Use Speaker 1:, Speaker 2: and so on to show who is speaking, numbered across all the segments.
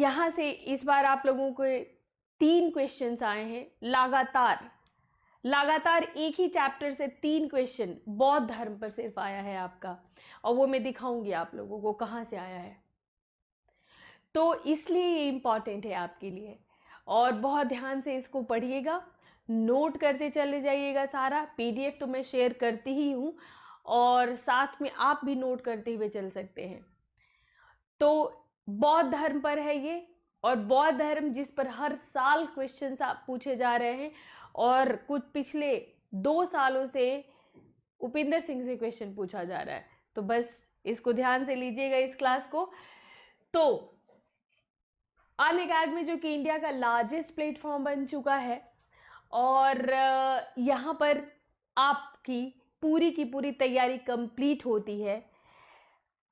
Speaker 1: यहाँ से इस बार आप लोगों को 3 क्वेश्चंस आए हैं लगातार एक ही चैप्टर से 3 क्वेश्चन बौद्ध धर्म पर सिर्फ आया है आपका, और वो मैं दिखाऊंगी आप लोगों को कहाँ से आया है। तो इसलिए ये इम्पॉर्टेंट है आपके लिए, और बहुत ध्यान से इसको पढ़िएगा, नोट करते चले जाइएगा। सारा पीडीएफ तो मैं शेयर करती ही हूँ, और साथ में आप भी नोट करते हुए चल सकते हैं। तो बौद्ध धर्म पर है ये, और बौद्ध धर्म जिस पर हर साल क्वेश्चंस आप पूछे जा रहे हैं, और कुछ पिछले 2 सालों से उपिंदर सिंह से क्वेश्चन पूछा जा रहा है। तो बस इसको ध्यान से लीजिएगा इस क्लास को। तो अनअकैडमी जो कि इंडिया का लार्जेस्ट प्लेटफॉर्म बन चुका है, और यहाँ पर आपकी पूरी की पूरी तैयारी कंप्लीट होती है।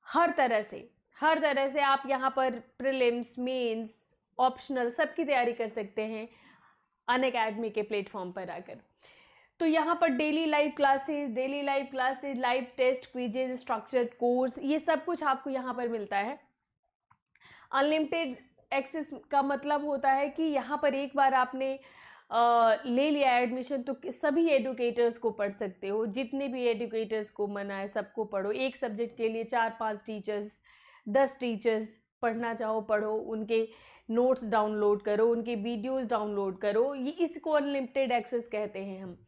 Speaker 1: हर तरह से आप यहाँ पर प्रीलिम्स, मेंस, ऑप्शनल सबकी तैयारी कर सकते हैं अनअकैडमी के प्लेटफॉर्म पर आकर। तो यहाँ पर daily live classes, live test, quizzes, structured course, ये सब कुछ आपको यहाँ पर मिलता है। अनलिमिटेड एक्सेस का मतलब होता है कि यहाँ पर एक बार आपने ले लिया एडमिशन तो सभी एडुकेटर्स को पढ़ सकते हो, जितने भी एडुकेटर्स को मना है सबको पढ़ो। एक सब्जेक्ट के लिए 4-5 टीचर्स, 10 टीचर्स, पढ़ना चाहो पढ़ो, उनके नोट्स डाउनलोड करो, उनके वीडियोस डाउनलोड करो। ये इसको अनलिमिटेड एक्सेस कहते हैं हम।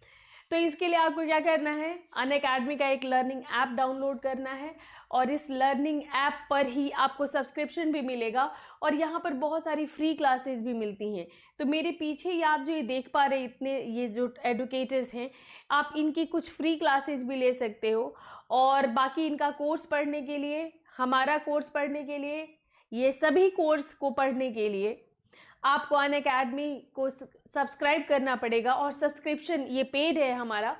Speaker 1: तो इसके लिए आपको क्या करना है, अनअकैडमी का एक लर्निंग ऐप डाउनलोड करना है, और इस लर्निंग ऐप पर ही आपको सब्सक्रिप्शन भी मिलेगा, और यहाँ पर बहुत सारी फ्री क्लासेस भी मिलती हैं। तो मेरे पीछे ही आप जो ये देख पा रहे हैं, इतने ये जो एडुकेटर्स हैं, आप इनकी कुछ फ्री क्लासेस भी ले सकते हो। और बाकी इनका कोर्स पढ़ने के लिए, हमारा कोर्स पढ़ने के लिए, ये सभी कोर्स को पढ़ने के लिए आपको अनअकैडमी को सब्सक्राइब करना पड़ेगा, और सब्सक्रिप्शन ये पेड है हमारा।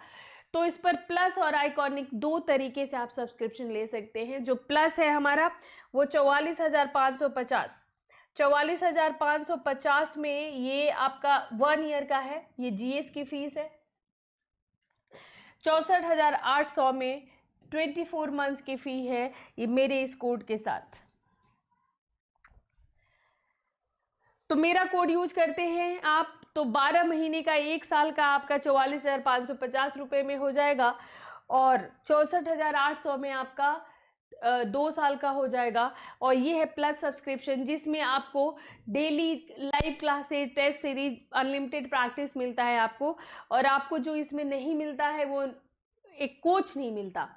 Speaker 1: तो इस पर प्लस और आइकॉनिक 2 तरीके से आप सब्सक्रिप्शन ले सकते हैं। जो प्लस है हमारा वो 44,550, 44,550 में ये आपका 1 ईयर का है, ये जीएस की फीस है। 64,800 में 24 मंथ्स की फी है, ये मेरे इस कोड के साथ। तो मेरा कोड यूज करते हैं आप तो 12 महीने का, 1 साल का आपका 44,550 रुपये में हो जाएगा, और 64,800 में आपका 2 साल का हो जाएगा। और ये है प्लस सब्सक्रिप्शन, जिसमें आपको daily live classes, test series, unlimited practice मिलता है आपको। और आपको जो इसमें नहीं मिलता है वो एक कोच नहीं मिलता,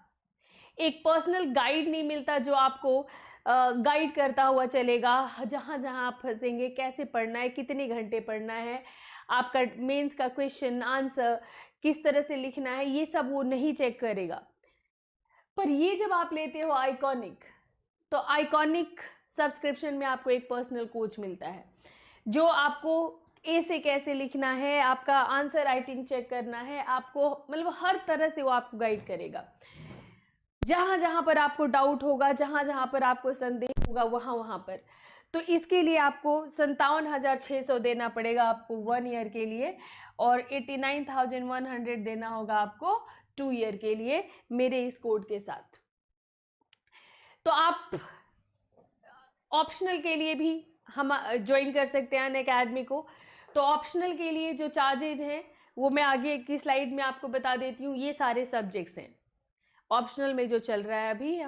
Speaker 1: एक पर्सनल गाइड नहीं मिलता जो आपको गाइड करता हुआ चलेगा, जहाँ जहाँ आप फंसेंगे, कैसे पढ़ना है, कितने घंटे पढ़ना है, आपका मेंस का क्वेश्चन आंसर किस तरह से लिखना है, ये सब वो नहीं चेक करेगा। पर ये जब आप लेते हो आइकॉनिक, तो आइकॉनिक सब्सक्रिप्शन में आपको एक पर्सनल कोच मिलता है, जो आपको ए से कैसे लिखना है, आपका आंसर राइटिंग चेक करना है, आपको मतलब हर तरह से वो आपको गाइड करेगा। जहाँ जहाँ पर आपको डाउट होगा, जहाँ जहाँ पर आपको संदेह होगा, वहाँ वहाँ पर। तो इसके लिए आपको 57,600 देना पड़ेगा आपको 1 ईयर के लिए, और 89,100 देना होगा आपको 2 ईयर के लिए मेरे इस कोड के साथ। तो आप ऑप्शनल के लिए भी हम ज्वाइन कर सकते हैं अनअकैडमी को। तो ऑप्शनल के लिए जो चार्जेज हैं वो मैं आगे की स्लाइड में आपको बता देती हूँ। ये सारे सब्जेक्ट्स हैं ऑप्शनल में जो चल रहा है अभी।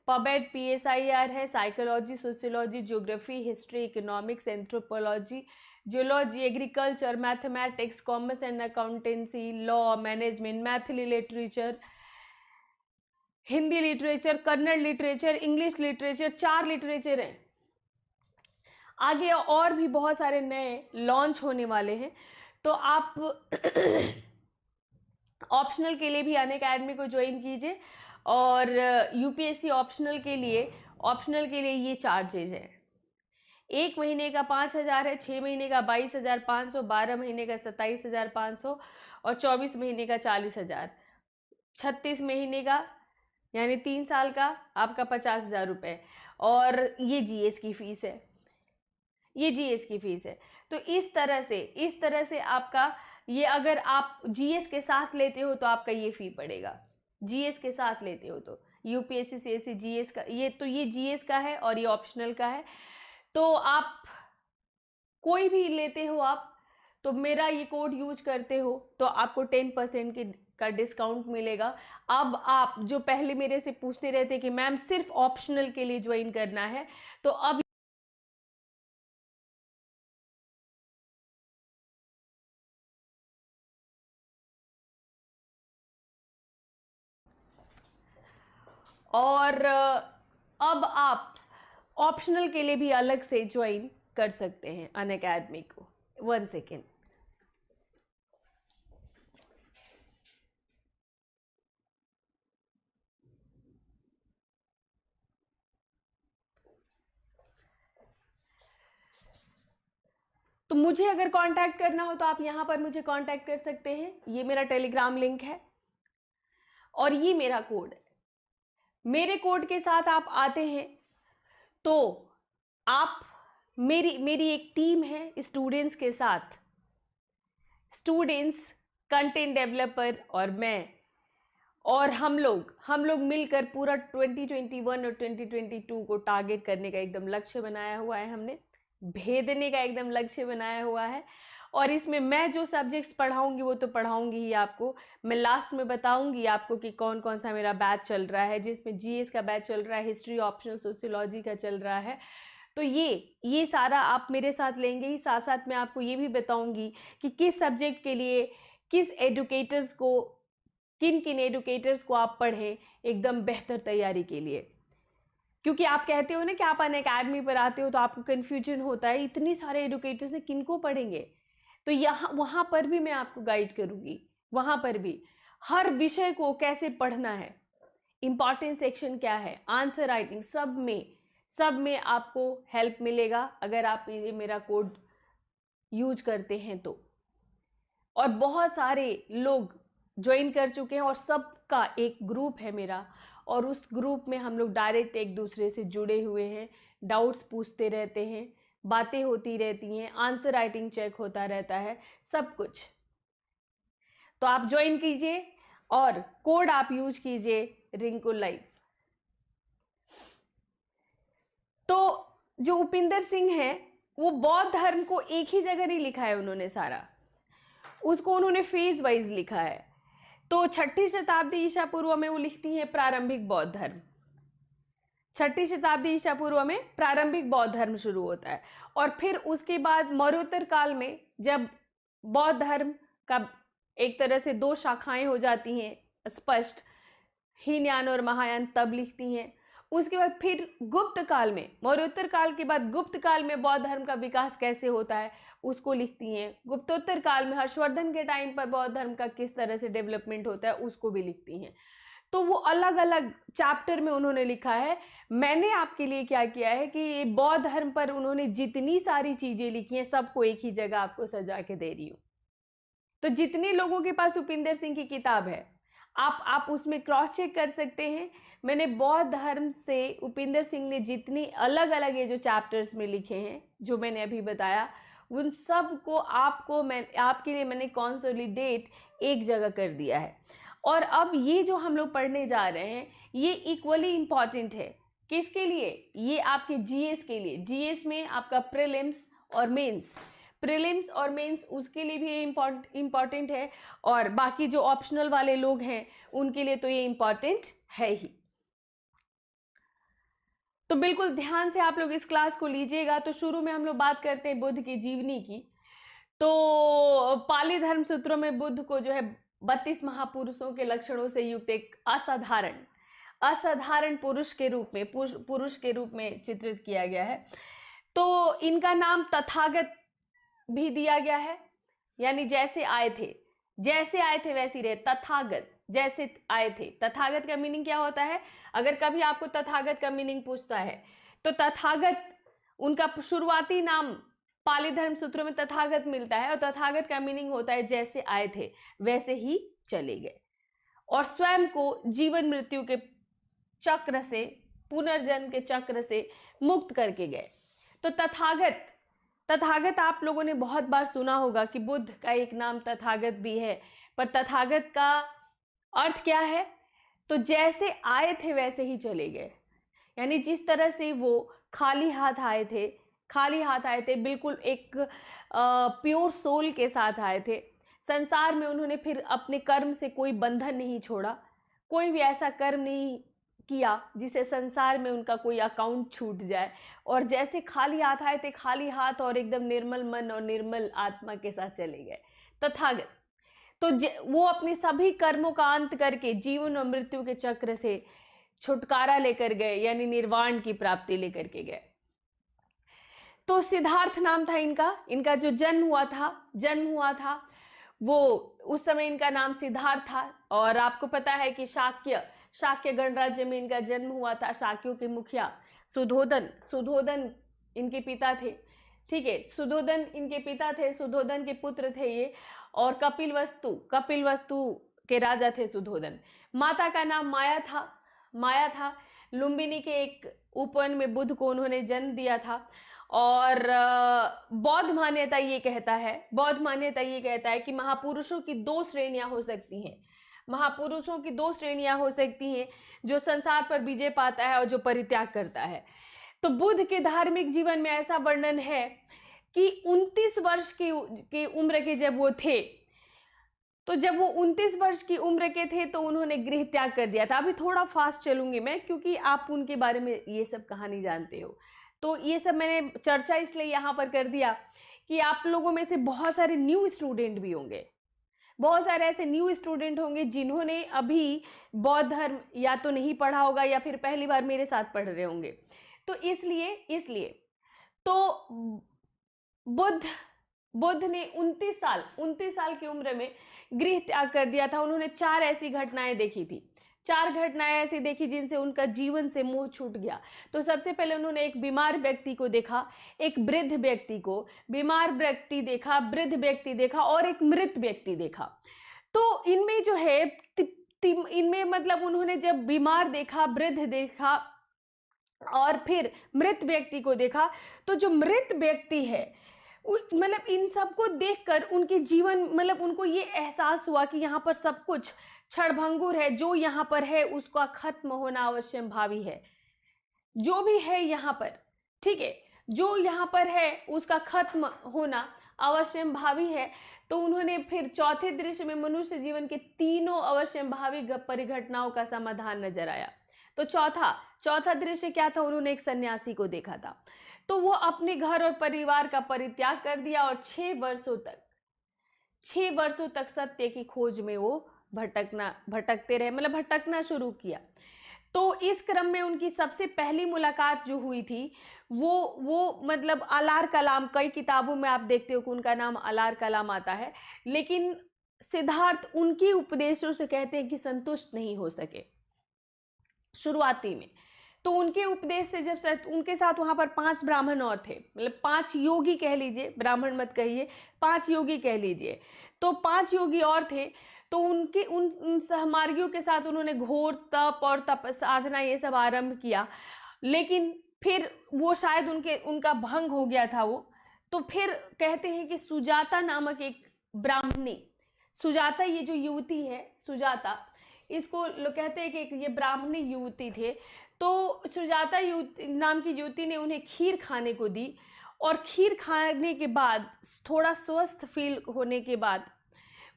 Speaker 1: पबेट PSIR है, psychology, sociology, geography, history, economics, anthropology, geology, agriculture, mathematics, commerce and accountancy, law, management, Maithili literature, Hindi literature, Kannada literature, English literature, 4 literature हैं। आगे और भी बहुत सारे नए लॉन्च होने वाले हैं। तो आप ऑप्शनल के लिए भी अनअकैडमी को ज्वाइन कीजिए। और यूपीएससी ऑप्शनल के लिए ये चार्जेज है। 1 महीने का 5,000 है, 6 महीने का 22,500, 12 महीने का 27,500 और 24 महीने का 40,000, 36 महीने का यानी 3 साल का आपका 50,000 रुपये। और ये जीएस की फीस है, ये जीएस की फीस है। तो इस तरह से आपका ये, अगर आप जीएस के साथ लेते हो तो आपका ये फी पड़ेगा। जीएस के साथ लेते हो तो यूपीएससी CSE जीएस का, ये जीएस का है और ये ऑप्शनल का है। तो आप कोई भी लेते हो आप, तो मेरा ये कोड यूज करते हो तो आपको 10% का डिस्काउंट मिलेगा। अब आप जो पहले मेरे से पूछते रहते कि मैम सिर्फ ऑप्शनल के लिए ज्वाइन करना है, तो अब और अब आप ऑप्शनल के लिए भी अलग से ज्वाइन कर सकते हैं अनअकैडमी को। 1 सेकेंड। तो मुझे अगर कांटेक्ट करना हो तो आप यहां पर मुझे कांटेक्ट कर सकते हैं। ये मेरा टेलीग्राम लिंक है और ये मेरा कोड है। मेरे कोड के साथ आप आते हैं तो आप मेरी एक टीम है स्टूडेंट्स के साथ, स्टूडेंट्स, कंटेंट डेवलपर और मैं, और हम लोग मिलकर पूरा 2021 और 2022 को टारगेट करने का एकदम लक्ष्य बनाया हुआ है। हमने भेदने का एकदम लक्ष्य बनाया हुआ है। और इसमें मैं जो सब्जेक्ट्स पढ़ाऊंगी वो तो पढ़ाऊंगी ही आपको। मैं लास्ट में बताऊंगी आपको कि कौन कौन सा मेरा बैच चल रहा है, जिसमें जीएस का बैच चल रहा है, हिस्ट्री ऑप्शनल, सोशियोलॉजी का चल रहा है। तो ये सारा आप मेरे साथ लेंगे ही। साथ साथ मैं आपको ये भी बताऊंगी कि किस सब्जेक्ट के लिए किन किन एडुकेटर्स को आप पढ़ें एकदम बेहतर तैयारी के लिए। क्योंकि आप कहते हो ना कि आप अनअकैडमी पर आते हो तो आपको कन्फ्यूजन होता है, इतनी सारे एडुकेटर्स हैं, किनको पढ़ेंगे। तो वहाँ पर भी मैं आपको गाइड करूँगी। वहाँ पर भी हर विषय को कैसे पढ़ना है, इम्पॉर्टेंट सेक्शन क्या है, आंसर राइटिंग, सब में आपको हेल्प मिलेगा अगर आप ये मेरा कोड यूज करते हैं तो। और बहुत सारे लोग ज्वाइन कर चुके हैं और सबका एक ग्रुप है मेरा, और उस ग्रुप में हम लोग डायरेक्ट एक दूसरे से जुड़े हुए हैं, डाउट्स पूछते रहते हैं, बातें होती रहती हैं, आंसर राइटिंग चेक होता रहता है, सब कुछ। तो आप ज्वाइन कीजिए और कोड आप यूज कीजिए रिंकू लाइव। तो जो उपिंदर सिंह है वो बौद्ध धर्म को एक ही जगह नहीं लिखा है उन्होंने सारा, उसको उन्होंने फेज वाइज लिखा है। तो 6ठी शताब्दी ईसा पूर्व में वो लिखती है प्रारंभिक बौद्ध धर्म। 6ठी शताब्दी ईसा पूर्व में प्रारंभिक बौद्ध धर्म शुरू होता है, और फिर उसके बाद मौर्योत्तर काल में जब बौद्ध धर्म का एक तरह से 2 शाखाएं हो जाती हैं स्पष्ट, हीनयान और महायान, तब लिखती हैं। उसके बाद फिर गुप्त काल में, मौर्योत्तर काल के बाद गुप्त काल में बौद्ध धर्म का विकास कैसे होता है उसको लिखती हैं। गुप्तोत्तर काल में हर्षवर्धन के टाइम पर बौद्ध धर्म का किस तरह से डेवलपमेंट होता है उसको भी लिखती हैं। तो वो अलग अलग चैप्टर में उन्होंने लिखा है। मैंने आपके लिए क्या किया है कि ये बौद्ध धर्म पर उन्होंने जितनी सारी चीजें लिखी हैं सबको एक ही जगह आपको सजा के दे रही हूँ। तो जितने लोगों के पास उपिंदर सिंह की किताब है आप उसमें क्रॉस चेक कर सकते हैं। मैंने बौद्ध धर्म से उपिंदर सिंह ने जितनी अलग अलग ये जो चैप्टर्स में लिखे हैं जो मैंने अभी बताया, उन सब को आपके लिए मैंने कंसोलिडेट एक जगह कर दिया है। और अब ये जो हम लोग पढ़ने जा रहे हैं ये इक्वली इम्पॉर्टेंट है। किसके लिए? ये आपके जीएस के लिए। जीएस में आपका प्रीलिम्स और मेंस, प्रीलिम्स और मेंस उसके लिए भी ये इम्पॉर्टेंट है, और बाकी जो ऑप्शनल वाले लोग हैं उनके लिए तो ये इम्पॉर्टेंट है ही। तो बिल्कुल ध्यान से आप लोग इस क्लास को लीजिएगा। तो शुरू में हम लोग बात करते हैं बुद्ध की जीवनी की। तो पाली धर्म सूत्रों में बुद्ध को जो है 32 महापुरुषों के लक्षणों से युक्त एक असाधारण पुरुष के रूप में चित्रित किया गया है। तो इनका नाम तथागत भी दिया गया है, यानी जैसे आए थे वैसे ही रहे। तथागत, जैसे आए थे। तथागत का मीनिंग क्या होता है? अगर कभी आपको तथागत का मीनिंग पूछता है तो तथागत, उनका शुरुआती नाम पाली धर्म सूत्रों में तथागत मिलता है, और तथागत का मीनिंग होता है जैसे आए थे वैसे ही चले गए, और स्वयं को जीवन मृत्यु के चक्र से, पुनर्जन्म के चक्र से मुक्त करके गए। तो तथागत आप लोगों ने बहुत बार सुना होगा कि बुद्ध का एक नाम तथागत भी है, पर तथागत का अर्थ क्या है? तो जैसे आए थे वैसे ही चले गए, यानी जिस तरह से वो खाली हाथ आए थे खाली हाथ आए थे, बिल्कुल एक प्योर सोल के साथ आए थे। संसार में उन्होंने फिर अपने कर्म से कोई बंधन नहीं छोड़ा, कोई भी ऐसा कर्म नहीं किया जिसे संसार में उनका कोई अकाउंट छूट जाए। और जैसे खाली हाथ आए थे, खाली हाथ और एकदम निर्मल मन और निर्मल आत्मा के साथ चले गए तथागत। तो वो अपने सभी कर्मों का अंत करके जीवन और मृत्यु के चक्र से छुटकारा लेकर गए, यानी निर्वाण की प्राप्ति लेकर के गए। तो सिद्धार्थ नाम था इनका। इनका जो जन्म हुआ था वो उस समय इनका नाम सिद्धार्थ था। और आपको पता है कि शाक्य गणराज्य में इनका जन्म हुआ था। शाक्यों के मुखिया सुधोधन इनके पिता थे। ठीक है, सुधोधन इनके पिता थे, सुधोधन के पुत्र थे ये। और कपिलवस्तु के राजा थे सुधोधन। माता का नाम माया था। लुम्बिनी के एक उपवन में बुद्ध को उन्होंने जन्म दिया था। और बौद्ध मान्यता ये कहता है कि महापुरुषों की दो श्रेणियां हो सकती हैं, जो संसार पर विजय पाता है और जो परित्याग करता है। तो बुद्ध के धार्मिक जीवन में ऐसा वर्णन है कि 29 वर्ष की उम्र के जब वो थे, तो जब वो 29 वर्ष की उम्र के थे तो उन्होंने गृह त्याग कर दिया था। अभी थोड़ा फास्ट चलूंगी मैं, क्योंकि आप उनके बारे में ये सब कहानी जानते हो। तो ये सब मैंने चर्चा इसलिए यहाँ पर कर दिया कि आप लोगों में से बहुत सारे न्यू स्टूडेंट भी होंगे, बहुत सारे ऐसे न्यू स्टूडेंट होंगे जिन्होंने अभी बौद्ध धर्म या तो नहीं पढ़ा होगा या फिर पहली बार मेरे साथ पढ़ रहे होंगे। तो इसलिए तो बुद्ध ने 29 साल की उम्र में गृह त्याग कर दिया था। उन्होंने 4 ऐसी घटनाएं देखी थी, 4 घटनाएं ऐसी देखी जिनसे उनका जीवन से मोह छूट गया। तो सबसे पहले उन्होंने एक बीमार व्यक्ति को देखा, एक वृद्ध व्यक्ति को, बीमार व्यक्ति देखा, वृद्ध व्यक्ति देखा और एक मृत व्यक्ति देखा। तो इनमें जो है इनमें मतलब उन्होंने जब बीमार देखा, वृद्ध देखा और फिर मृत व्यक्ति को देखा, तो जो मृत व्यक्ति है मतलब इन सबको देखकर उनके जीवन मतलब उनको ये एहसास हुआ कि यहाँ पर सब कुछ क्षणभंगुर है, जो यहाँ पर है उसका खत्म होना अवश्यम भावी है। जो भी है यहाँ पर, ठीक है, जो यहाँ पर है उसका खत्म होना अवश्यम भावी है। तो उन्होंने फिर चौथे दृश्य में मनुष्य जीवन के तीनों अवश्यम भावी परिघटनाओं का समाधान नजर आया। तो चौथा दृश्य क्या था? उन्होंने एक सन्यासी को देखा था। तो वो अपने घर और परिवार का परित्याग कर दिया और 6 वर्षों तक सत्य की खोज में वो भटकते रहे, मतलब भटकना शुरू किया। तो इस क्रम में उनकी सबसे पहली मुलाकात जो हुई थी वो मतलब अलार कलाम, कई किताबों में आप देखते हो कि उनका नाम अलार कलाम आता है, लेकिन सिद्धार्थ उनकी उपदेशों से कहते हैं कि संतुष्ट नहीं हो सके शुरुआती में। तो उनके उपदेश से जब उनके साथ वहां पर 5 ब्राह्मण और थे, मतलब 5 योगी कह लीजिए, ब्राह्मण मत कहिए, 5 योगी कह लीजिए। तो 5 योगी और थे। तो उनके उन सहमार्गियों के साथ उन्होंने घोर तप और तप साधना ये सब आरंभ किया, लेकिन फिर वो शायद उनका भंग हो गया था वो। तो फिर कहते हैं कि सुजाता नामक एक ब्राह्मणी, सुजाता ये जो युवती है सुजाता, इसको लोग कहते हैं कि ये ब्राह्मणी युवती थे। तो सुजाता नाम की युवती ने उन्हें खीर खाने को दी और खीर खाने के बाद थोड़ा स्वस्थ फील होने के बाद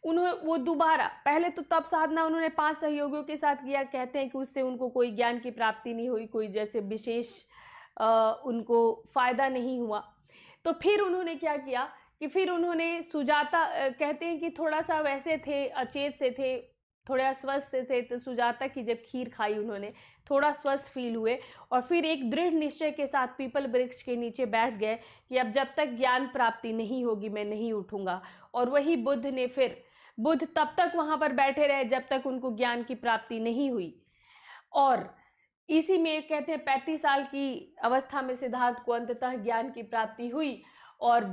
Speaker 1: वो दोबारा, पहले तो तप साधना उन्होंने 5 सहयोगियों के साथ किया, कहते हैं कि उससे उनको कोई ज्ञान की प्राप्ति नहीं हुई, कोई जैसे विशेष उनको फायदा नहीं हुआ। तो फिर उन्होंने क्या किया कि फिर उन्होंने सुजाता, कहते हैं कि थोड़ा सा वैसे थे, अचेत से थे, थोड़े अस्वस्थ से थे। तो सुजाता की जब खीर खाई उन्होंने, थोड़ा स्वस्थ फील हुए और फिर एक दृढ़ निश्चय के साथ पीपल वृक्ष के नीचे बैठ गए कि अब जब तक ज्ञान प्राप्ति नहीं होगी मैं नहीं उठूंगा। और वही बुद्ध तब तक वहां पर बैठे रहे जब तक उनको ज्ञान की प्राप्ति नहीं हुई। और इसी में कहते हैं 35 साल की अवस्था में सिद्धार्थ को अंततः ज्ञान की प्राप्ति हुई और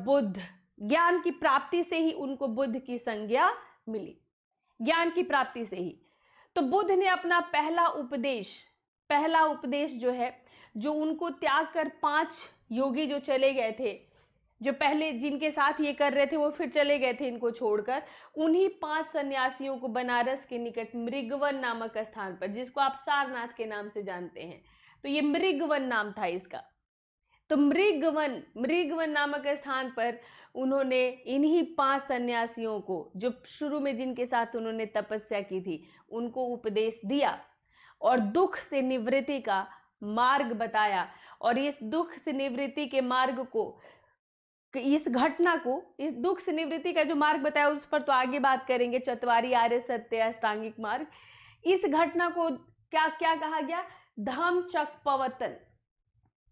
Speaker 1: ज्ञान की प्राप्ति से ही उनको बुद्ध की संज्ञा मिली, ज्ञान की प्राप्ति से ही। तो बुद्ध ने अपना पहला उपदेश जो है, जो उनको त्याग कर 5 योगी जो चले गए थे, जो पहले जिनके साथ ये कर रहे थे वो फिर चले गए थे इनको छोड़कर, उन्हीं 5 सन्यासियों को बनारस के निकट मृगवन नामक स्थान पर, जिसको आप सारनाथ के नाम से जानते हैं, तो ये मृगवन नाम था इसका। तो मृगवन नामक स्थान पर उन्होंने इन्हीं 5 सन्यासियों को, जो शुरू में जिनके साथ उन्होंने तपस्या की थी, उनको उपदेश दिया और दुख से निवृत्ति का मार्ग बताया। और इस दुख से निवृत्ति के मार्ग को, इस घटना को, इस दुख से निवृत्ति का जो मार्ग बताया उस पर तो आगे बात करेंगे, चतवारी आर्य सत्य अष्टांगिक मार्ग। इस घटना को क्या क्या कहा गया? धम्म चक्र प्रवर्तन,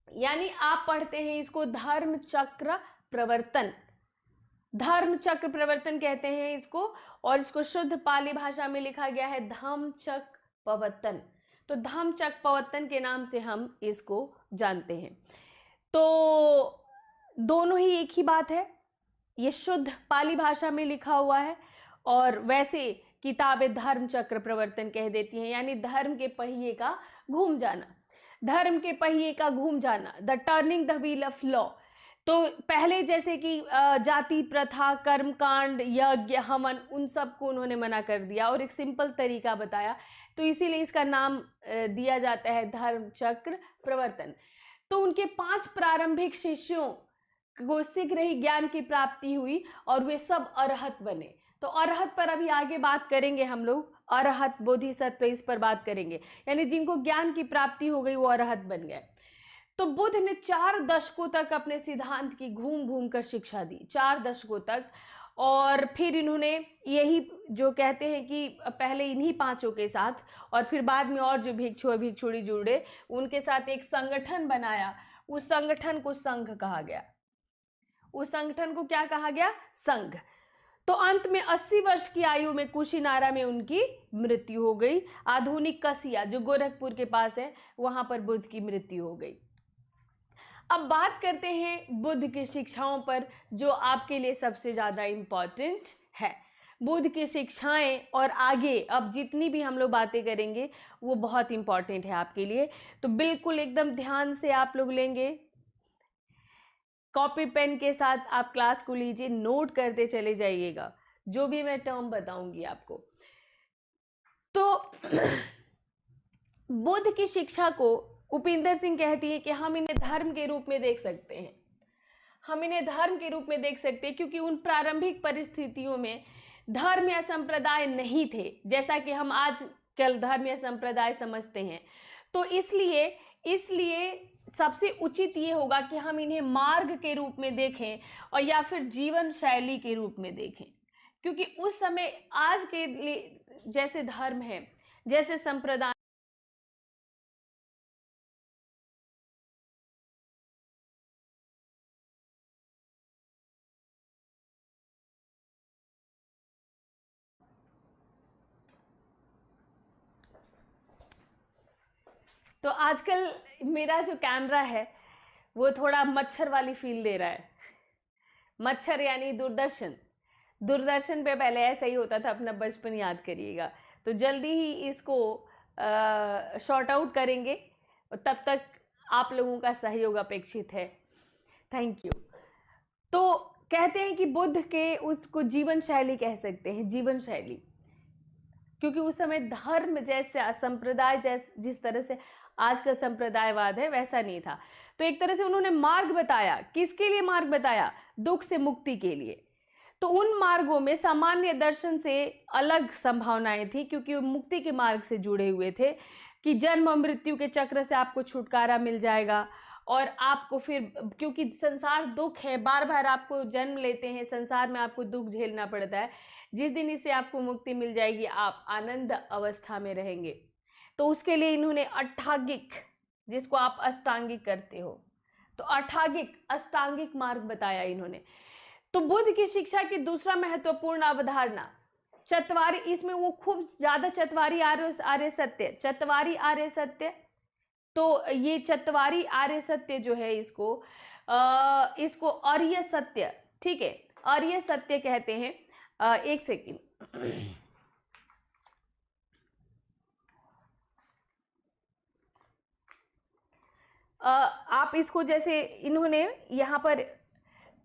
Speaker 1: यानी आप पढ़ते हैं इसको धर्म चक्र प्रवर्तन, धर्म चक्र प्रवर्तन कहते हैं इसको, और इसको शुद्ध पाली भाषा में लिखा गया है धम्म चक्र प्रवर्तन। तो धम्म चक्र प्रवर्तन के नाम से हम इसको जानते हैं। तो दोनों ही एक ही बात है, ये शुद्ध पाली भाषा में लिखा हुआ है और वैसे किताबें धर्म चक्र प्रवर्तन कह देती हैं, यानी धर्म के पहिए का घूम जाना, धर्म के पहिए का घूम जाना, the turning the wheel of law. तो पहले जैसे कि जाति प्रथा, कर्मकांड, यज्ञ, हवन, उन सब को उन्होंने मना कर दिया और एक सिंपल तरीका बताया, तो इसीलिए इसका नाम दिया जाता है धर्म चक्र प्रवर्तन। तो उनके 5 प्रारंभिक शिष्यों को शीघ्र ही ज्ञान की प्राप्ति हुई और वे सब अरहत बने। तो अरहत पर अभी आगे बात करेंगे हम लोग, अरहत बोधिसत्व, इस पर बात करेंगे, यानी जिनको ज्ञान की प्राप्ति हो गई वो अरहत बन गए। तो बुद्ध ने 4 दशकों तक अपने सिद्धांत की घूम घूम कर शिक्षा दी, 4 दशकों तक। और फिर इन्होंने यही जो कहते हैं कि पहले इन्हीं 5 के साथ और फिर बाद में और जो भिक्षु भिक्षुणी जुड़े उनके साथ एक संगठन बनाया, उस संगठन को संघ कहा गया। उस संगठन को क्या कहा गया? संघ। तो अंत में 80 वर्ष की आयु में कुशीनारा में उनकी मृत्यु हो गई। आधुनिक कसिया जो गोरखपुर के पास है वहां पर बुद्ध की मृत्यु हो गई। अब बात करते हैं बुद्ध की शिक्षाओं पर, जो आपके लिए सबसे ज़्यादा इम्पॉर्टेंट है। बुद्ध की शिक्षाएं और आगे अब जितनी भी हम लोग बातें करेंगे वो बहुत इम्पॉर्टेंट है आपके लिए, तो बिल्कुल एकदम ध्यान से आप लोग लेंगे, कॉपी पेन के साथ आप क्लास को लीजिए, नोट करते चले जाइएगा जो भी मैं टर्म बताऊंगी आपको। तो बुद्ध की शिक्षा को उपिंदर सिंह कहती है कि हम इन्हें धर्म के रूप में देख सकते हैं, हम इन्हें धर्म के रूप में देख सकते हैं क्योंकि उन प्रारंभिक परिस्थितियों में धर्म या संप्रदाय नहीं थे जैसा कि हम आज कल धर्म या संप्रदाय समझते हैं। तो इसलिए सबसे उचित ये होगा कि हम इन्हें मार्ग के रूप में देखें और या फिर जीवन शैली के रूप में देखें, क्योंकि उस समय आज के लिए जैसे धर्म है, जैसे संप्रदाय, तो आजकल मेरा जो कैमरा है वो थोड़ा मच्छर वाली फील दे रहा है। मच्छर यानी दूरदर्शन, दूरदर्शन पे पहले ऐसा ही होता था, अपना बचपन याद करिएगा। तो जल्दी ही इसको शॉर्ट आउट करेंगे और तब तक आप लोगों का सहयोग अपेक्षित है। Thank you. तो कहते हैं कि बुद्ध के उसको जीवन शैली कह सकते हैं, जीवन शैली, क्योंकि उस समय धर्म जैसे संप्रदाय जिस तरह से आज का संप्रदायवाद है वैसा नहीं था। तो एक तरह से उन्होंने मार्ग बताया। किसके लिए मार्ग बताया? दुख से मुक्ति के लिए। तो उन मार्गों में सामान्य दर्शन से अलग संभावनाएं थी क्योंकि वो मुक्ति के मार्ग से जुड़े हुए थे कि जन्म और मृत्यु के चक्र से आपको छुटकारा मिल जाएगा और आपको फिर, क्योंकि संसार दुख है, बार बार आपको जन्म लेते हैं, संसार में आपको दुख झेलना पड़ता है, जिस दिन इससे आपको मुक्ति मिल जाएगी आप आनंद अवस्था में रहेंगे। तो उसके लिए इन्होंने अष्टांगिक, जिसको आप अष्टांगिक करते हो, तो अष्टांगिक अष्टांगिक मार्ग बताया इन्होंने। तो बुद्ध की शिक्षा की दूसरा महत्वपूर्ण अवधारणा चतवारी, इसमें वो खूब ज्यादा चतवारी आर्य सत्य, चतवारी आर्य सत्य। तो ये चतवारी आर्य सत्य जो है इसको आर्य सत्य, ठीक है, आर्य सत्य कहते हैं। एक सेकेंड, आप इसको जैसे इन्होंने यहाँ पर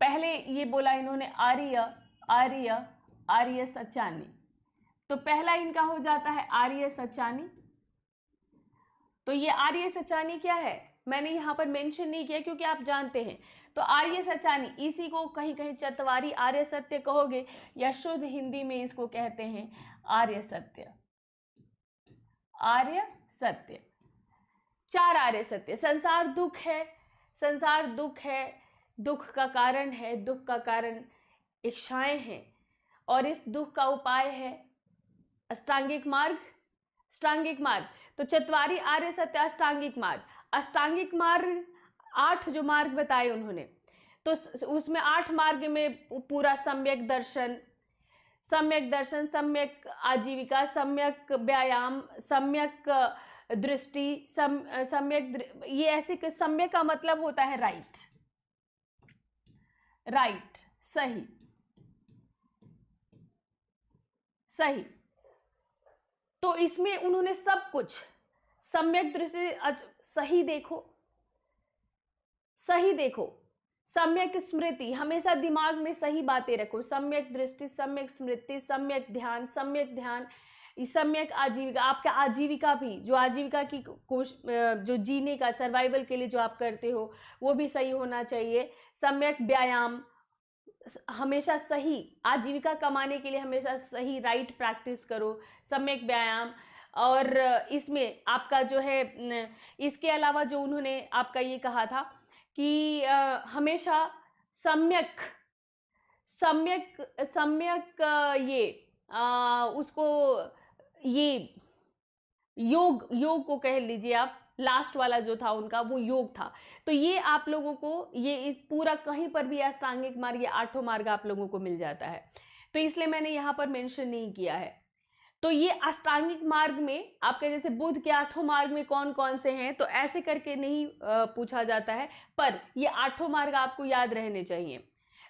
Speaker 1: पहले ये बोला इन्होंने आर्य आर्य आर्य सचानी, तो पहला इनका हो जाता है आर्य सचानी। तो ये आर्य सचानी क्या है? मैंने यहाँ पर मेंशन नहीं किया क्योंकि आप जानते हैं। तो आर्य सचानी, इसी को कहीं कहीं चतवारी आर्य सत्य कहोगे या शुद्ध हिंदी में इसको कहते हैं आर्य सत्य। आर्य सत्य, 4 आर्य सत्य। संसार दुख है, संसार दुख है, दुख का कारण है, दुख का कारण इच्छाएं हैं, और इस दुख का उपाय है अष्टांगिक मार्ग। अष्टांगिक मार्ग, तो चतवारी आर्य सत्य अष्टांगिक मार्ग। अष्टांगिक मार्ग 8 जो मार्ग बताए उन्होंने, तो उसमें 8 मार्ग में पूरा सम्यक दर्शन, सम्यक दर्शन, सम्यक आजीविका, सम्यक व्यायाम, सम्यक दृष्टि, सम्यक, ये ऐसे, सम्यक का मतलब होता है राइट, राइट, सही, सही। तो इसमें उन्होंने सब कुछ, सम्यक दृष्टि, सही देखो, सही देखो, सम्यक स्मृति, हमेशा दिमाग में सही बातें रखो, सम्यक दृष्टि, सम्यक स्मृति, सम्यक ध्यान, सम्यक ध्यान, सम्यक आजीविका, आपका आजीविका भी, जो आजीविका की जो जीने का, सर्वाइवल के लिए जो आप करते हो वो भी सही होना चाहिए। सम्यक व्यायाम, हमेशा सही आजीविका कमाने के लिए हमेशा सही राइट प्रैक्टिस करो, सम्यक व्यायाम। और इसमें आपका जो है, इसके अलावा जो उन्होंने आपका ये कहा था कि हमेशा सम्यक, सम्यक, सम्यक ये उसको, ये योग, योग को कह लीजिए आप, लास्ट वाला जो था उनका वो योग था। तो ये आप लोगों को, ये इस पूरा कहीं पर भी अष्टांगिक मार्ग, ये 8 मार्ग आप लोगों को मिल जाता है, तो इसलिए मैंने यहाँ पर मेंशन नहीं किया है। तो ये अष्टांगिक मार्ग में आपके, जैसे बुध के 8 मार्ग में कौन कौन से हैं, तो ऐसे करके नहीं पूछा जाता है, पर ये 8 मार्ग आपको याद रहने चाहिए।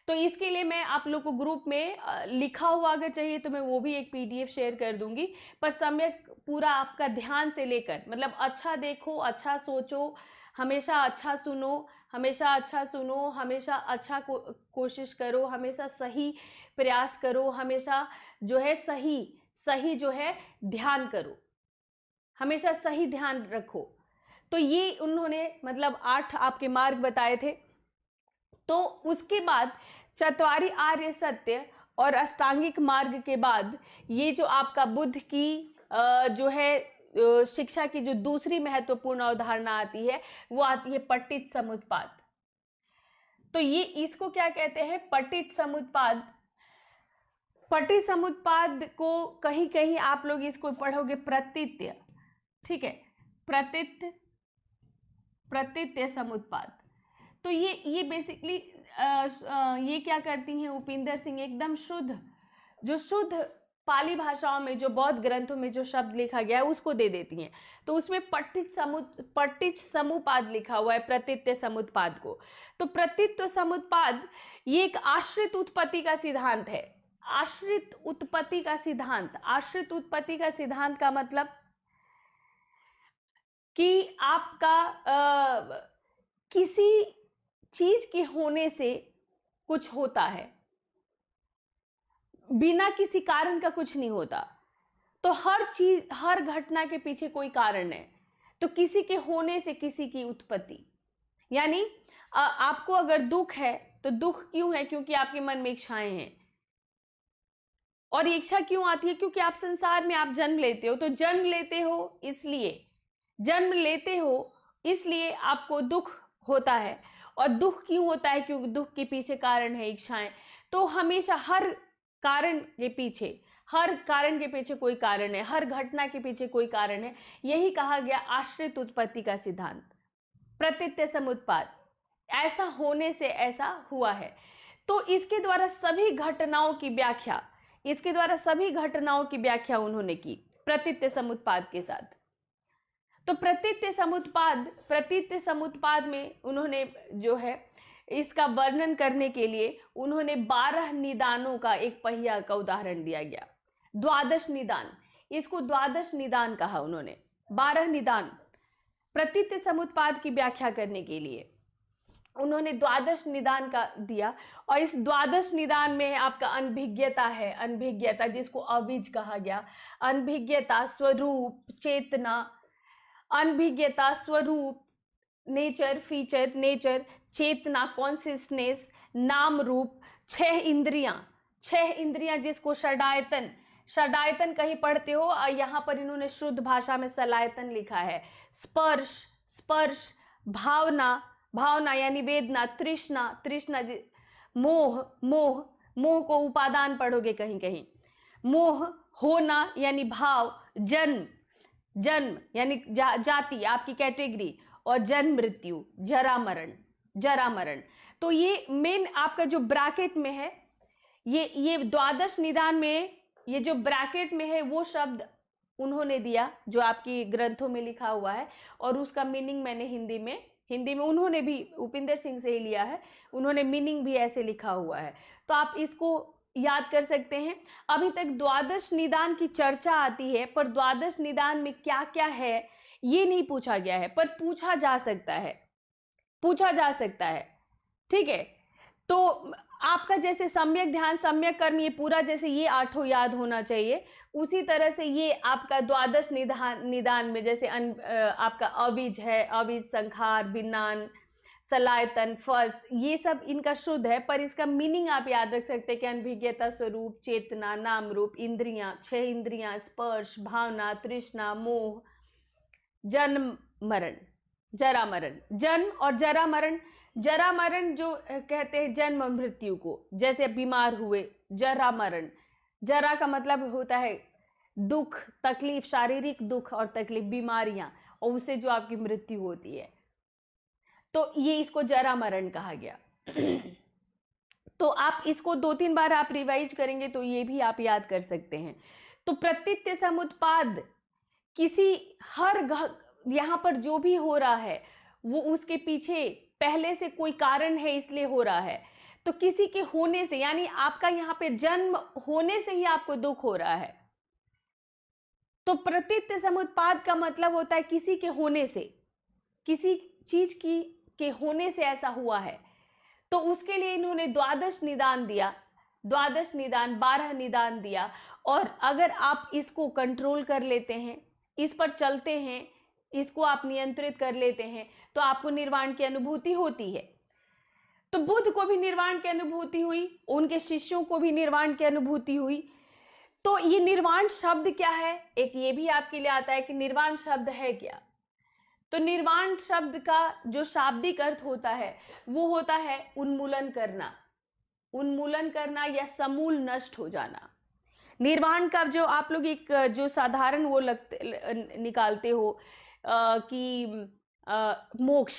Speaker 1: तो इसके लिए मैं आप लोग को ग्रुप में लिखा हुआ अगर चाहिए तो मैं वो भी एक PDF शेयर कर दूंगी, पर सम्यक पूरा आपका ध्यान से लेकर, मतलब अच्छा देखो, अच्छा सोचो, हमेशा अच्छा सुनो, हमेशा अच्छा सुनो, हमेशा अच्छा कोशिश करो, हमेशा सही प्रयास करो, हमेशा जो है सही, सही जो है ध्यान करो, हमेशा सही ध्यान रखो। तो ये उन्होंने मतलब 8 आपके मार्ग बताए थे। तो उसके बाद चतवारी आर्य सत्य और अष्टांगिक मार्ग के बाद ये जो आपका बुद्ध की जो है शिक्षा की जो दूसरी महत्वपूर्ण अवधारणा आती है, वो आती है पट्टिच समुत्पाद। तो ये इसको क्या कहते हैं, पट्टिच समुत्पाद। पट्टिच समुत्पाद को कहीं कहीं आप लोग इसको पढ़ोगे प्रतीत्य, ठीक है, प्रतीत्य समुत्पाद। तो ये बेसिकली ये क्या करती हैं उपिंदर सिंह, एकदम शुद्ध, जो शुद्ध पाली भाषाओं में, जो बौद्ध ग्रंथों में जो शब्द लिखा गया है उसको दे देती हैं। तो उसमें पट्टिच समुपाद लिखा हुआ है प्रतीत्य समुत्पाद को। तो प्रतीत्य समुत्पाद ये एक आश्रित उत्पत्ति का सिद्धांत है। आश्रित उत्पत्ति का सिद्धांत, आश्रित उत्पत्ति का सिद्धांत का मतलब कि आपका किसी चीज के होने से कुछ होता है, बिना किसी कारण का कुछ नहीं होता। तो हर चीज, हर घटना के पीछे कोई कारण है। तो किसी के होने से किसी की उत्पत्ति, यानी आपको अगर दुख है तो दुख क्यों है, क्योंकि आपके मन में इच्छाएं हैं। और इच्छा क्यों आती है, क्योंकि आप संसार में आप जन्म लेते हो। तो जन्म लेते हो इसलिए, जन्म लेते हो इसलिए आपको दुख होता है। और दुख क्यों होता है, क्योंकि दुख के पीछे कारण है इच्छाएं। तो हमेशा हर कारण के पीछे, हर कारण के पीछे कोई कारण है, हर घटना के पीछे कोई कारण है। यही कहा गया आश्रित उत्पत्ति का सिद्धांत, प्रतीत्य समुत्पाद। ऐसा होने से ऐसा हुआ है। तो इसके द्वारा सभी घटनाओं की व्याख्या, इसके द्वारा सभी घटनाओं की व्याख्या उन्होंने की प्रतीत्य समुत्पाद के साथ। तो प्रतीत्य समुत्पाद में उन्होंने जो है इसका वर्णन करने के लिए उन्होंने 12 निदानों का एक पहिया का उदाहरण दिया गया। द्वादश निदान, इसको द्वादश निदान कहा उन्होंने। 12 निदान प्रतीत्य समुत्पाद की व्याख्या करने के लिए उन्होंने द्वादश निदान का दिया। और इस द्वादश निदान में आपका अनभिज्ञता है, अनभिज्ञता जिसको अविज कहा गया। अनभिज्ञता, स्वरूप, चेतना, अनभिज्ञता, स्वरूप, नेचर, फीचर, नेचर, चेतना, कॉन्सियसनेस, नाम रूप, 6 इंद्रियां जिसको षडायतन, षडायतन कहीं पढ़ते हो, यहाँ पर इन्होंने शुद्ध भाषा में सलायतन लिखा है। स्पर्श, स्पर्श, भावना, भावना यानी वेदना, तृष्णा, तृष्णा, मोह, मोह, मोह को उपादान पढ़ोगे कहीं कहीं, मोह, होना यानी भाव, जन्म, जन्म यानी जाति, आपकी कैटेगरी, और जन्म मृत्यु, जरा मरण, जरा मरण। तो ये मेन आपका जो ब्रैकेट में है, ये द्वादश निदान में ये जो ब्रैकेट में है वो शब्द उन्होंने दिया जो आपकी ग्रंथों में लिखा हुआ है, और उसका मीनिंग मैंने हिंदी में उन्होंने भी उपिंदर सिंह से ही लिया है, उन्होंने मीनिंग भी ऐसे लिखा हुआ है, तो आप इसको याद कर सकते हैं। अभी तक द्वादश निदान की चर्चा आती है, पर द्वादश निदान में क्या क्या है ये नहीं पूछा गया है, पर पूछा जा सकता है, पूछा जा सकता है, ठीक है। तो आपका जैसे सम्यक ध्यान, सम्यक कर्म, ये पूरा जैसे ये 8 याद होना चाहिए, उसी तरह से ये आपका द्वादश निदान में जैसे आपका अबीज है, अबीज, संखार, विज्ञान, सलायतन, फस, ये सब इनका शुद्ध है, पर इसका मीनिंग आप याद रख सकते हैं कि अनभिज्ञता, स्वरूप, चेतना, नाम रूप, इंद्रियां, 6 इंद्रियां, स्पर्श, भावना, तृष्णा, मोह, जन्म मरण, जरा मरण, जन्म और जरा मरण। जरा मरण जो कहते हैं जन्म मृत्यु को, जैसे बीमार हुए, जरा मरण, जरा का मतलब होता है दुख, तकलीफ, शारीरिक दुख और तकलीफ, बीमारियां, और उससे जो आपकी मृत्यु होती है, तो ये इसको जरा मरण कहा गया। तो आप इसको 2-3 बार आप रिवाइज करेंगे तो ये भी आप याद कर सकते हैं। तो प्रतीत्य समुत्पाद, किसी यहाँ पर जो भी हो रहा है वो उसके पीछे पहले से कोई कारण है इसलिए हो रहा है, तो किसी के होने से, यानी आपका यहाँ पे जन्म होने से ही आपको दुख हो रहा है, तो प्रतीत्य समुत्पाद का मतलब होता है किसी के होने से, किसी चीज के होने से ऐसा हुआ है, तो उसके लिए इन्होंने द्वादश निदान दिया, द्वादश निदान, 12 निदान दिया। और अगर आप इसको कंट्रोल कर लेते हैं, इस पर चलते हैं, इसको आप नियंत्रित कर लेते हैं, तो आपको निर्वाण की अनुभूति होती है। तो बुद्ध को भी निर्वाण की अनुभूति हुई, उनके शिष्यों को भी निर्वाण की अनुभूति हुई। तो ये निर्वाण शब्द क्या है, एक ये भी आपके लिए आता है कि निर्वाण शब्द है क्या। तो निर्वाण शब्द का जो शाब्दिक अर्थ होता है वो होता है उन्मूलन करना, उन्मूलन करना या समूल नष्ट हो जाना। निर्वाण का जो आप लोग एक जो साधारण वो निकालते हो कि मोक्ष,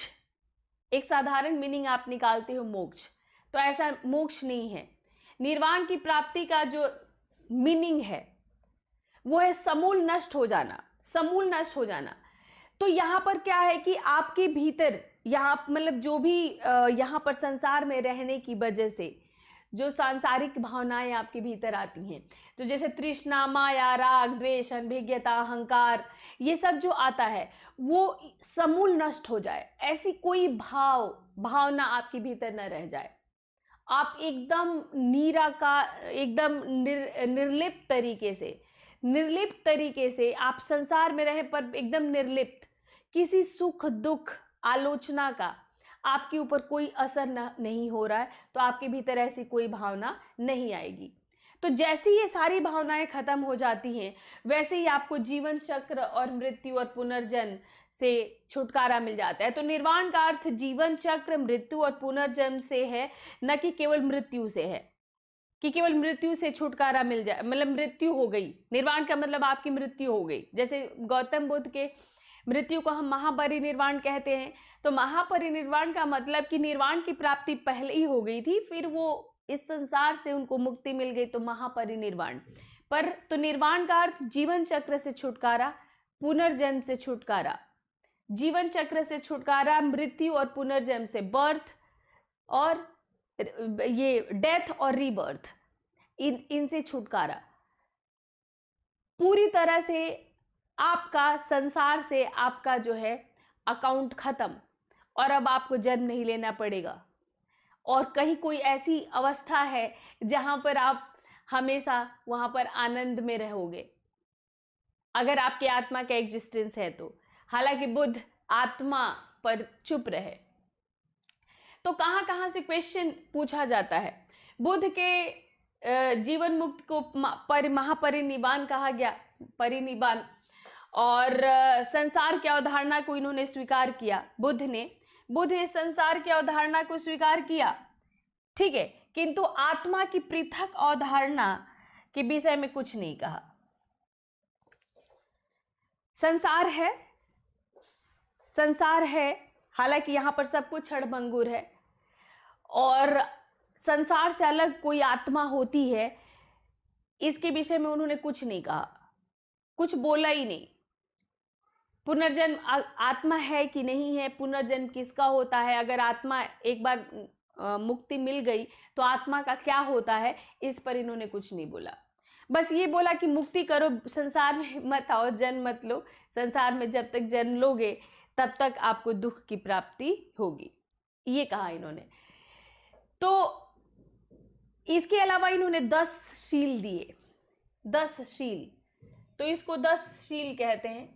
Speaker 1: एक साधारण मीनिंग आप निकालते हो मोक्ष, तो ऐसा मोक्ष नहीं है। निर्वाण की प्राप्ति का जो मीनिंग है वो है समूल नष्ट हो जाना, समूल नष्ट हो जाना। तो यहाँ पर क्या है कि आपके भीतर, यहाँ मतलब जो भी यहाँ पर संसार में रहने की वजह से जो सांसारिक भावनाएं आपके भीतर आती हैं, तो जैसे तृष्णा, माया, राग, द्वेष, अनभिज्ञता, अहंकार, ये सब जो आता है वो समूल नष्ट हो जाए, ऐसी कोई भावना आपके भीतर न रह जाए। आप एकदम एकदम निर्लिप्त तरीके से आप संसार में रहे, पर एकदम निर्लिप्त, किसी सुख दुख आलोचना का आपके ऊपर कोई असर नहीं हो रहा है, तो आपके भीतर ऐसी कोई भावना नहीं आएगी। तो जैसे ये सारी भावनाएं खत्म हो जाती हैं, वैसे ही आपको जीवन चक्र और मृत्यु और पुनर्जन्म से छुटकारा मिल जाता है। तो निर्वाण का अर्थ जीवन चक्र, मृत्यु और पुनर्जन्म से है, न कि केवल मृत्यु से है, कि केवल मृत्यु से छुटकारा मिल जाए, मतलब मृत्यु हो गई, निर्वाण का मतलब आपकी मृत्यु हो गई। जैसे गौतम बुद्ध के मृत्यु को हम महापरिनिर्वाण कहते हैं, तो महापरिनिर्वाण का मतलब कि निर्वाण की प्राप्ति पहले ही हो गई थी, फिर वो इस संसार से उनको मुक्ति मिल गई, तो महापरिनिर्वाण। पर तो निर्वाण का अर्थ जीवन चक्र से छुटकारा, पुनर्जन्म से छुटकारा, जीवन चक्र से छुटकारा, मृत्यु और पुनर्जन्म से, बर्थ और ये डेथ और रीबर्थ, इनसे छुटकारा, पूरी तरह से आपका संसार से आपका जो है अकाउंट खत्म, और अब आपको जन्म नहीं लेना पड़ेगा। और कहीं कोई ऐसी अवस्था है जहां पर आप हमेशा वहां पर आनंद में रहोगे, अगर आपकी आत्मा का एग्जिस्टेंस है तो। हालांकि बुद्ध आत्मा पर चुप रहे। तो कहाँ कहाँ से क्वेश्चन पूछा जाता है। बुद्ध के जीवन मुक्त को महापरिनिर्वाण कहा गया, परिनिर्वाण, और संसार की अवधारणा को इन्होंने स्वीकार किया। बुद्ध ने संसार की अवधारणा को स्वीकार किया, ठीक है, किंतु आत्मा की पृथक अवधारणा के विषय में कुछ नहीं कहा। संसार है, हालांकि यहां पर सब कुछ क्षणभंगुर है, और संसार से अलग कोई आत्मा होती है, इसके विषय में उन्होंने कुछ नहीं कहा, कुछ बोला ही नहीं। पुनर्जन्म आत्मा है कि नहीं है, पुनर्जन्म किसका होता है, अगर आत्मा एक बार मुक्ति मिल गई तो आत्मा का क्या होता है, इस पर इन्होंने कुछ नहीं बोला। बस ये बोला कि मुक्ति करो, संसार में मत आओ, जन्म मत लो, संसार में जब तक जन्म लोगे तब तक आपको दुख की प्राप्ति होगी, ये कहा इन्होंने। तो इसके अलावा इन्होंने 10 शील दिए, 10 शील, तो इसको 10 शील कहते हैं।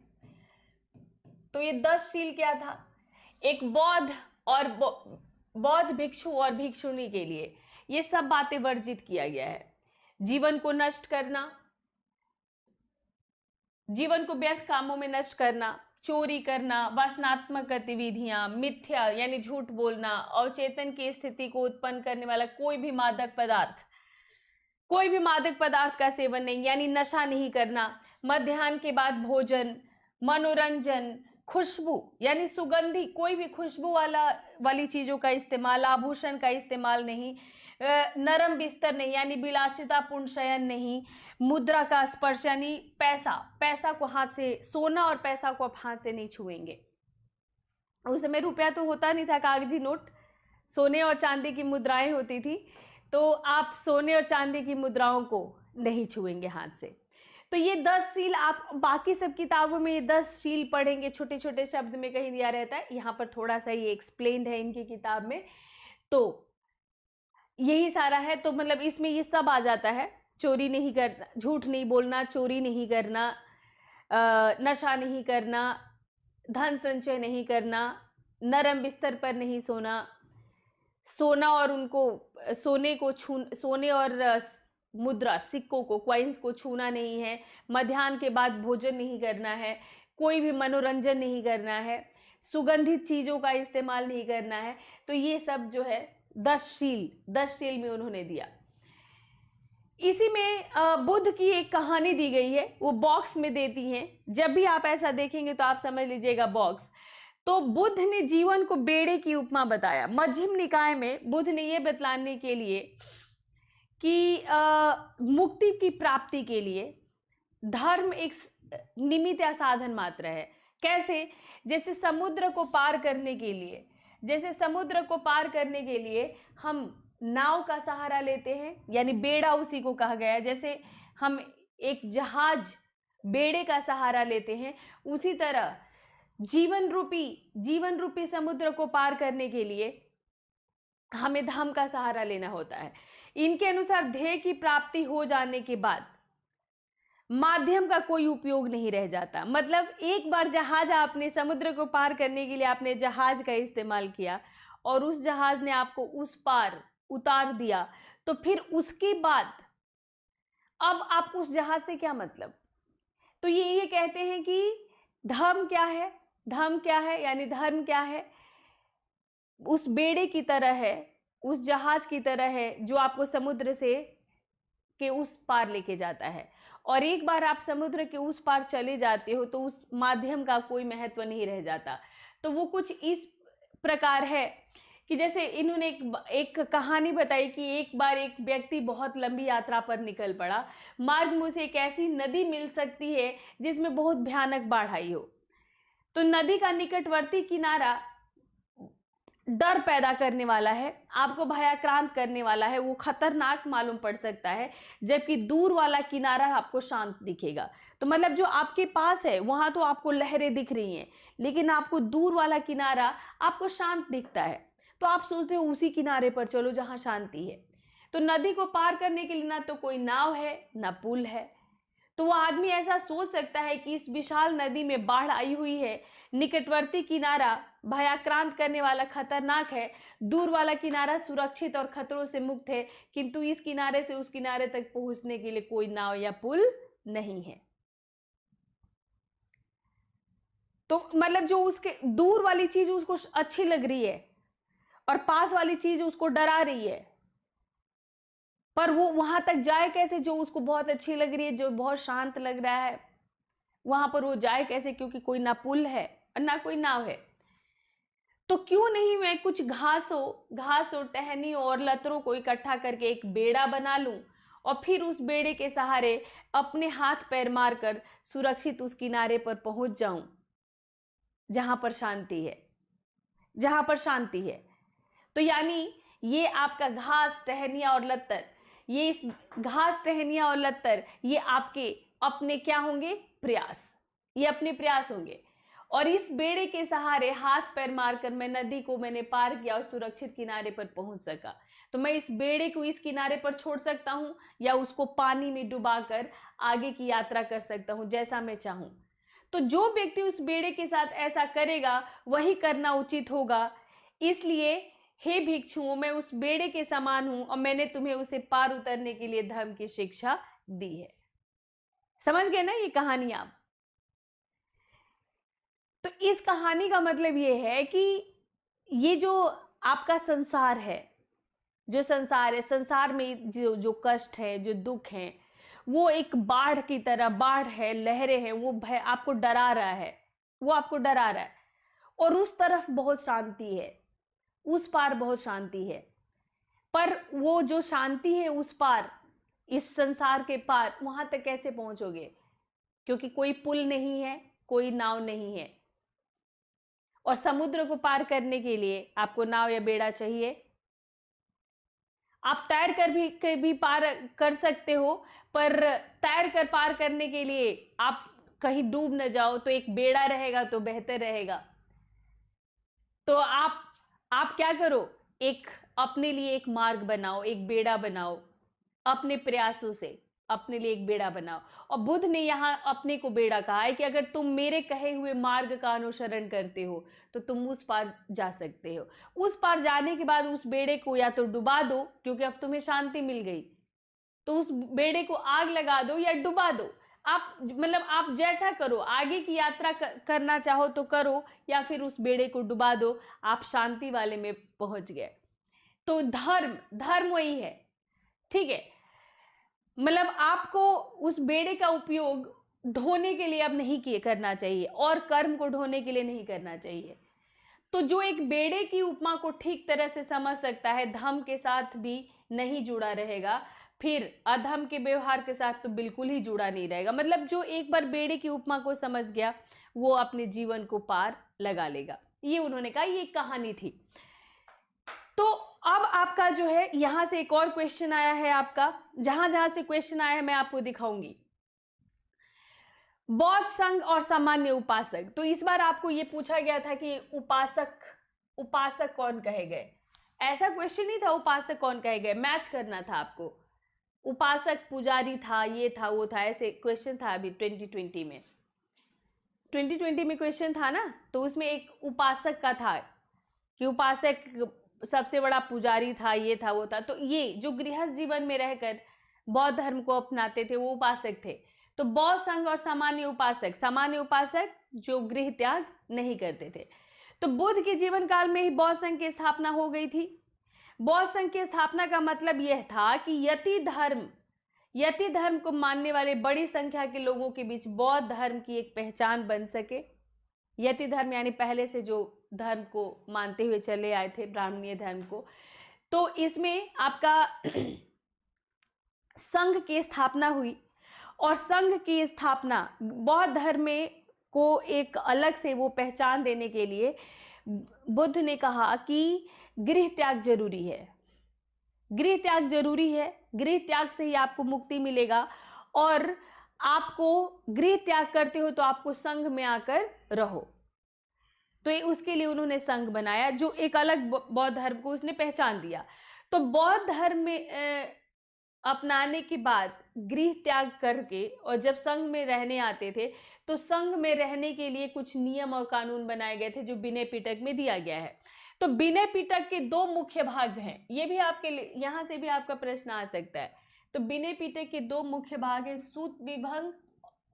Speaker 1: तो ये 10 शील क्या था? एक बौद्ध भिक्षु और भिक्षुणी के लिए ये सब बातें वर्जित किया गया है। जीवन को नष्ट करना, जीवन को व्यर्थ कामों में नष्ट करना, चोरी करना, वासनात्मक गतिविधियां, मिथ्या यानी झूठ बोलना, अवचेतन की स्थिति को उत्पन्न करने वाला कोई भी मादक पदार्थ का सेवन नहीं, यानी नशा नहीं करना, मध्याह्न के बाद भोजन, मनोरंजन, खुशबू यानी सुगंधी कोई भी खुशबू वाली चीजों का इस्तेमाल, आभूषण का इस्तेमाल नहीं, नरम बिस्तर नहीं यानी विलासितापूर्ण शयन नहीं, मुद्रा का स्पर्श यानी पैसा को हाथ से, सोना और पैसा को आप हाथ से नहीं छुएंगे। उस समय रुपया तो होता नहीं था, कागजी नोट, सोने और चांदी की मुद्राएं होती थी, तो आप सोने और चांदी की मुद्राओं को नहीं छुएंगे हाथ से। तो ये 10 शील आप बाकी सब किताबों में ये 10 शील पढ़ेंगे, छोटे छोटे शब्द में कहीं दिया रहता है, यहाँ पर थोड़ा सा ये एक्सप्लेन्ड है इनकी किताब में। तो यही सारा है। तो मतलब इसमें ये सब आ जाता है, चोरी नहीं करना, झूठ नहीं बोलना, चोरी नहीं करना, नशा नहीं करना, धन संचय नहीं करना, नरम बिस्तर पर नहीं सोना, सोने और मुद्रा, सिक्कों को, क्वाइंस को छूना नहीं है, मध्याह्न के बाद भोजन नहीं करना है, कोई भी मनोरंजन नहीं करना है, सुगंधित चीज़ों का इस्तेमाल नहीं करना है। तो ये सब जो है 10 शील में उन्होंने दिया। इसी में बुद्ध की एक कहानी दी गई है, वो बॉक्स में देती हैं, जब भी आप ऐसा देखेंगे तो आप समझ लीजिएगा बॉक्स। तो बुद्ध ने जीवन को बेड़े की उपमा बताया। मध्यम निकाय में बुद्ध ने ये बतलाने के लिए कि मुक्ति की प्राप्ति के लिए धर्म एक निमित्त या साधन मात्र है। कैसे? जैसे समुद्र को पार करने के लिए हम नाव का सहारा लेते हैं, यानी बेड़ा उसी को कहा गया है। जैसे हम एक जहाज बेड़े का सहारा लेते हैं, उसी तरह जीवन रूपी समुद्र को पार करने के लिए हमें धम्म का सहारा लेना होता है। इनके अनुसार ध्येय की प्राप्ति हो जाने के बाद माध्यम का कोई उपयोग नहीं रह जाता। मतलब एक बार जहाज, आपने समुद्र को पार करने के लिए आपने जहाज का इस्तेमाल किया और उस जहाज ने आपको उस पार उतार दिया, तो फिर उसके बाद अब आप उस जहाज से क्या मतलब? तो ये कहते हैं कि धर्म क्या है, यानी धर्म क्या है? उस बेड़े की तरह है, उस जहाज की तरह है जो आपको समुद्र से के उस पार लेके जाता है। और एक बार आप समुद्र के उस पार चले जाते हो तो उस माध्यम का कोई महत्व नहीं रह जाता। तो वो कुछ इस प्रकार है कि जैसे इन्होंने एक कहानी बताई कि एक बार एक व्यक्ति बहुत लंबी यात्रा पर निकल पड़ा। मार्ग में उसे एक ऐसी नदी मिल सकती है जिसमें बहुत भयानक बाढ़ आई हो। तो नदी का निकटवर्ती किनारा डर पैदा करने वाला है, आपको भयाक्रांत करने वाला है, वो खतरनाक मालूम पड़ सकता है, जबकि दूर वाला किनारा आपको शांत दिखेगा। तो मतलब जो आपके पास है वहां तो आपको लहरें दिख रही हैं, लेकिन आपको दूर वाला किनारा आपको शांत दिखता है। तो आप सोचते हो उसी किनारे पर चलो जहां शांति है। तो नदी को पार करने के लिए ना तो कोई नाव है ना पुल है। तो वो आदमी ऐसा सोच सकता है कि इस विशाल नदी में बाढ़ आई हुई है, निकटवर्ती किनारा भयाक्रांत करने वाला खतरनाक है, दूर वाला किनारा सुरक्षित और खतरों से मुक्त है, किंतु इस किनारे से उस किनारे तक पहुंचने के लिए कोई नाव या पुल नहीं है। तो मतलब जो उसके दूर वाली चीज उसको अच्छी लग रही है और पास वाली चीज उसको डरा रही है, पर वो वहां तक जाए कैसे? जो उसको बहुत अच्छी लग रही है, जो बहुत शांत लग रहा है, वहां पर वो जाए कैसे? क्योंकि कोई ना पुल है और ना कोई नाव है। तो क्यों नहीं मैं कुछ घासों टहनियों और लतरों को इकट्ठा करके एक बेड़ा बना लूं और फिर उस बेड़े के सहारे अपने हाथ पैर मारकर सुरक्षित उस किनारे पर पहुंच जाऊं जहां पर शांति है, जहां पर शांति है। तो यानी ये आपका घास टहनिया और लतर, ये इस घास टहनिया और लतर ये आपके अपने क्या होंगे? प्रयास, ये अपने प्रयास होंगे। और इस बेड़े के सहारे हाथ पैर मारकर मैं नदी को मैंने पार किया और सुरक्षित किनारे पर पहुंच सका। तो मैं इस बेड़े को इस किनारे पर छोड़ सकता हूं या उसको पानी में डुबाकर आगे की यात्रा कर सकता हूं, जैसा मैं चाहूं। तो जो व्यक्ति उस बेड़े के साथ ऐसा करेगा वही करना उचित होगा। इसलिए हे भिक्षुओं, मैं उस बेड़े के समान हूं और मैंने तुम्हें उसे पार उतरने के लिए धर्म की शिक्षा दी है। समझ गए ना ये कहानी आप? तो इस कहानी का मतलब ये है कि ये जो आपका संसार है, जो संसार है, संसार में जो कष्ट है, जो दुख है, वो एक बाढ़ की तरह, बाढ़ है, लहरें हैं, वो भय आपको डरा रहा है, वो आपको डरा रहा है। और उस तरफ बहुत शांति है, उस पार बहुत शांति है। पर वो जो शांति है उस पार, इस संसार के पार, वहां तक कैसे पहुंचोगे? क्योंकि कोई पुल नहीं है, कोई नाव नहीं है। और समुद्र को पार करने के लिए आपको नाव या बेड़ा चाहिए। आप तैर कर भी पार कर सकते हो, पर तैर कर पार करने के लिए आप कहीं डूब न जाओ, तो एक बेड़ा रहेगा तो बेहतर रहेगा। तो आप क्या करो? एक अपने लिए एक मार्ग बनाओ, एक बेड़ा बनाओ, अपने प्रयासों से अपने लिए एक बेड़ा बनाओ। और बुद्ध ने यहाँ अपने को बेड़ा कहा है कि अगर तुम मेरे कहे हुए मार्ग का अनुसरण करते हो तो तुम उस पार जा सकते हो। उस पार जाने के बाद उस बेड़े को या तो डुबा दो, क्योंकि अब तुम्हें शांति मिल गई, तो उस बेड़े को आग लगा दो या डुबा दो। आप मतलब आप जैसा करो, आगे की यात्रा करना चाहो तो करो, या फिर उस बेड़े को डुबा दो, आप शांति वाले में पहुंच गए। तो धर्म वही है, ठीक है। मतलब आपको उस बेड़े का उपयोग ढोने के लिए अब नहीं करना चाहिए और कर्म को ढोने के लिए नहीं करना चाहिए। तो जो एक बेड़े की उपमा को ठीक तरह से समझ सकता है, धर्म के साथ भी नहीं जुड़ा रहेगा, फिर अधर्म के व्यवहार के साथ तो बिल्कुल ही जुड़ा नहीं रहेगा। मतलब जो एक बार बेड़े की उपमा को समझ गया वो अपने जीवन को पार लगा लेगा। ये उन्होंने कहा, ये एक कहानी थी। तो अब आपका जो है यहां से एक और क्वेश्चन आया है आपका, जहां जहां से क्वेश्चन आया है मैं आपको दिखाऊंगी। बौद्ध संघ और सामान्य उपासक। तो इस बार आपको ये पूछा गया था कि उपासक कौन कहे गए। ऐसा क्वेश्चन नहीं था उपासक कौन कहे गए, मैच करना था आपको। उपासक पुजारी था, ये था, वो था, ऐसे क्वेश्चन था अभी 2020 में। 2020 में क्वेश्चन था ना, तो उसमें एक उपासक का था कि उपासक सबसे बड़ा पुजारी था, ये था, वो था। तो ये जो गृहस्थ जीवन में रहकर बौद्ध धर्म को अपनाते थे वो उपासक थे। तो बौद्ध संघ और सामान्य उपासक जो गृह त्याग नहीं करते थे। तो बुद्ध के जीवन काल में ही बौद्ध संघ की स्थापना हो गई थी। बौद्ध संघ की स्थापना का मतलब यह था कि यति धर्म को मानने वाले बड़ी संख्या के लोगों के बीच बौद्ध धर्म की एक पहचान बन सके। यति धर्म यानी पहले से जो धर्म को मानते हुए चले आए थे, ब्राह्मणीय धर्म को। तो इसमें आपका संघ की स्थापना हुई और संघ की स्थापना बौद्ध धर्म को एक अलग से वो पहचान देने के लिए बुद्ध ने कहा कि गृह त्याग जरूरी है, गृह त्याग जरूरी है। गृह त्याग से ही आपको मुक्ति मिलेगा और आपको गृह त्याग करते हो तो आपको संघ में आकर रहो। तो ये उसके लिए उन्होंने संघ बनाया, जो एक अलग बौद्ध धर्म को उसने पहचान दिया। तो बौद्ध धर्म में अपनाने के बाद गृह त्याग करके और जब संघ में रहने आते थे तो संघ में रहने के लिए कुछ नियम और कानून बनाए गए थे जो विनय पिटक में दिया गया है। तो विनय पिटक के दो मुख्य भाग हैं, ये भी आपके लिए यहां से भी आपका प्रश्न आ सकता है। तो विनय पिटक के दो मुख्य भाग हैं, सूत विभंग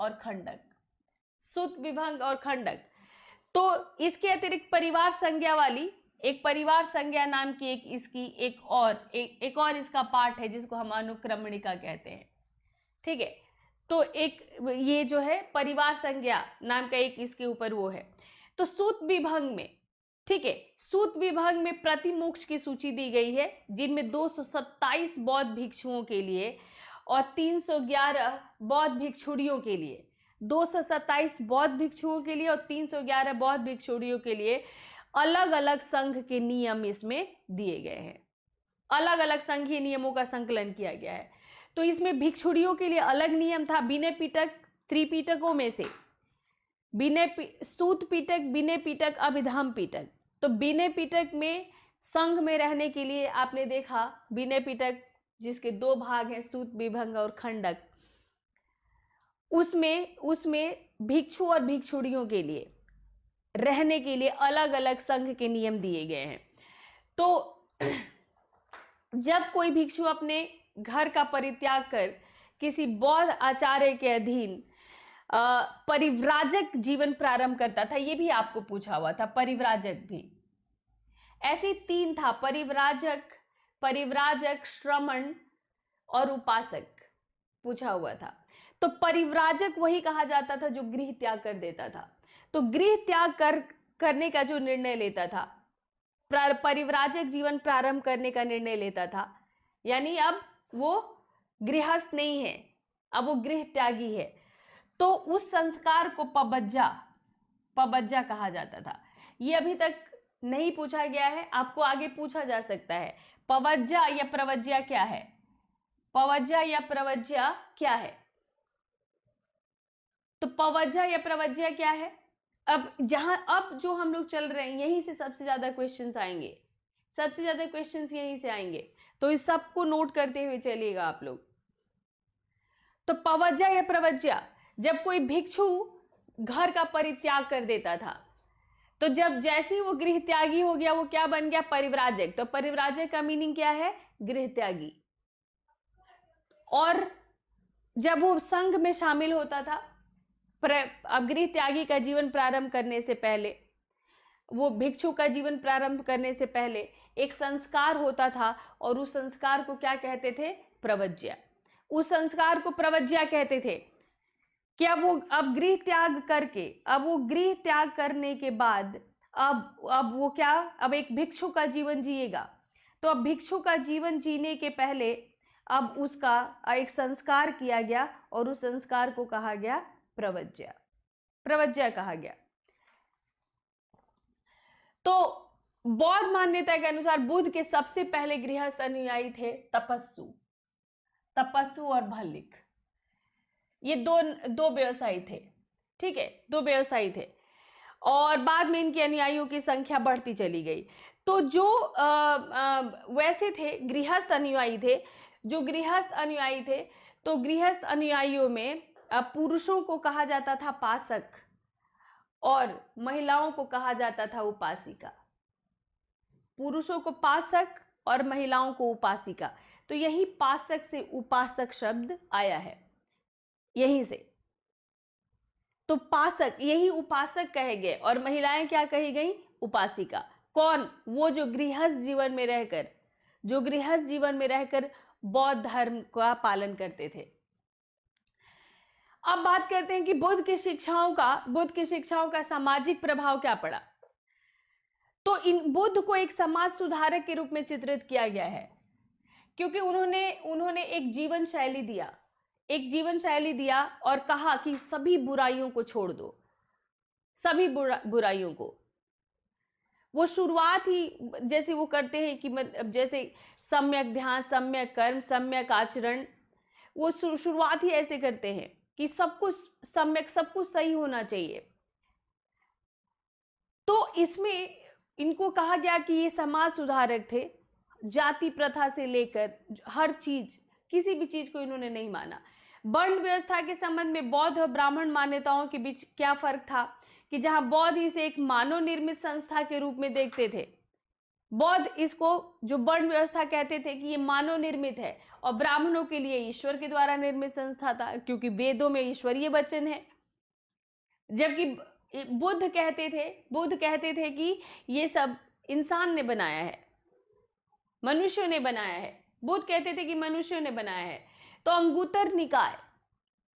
Speaker 1: और खंडक। सूत विभंग और खंडक। तो इसके अतिरिक्त परिवार संज्ञा वाली एक परिवार संज्ञा नाम की एक इसकी एक और इसका पार्ट है जिसको हम अनुक्रमणिका कहते हैं। ठीक है, तो एक ये जो है परिवार संज्ञा नाम का एक इसके ऊपर वो है। तो सूत विभंग में, ठीक है, सूत विभंग में प्रतिमोक्ष की सूची दी गई है जिनमें 227 बौद्ध भिक्षुओं के लिए और 311 बौद्ध भिक्षुड़ियों के लिए, 227 बौद्ध भिक्षुओं के लिए और 311 बौद्ध भिक्षुड़ियों के लिए अलग अलग संघ के नियम इसमें दिए गए हैं। अलग अलग संघीय नियमों का संकलन किया गया है। तो इसमें भिक्षुड़ियों के लिए अलग नियम था। विनय पिटक त्रिपिटकों में से सूत पिटक, विनय पिटक, अभिधम पिटक। तो विनय पिटक में संघ में रहने के लिए आपने देखा विनय पिटक जिसके दो भाग हैं, सूत विभंग और खंडक, उसमें भिक्षु और भिक्षुड़ियों के लिए रहने के लिए अलग अलग संघ के नियम दिए गए हैं। तो जब कोई भिक्षु अपने घर का परित्याग कर किसी बौद्ध आचार्य के अधीन परिव्राजक जीवन प्रारंभ करता था, ये भी आपको पूछा हुआ था, परिव्राजक भी ऐसे तीन था, परिव्राजक, श्रमण और उपासक पूछा हुआ था। तो परिव्राजक वही कहा जाता था जो गृह त्याग कर देता था। तो गृह त्याग करने का जो निर्णय लेता था, परिव्राजक जीवन प्रारंभ करने का निर्णय लेता था, यानी अब वो गृहस्थ नहीं है, अब वो गृह त्यागी है, तो उस संस्कार को पबज्जा कहा जाता था। ये अभी तक नहीं पूछा गया है, आपको आगे पूछा जा सकता है। पवज्जा या प्रवज्या क्या है? पवज्जा या प्रवज्या क्या है? तो पवज्जा या प्रवज्या क्या है? अब जो हम लोग चल रहे हैं यहीं से सबसे ज्यादा क्वेश्चंस आएंगे, सबसे ज्यादा क्वेश्चंस यहीं से आएंगे, तो इस सबको नोट करते हुए चलिएगा आप लोग। तो पवज्जा या प्रवज्या, जब कोई भिक्षु घर का परित्याग कर देता था, तो जब जैसे ही वो गृह त्यागी हो गया, वो क्या बन गया? परिव्राजक। तो परिव्राजक का मीनिंग क्या है? गृह त्यागी। और जब वो संघ में शामिल होता था, अब गृह त्यागी का जीवन प्रारंभ करने से पहले, वो भिक्षु का जीवन प्रारंभ करने से पहले एक संस्कार होता था, और उस संस्कार को क्या कहते थे? प्रवज्या। उस संस्कार को प्रवज्या कहते थे कि अब गृह त्याग करके, अब वो गृह त्याग करने के बाद अब वो क्या, अब एक भिक्षु का जीवन जिएगा। तो अब भिक्षु का जीवन जीने के पहले अब उसका एक संस्कार किया गया, और उस संस्कार को कहा गया प्रवज्या कहा गया। तो बौद्ध मान्यता के अनुसार बुद्ध के सबसे पहले गृहस्थ अनुयायी थे तपस्सु और भल्लिक। ये दो व्यवसायी थे, ठीक है, दो व्यवसायी थे, और बाद में इनके अनुयायियों की संख्या बढ़ती चली गई। तो जो वैसे थे गृहस्थ अनुयायी थे, जो गृहस्थ अनुयायी थे, तो गृहस्थ अनुयायियों में पुरुषों को कहा जाता था पासक और महिलाओं को कहा जाता था उपासिका। पुरुषों को पासक और महिलाओं को उपासिका। तो यही पासक से उपासक शब्द आया है, यहीं से। तो पासक यही उपासक कहे गए, और महिलाएं क्या कही गई? उपासिका। कौन? वो जो गृहस्थ जीवन में रहकर बौद्ध धर्म का पालन करते थे। अब बात करते हैं कि बुद्ध की शिक्षाओं का सामाजिक प्रभाव क्या पड़ा। तो इन बुद्ध को एक समाज सुधारक के रूप में चित्रित किया गया है, क्योंकि उन्होंने एक जीवन शैली दिया और कहा कि सभी बुराइयों को छोड़ दो, सभी बुराइयों को। वो शुरुआत ही जैसे वो करते हैं कि जैसे सम्यक ध्यान, सम्यक कर्म, सम्यक आचरण, वो शुरुआत ही ऐसे करते हैं कि सब कुछ सही होना चाहिए। तो इसमें इनको कहा गया कि ये समाज सुधारक थे। जाति प्रथा से लेकर हर चीज, किसी भी चीज को इन्होंने नहीं माना। वर्ण व्यवस्था के संबंध में बौद्ध और ब्राह्मण मान्यताओं के बीच क्या फर्क था कि जहां बौद्ध इसे एक मानव निर्मित संस्था के रूप में देखते थे, बौद्ध इसको जो वर्ण व्यवस्था कहते थे कि ये मानव निर्मित है, और ब्राह्मणों के लिए ईश्वर के द्वारा निर्मित संस्था था क्योंकि वेदों में ईश्वरीय वचन है। जबकि बुद्ध कहते थे कि ये सब इंसान ने बनाया है, मनुष्यों ने बनाया है। बुद्ध कहते थे कि मनुष्यों ने बनाया है। तो अंगुत्तर निकाय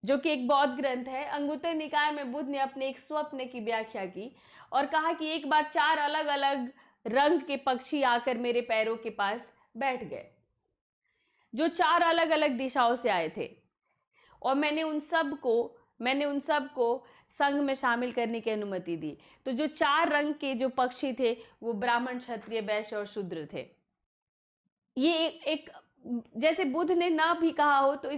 Speaker 1: जो कि एक बौद्ध ग्रंथ है, अंगुत्तर निकाय में बुद्ध ने अपने एक स्वप्न की व्याख्या की और कहा कि एक बार 4 अलग अलग रंग के पक्षी आकर मेरे पैरों के पास बैठ गए, जो 4 अलग अलग दिशाओं से आए थे, और मैंने उन सब को संघ में शामिल करने की अनुमति दी। तो जो 4 रंग के जो पक्षी थे वो ब्राह्मण, क्षत्रिय, वैश्य और शूद्र थे। ये एक जैसे बुद्ध ने ना भी कहा हो तो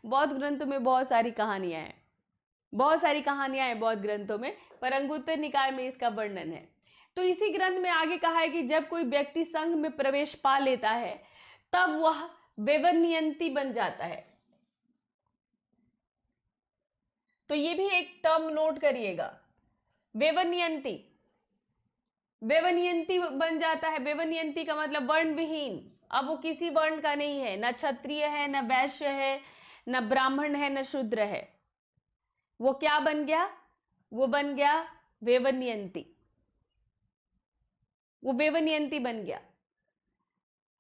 Speaker 1: बौद्ध ग्रंथों में बहुत सारी कहानियां हैं बौद्ध ग्रंथों में, पर अंगुत्तर निकाय में इसका वर्णन है। तो इसी ग्रंथ में आगे कहा है कि जब कोई व्यक्ति संघ में प्रवेश पा लेता है तब वह वेवनियंती बन जाता है। तो ये भी एक टर्म नोट करिएगा, वेवनियंती बन जाता है। वेवनियंती का मतलब वर्ण विहीन, अब वो किसी वर्ण का नहीं है, न क्षत्रिय है, न वैश्य है, न ब्राह्मण है, न शूद्र है। वो क्या बन गया? वो बन गया वेवनियंती, वो वेवनियंती बन गया।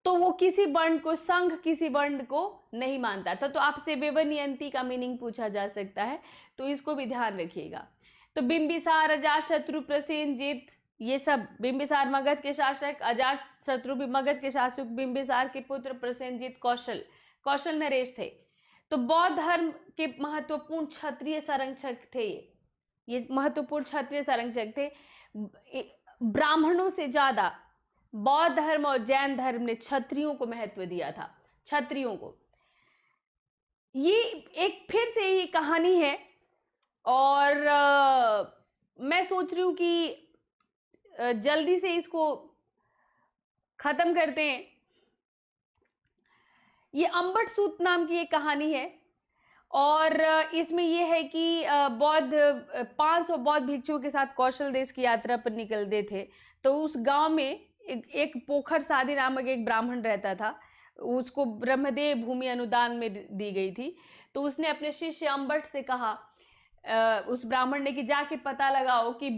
Speaker 1: तो वो किसी वर्ण को, संघ किसी वर्ण को नहीं मानता था। तो आपसे वेवनियंती का मीनिंग पूछा जा सकता है, तो इसको भी ध्यान रखिएगा। तो बिंबिसार, अजातशत्रु, प्रसेनजित, ये सब बिंबिसार मगध के शासक, अजातशत्रु भी मगध के शासक, बिंबिसार के पुत्र प्रसेनजित कौशल नरेश थे। तो बौद्ध धर्म के महत्वपूर्ण क्षत्रिय संरक्षक थे, ये महत्वपूर्ण क्षत्रिय संरक्षक थे। ब्राह्मणों से ज्यादा बौद्ध धर्म और जैन धर्म ने क्षत्रियों को महत्व दिया था, क्षत्रियों को। ये एक फिर से ये कहानी है और मैं सोच रही हूं कि जल्दी से इसको खत्म करते हैं। ये अंबट सूत नाम की एक कहानी है और इसमें यह है कि 500 बौद्ध भिक्षुओं के साथ कौशल देश की यात्रा पर निकलते थे। तो उस गांव में एक पोखर सादी नामक एक ब्राह्मण रहता था, उसको ब्रह्मदेव भूमि अनुदान में दी गई थी। तो उसने अपने शिष्य अंबट से कहा, उस ब्राह्मण ने, कि जाके पता लगाओ कि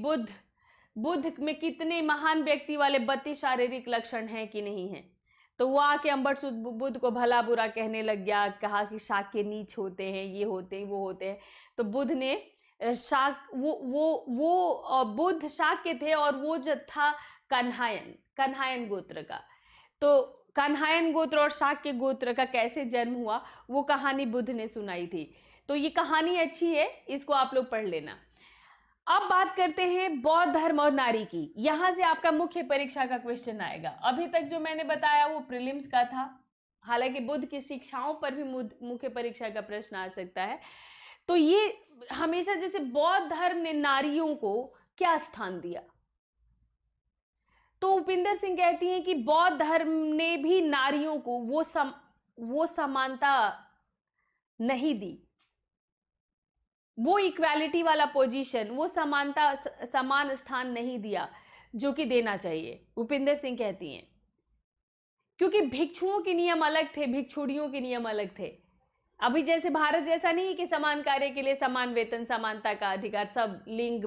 Speaker 1: बुद्ध में कितने महान व्यक्ति वाले 32 शारीरिक लक्षण हैं कि नहीं हैं। तो वो आके अंबट सूत बुद्ध को भला बुरा कहने लग गया, कहा कि शाक्य नीच होते हैं, ये होते हैं, वो होते हैं। तो बुद्ध ने बुद्ध शाक्य थे और वो जो था कन्हायन गोत्र का। तो कन्हायन गोत्र और शाक्य गोत्र का कैसे जन्म हुआ वो कहानी बुद्ध ने सुनाई थी। तो ये कहानी अच्छी है, इसको आप लोग पढ़ लेना। अब बात करते हैं बौद्ध धर्म और नारी की। यहां से आपका मुख्य परीक्षा का क्वेश्चन आएगा। अभी तक जो मैंने बताया वो प्रीलिम्स का था, हालांकि बुद्ध की शिक्षाओं पर भी मुख्य परीक्षा का प्रश्न आ सकता है। तो ये हमेशा, जैसे बौद्ध धर्म ने नारियों को क्या स्थान दिया, तो उपिंदर सिंह कहती हैं कि बौद्ध धर्म ने भी नारियों को वो समानता नहीं दी, वो इक्वालिटी वाला पोजीशन, वो समान स्थान नहीं दिया जो कि देना चाहिए, उपिंदर सिंह कहती हैं। क्योंकि भिक्षुओं के नियम अलग थे, भिक्षुड़ियों के नियम अलग थे। अभी जैसे भारत जैसा नहीं है कि समान कार्य के लिए समान वेतन, समानता का अधिकार, सब लिंग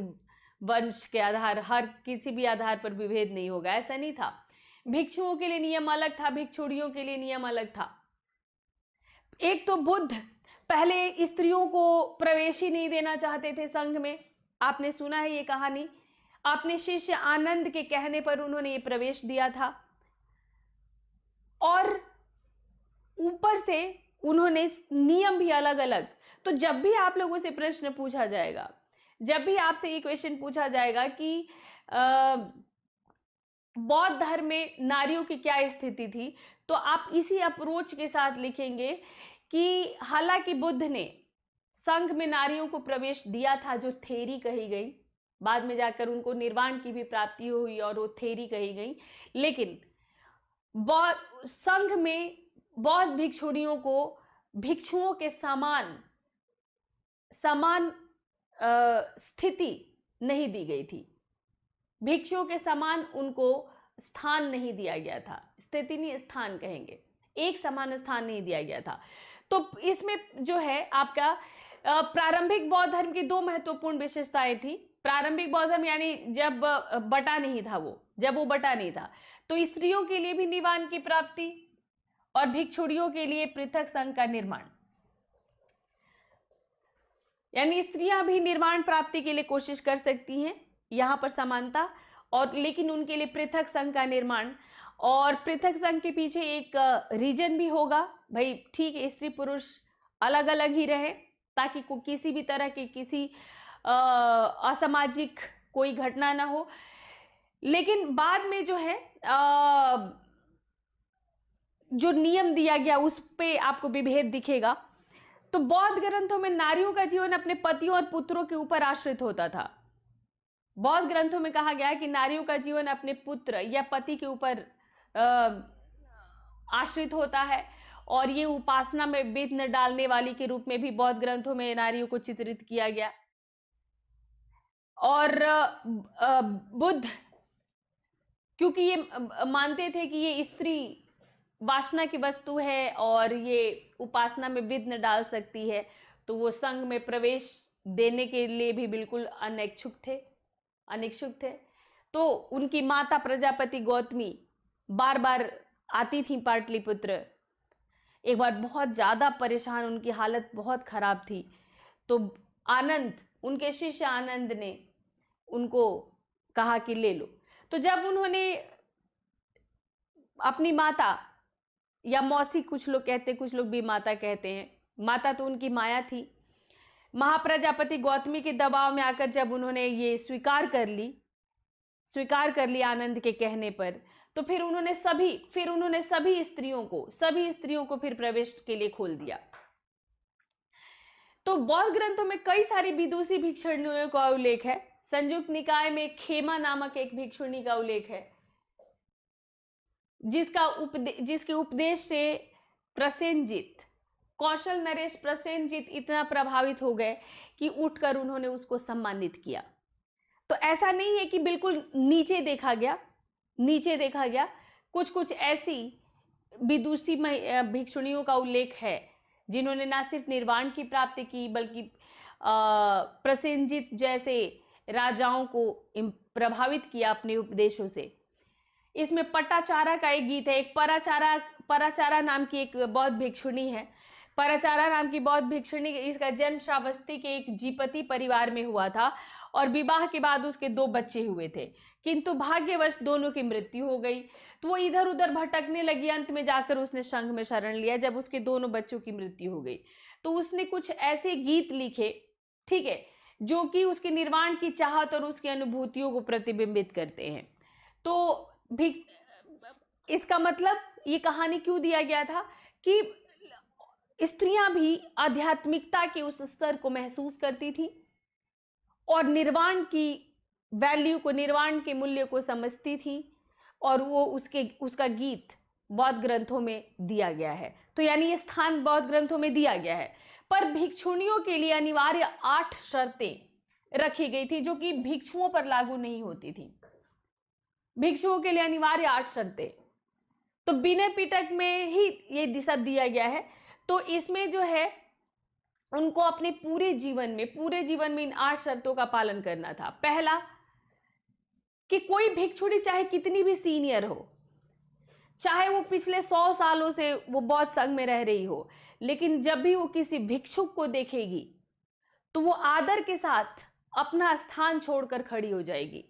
Speaker 1: वंश के आधार, हर किसी भी आधार पर विभेद नहीं होगा, ऐसा नहीं था। भिक्षुओं के लिए नियम अलग था, भिक्षुड़ियों के लिए नियम अलग था। एक तो बुद्ध पहले स्त्रियों को प्रवेश ही नहीं देना चाहते थे संघ में, आपने सुना है ये कहानी। अपने शिष्य आनंद के कहने पर उन्होंने ये प्रवेश दिया था और ऊपर से उन्होंने नियम भी अलग अलग। तो जब भी आप लोगों से प्रश्न पूछा जाएगा, जब भी आपसे ये क्वेश्चन पूछा जाएगा कि बौद्ध धर्म में नारियों की क्या स्थिति थी, तो आप इसी अप्रोच के साथ लिखेंगे कि हालांकि बुद्ध ने संघ में नारियों को प्रवेश दिया था, जो थेरी कही गई, बाद में जाकर उनको निर्वाण की भी प्राप्ति हुई और वो थेरी कही गई, लेकिन संघ में बौद्ध भिक्षुड़ियों को भिक्षुओं के समान समान स्थिति नहीं दी गई थी, भिक्षुओं के समान उनको स्थान नहीं दिया गया था, स्थिति नहीं स्थान कहेंगे, एक समान स्थान नहीं दिया गया था। तो इसमें जो है आपका प्रारंभिक बौद्ध धर्म की दो महत्वपूर्ण विशेषताएं थी। प्रारंभिक बौद्ध धर्म यानी जब बटा नहीं था, जब वो बटा नहीं था, तो स्त्रियों के लिए भी निवान की प्राप्ति और भिक्षुणियों के लिए पृथक संघ का निर्माण, यानी स्त्रियां भी निर्माण प्राप्ति के लिए कोशिश कर सकती हैं, यहां पर समानता, और लेकिन उनके लिए पृथक संघ का निर्माण। और पृथक संघ के पीछे एक रीजन भी होगा, भाई ठीक है स्त्री पुरुष अलग अलग ही रहे ताकि किसी भी तरह की किसी असामाजिक कोई घटना ना हो। लेकिन बाद में जो है जो नियम दिया गया उस पे आपको विभेद दिखेगा। तो बौद्ध ग्रंथों में नारियों का जीवन अपने पतियों और पुत्रों के ऊपर आश्रित होता था। बौद्ध ग्रंथों में कहा गया है कि नारियों का जीवन अपने पुत्र या पति के ऊपर आश्रित होता है, और ये उपासना में विघ्न डालने वाली के रूप में भी बौद्ध ग्रंथों में नारियों को चित्रित किया गया। और बुद्ध क्योंकि ये मानते थे कि ये स्त्री वासना की वस्तु है और ये उपासना में विघ्न डाल सकती है, तो वो संघ में प्रवेश देने के लिए भी बिल्कुल अनिच्छुक थे। तो उनकी माता प्रजापति गौतमी बार बार आती थी पाटलिपुत्र। एक बार बहुत ज़्यादा परेशान, उनकी हालत बहुत खराब थी, तो आनंद, उनके शिष्य आनंद ने उनको कहा कि ले लो। तो जब उन्होंने अपनी माता या मौसी, कुछ लोग कहते हैं, कुछ लोग भी माता कहते हैं, माता तो उनकी माया थी, महाप्रजापति गौतमी के दबाव में आकर जब उन्होंने ये स्वीकार कर ली आनंद के कहने पर, तो फिर उन्होंने सभी स्त्रियों को फिर प्रवेश के लिए खोल दिया। तो बौद्ध ग्रंथों में कई सारी विदुषी भिक्षुणियों का उल्लेख है। संयुक्त निकाय में खेमा नामक एक भिक्षुणी का उल्लेख है, जिसके उपदेश से कौशल नरेश प्रसेनजीत इतना प्रभावित हो गए कि उठकर उन्होंने उसको सम्मानित किया। तो ऐसा नहीं है कि बिल्कुल नीचे देखा गया, कुछ ऐसी विदुषी भिक्षुणियों का उल्लेख है जिन्होंने न सिर्फ निर्वाण की प्राप्ति की, बल्कि प्रसेनजीत जैसे राजाओं को प्रभावित किया अपने उपदेशों से। इसमें पटाचारा का एक गीत है, एक पराचारा नाम की एक बौद्ध भिक्षुणी है। पराचारा नाम की बौद्ध भिक्षुणी, इसका जन्म श्रावस्ती के एक जीपति परिवार में हुआ था और विवाह के बाद उसके 2 बच्चे हुए थे, किंतु भाग्यवश दोनों की मृत्यु हो गई। तो वो इधर उधर भटकने लगी, अंत में जाकर उसने संघ में शरण लिया जब उसके दोनों बच्चों की मृत्यु हो गई। तो उसने कुछ ऐसे गीत लिखे, ठीक है, जो कि उसके निर्वाण की चाहत और उसकी अनुभूतियों को प्रतिबिंबित करते हैं। तो इसका मतलब ये कहानी क्यों दिया गया था कि स्त्रियां भी आध्यात्मिकता के उस स्तर को महसूस करती थी और निर्वाण की वैल्यू को, निर्वाण के मूल्य को समझती थी, और वो उसका गीत बौद्ध ग्रंथों में दिया गया है। तो यानी ये स्थान बौद्ध ग्रंथों में दिया गया है। पर भिक्षुणियों के लिए अनिवार्य 8 शर्तें रखी गई थी जो कि भिक्षुओं पर लागू नहीं होती थी। भिक्षुओं के लिए अनिवार्य 8 शर्तें, तो विनय पिटक में ही ये दिशा दिया गया है। तो इसमें जो है उनको अपने पूरे जीवन में इन 8 शर्तों का पालन करना था। पहला कि कोई भिक्षुणी चाहे कितनी भी सीनियर हो, चाहे वो पिछले 100 सालों से वो बौद्ध संघ में रह रही हो, लेकिन जब भी वो किसी भिक्षुक को देखेगी तो वो आदर के साथ अपना स्थान छोड़कर खड़ी हो जाएगी।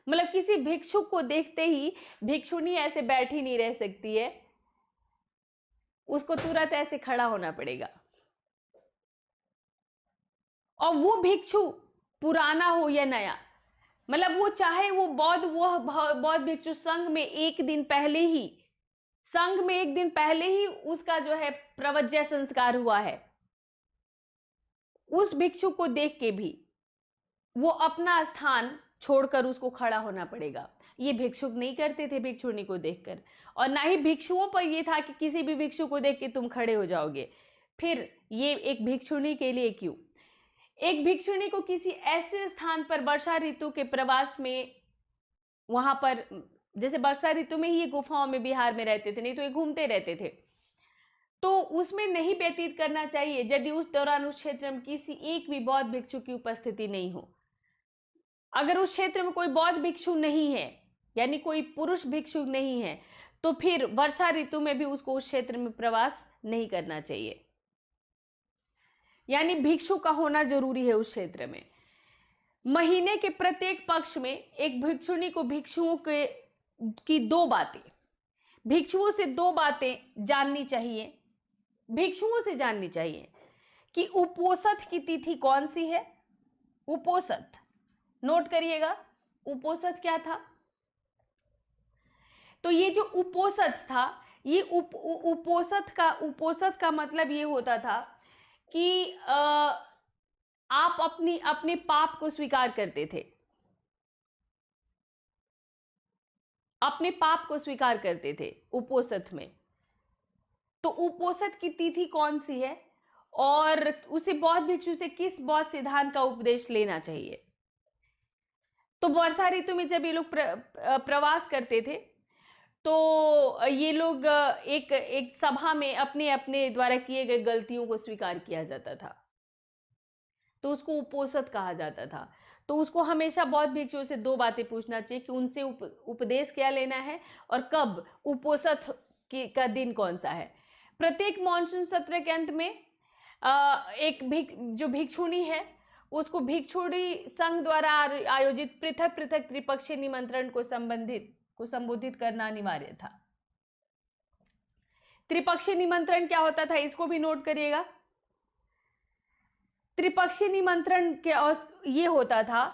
Speaker 1: मतलब किसी भिक्षुक को देखते ही भिक्षुणी ऐसे बैठी नहीं रह सकती है, उसको तुरंत ऐसे खड़ा होना पड़ेगा। और वो भिक्षु पुराना हो या नया, मतलब वो चाहे वो बौद्ध भिक्षु संघ में एक दिन पहले ही उसका जो है प्रवज्या संस्कार हुआ है, उस भिक्षु को देख के भी वो अपना स्थान छोड़कर उसको खड़ा होना पड़ेगा। ये भिक्षुक नहीं करते थे भिक्षुणी को देखकर, और ना ही भिक्षुओं पर ये था कि किसी भी भिक्षु को देख के तुम खड़े हो जाओगे। फिर ये एक भिक्षुणी के लिए क्यों? एक भिक्षुणी को किसी ऐसे स्थान पर वर्षा ऋतु के प्रवास में, वहां पर जैसे वर्षा ऋतु में ही ये गुफाओं में बिहार में रहते थे, नहीं तो ये घूमते रहते थे, तो उसमें नहीं व्यतीत करना चाहिए यदि उस दौरान उस क्षेत्र में किसी एक भी बौद्ध भिक्षु की उपस्थिति नहीं हो। अगर उस क्षेत्र में कोई बौद्ध भिक्षु नहीं है, यानी कोई पुरुष भिक्षु नहीं है, तो फिर वर्षा ऋतु में भी उसको उस क्षेत्र में प्रवास नहीं करना चाहिए। यानी भिक्षु का होना जरूरी है उस क्षेत्र में। महीने के प्रत्येक पक्ष में एक भिक्षुणी को भिक्षुओं की भिक्षुओं से दो बातें जाननी चाहिए। भिक्षुओं से जाननी चाहिए कि उपोषथ की तिथि कौन सी है। उपोषथ नोट करिएगा, उपोषथ क्या था। तो ये जो उपोषथ था, ये उपोषथ का मतलब ये होता था कि आप अपने पाप को स्वीकार करते थे, अपने पाप को स्वीकार करते थे उपोषथ में। तो उपोषथ की तिथि कौन सी है और उसे बौद्ध भिक्षु से किस बौद्ध सिद्धांत का उपदेश लेना चाहिए। तो वर्षा ऋतु में जब ये लोग प्रवास करते थे, तो ये लोग एक सभा में अपने अपने द्वारा किए गए गलतियों को स्वीकार किया जाता था, तो उसको उपोषथ कहा जाता था। तो उसको हमेशा बौद्ध भिक्षुओं से दो बातें पूछना चाहिए कि उनसे उपदेश क्या लेना है और कब उपोषथ का दिन कौन सा है। प्रत्येक मॉनसून सत्र के अंत में जो भिक्षुणी है उसको भिक्षुणी संघ द्वारा आयोजित पृथक पृथक त्रिपक्षीय निमंत्रण को संबोधित करना अनिवार्य था। त्रिपक्षीय निमंत्रण क्या होता था, इसको भी नोट करिएगा। त्रिपक्षीय निमंत्रण ये होता था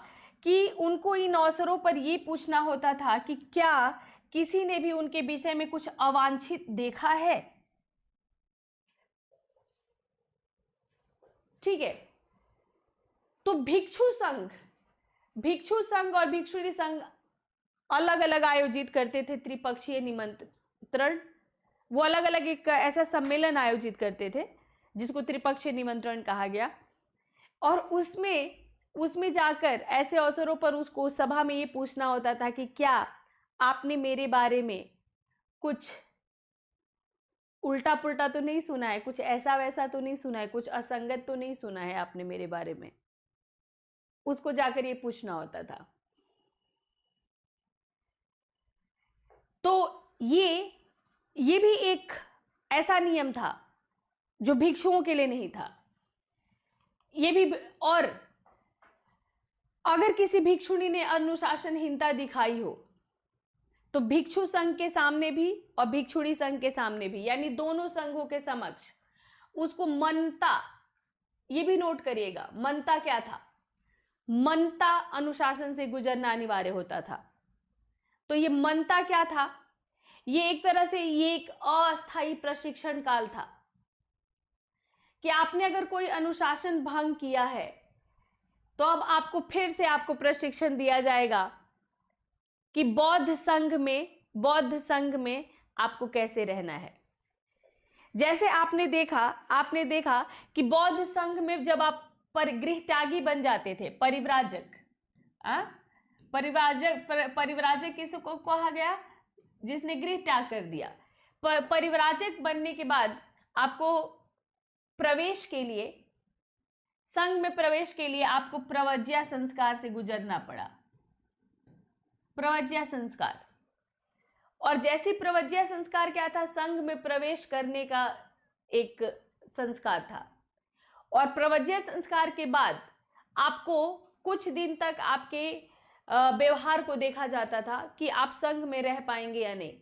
Speaker 1: कि उनको इन अवसरों पर ये पूछना होता था कि क्या किसी ने भी उनके विषय में कुछ अवांछित देखा है। ठीक है। तो भिक्षु संघ और भिक्षुणी संघ अलग अलग आयोजित करते थे त्रिपक्षीय निमंत्रण। वो अलग अलग एक ऐसा सम्मेलन आयोजित करते थे जिसको त्रिपक्षीय निमंत्रण कहा गया, और उसमें जाकर ऐसे अवसरों पर उसको सभा में ये पूछना होता था कि क्या आपने मेरे बारे में कुछ उल्टा पुल्टा तो नहीं सुना है, कुछ ऐसा वैसा तो नहीं सुना है, कुछ असंगत तो नहीं सुना है आपने मेरे बारे में। उसको जाकर ये पूछना होता था। तो ये भी एक ऐसा नियम था जो भिक्षुओं के लिए नहीं था। ये भी, और अगर किसी भिक्षुणी ने अनुशासनहीनता दिखाई हो तो भिक्षु संघ के सामने भी और भिक्षुणी संघ के सामने भी, यानी दोनों संघों के समक्ष उसको मनता, ये भी नोट करिएगा, मनता क्या था, मनता अनुशासन से गुजरना अनिवार्य होता था। तो ये मनता क्या था, ये एक तरह से ये एक अस्थायी प्रशिक्षण काल था कि आपने अगर कोई अनुशासन भंग किया है तो अब आपको फिर से आपको प्रशिक्षण दिया जाएगा कि बौद्ध संघ में आपको कैसे रहना है। जैसे आपने देखा कि बौद्ध संघ में जब आप गृह त्यागी बन जाते थे, परिव्राजक किसको कहा गया, जिसने गृह त्याग कर दिया। परिव्राजक बनने के बाद आपको प्रवेश के लिए, संघ में प्रवेश के लिए आपको प्रवज्या संस्कार से गुजरना पड़ा। प्रवज्या संस्कार, और जैसी प्रवज्या संस्कार क्या था, संघ में प्रवेश करने का एक संस्कार था। और प्रवज्या संस्कार के बाद आपको कुछ दिन तक आपके व्यवहार को देखा जाता था कि आप संघ में रह पाएंगे या नहीं,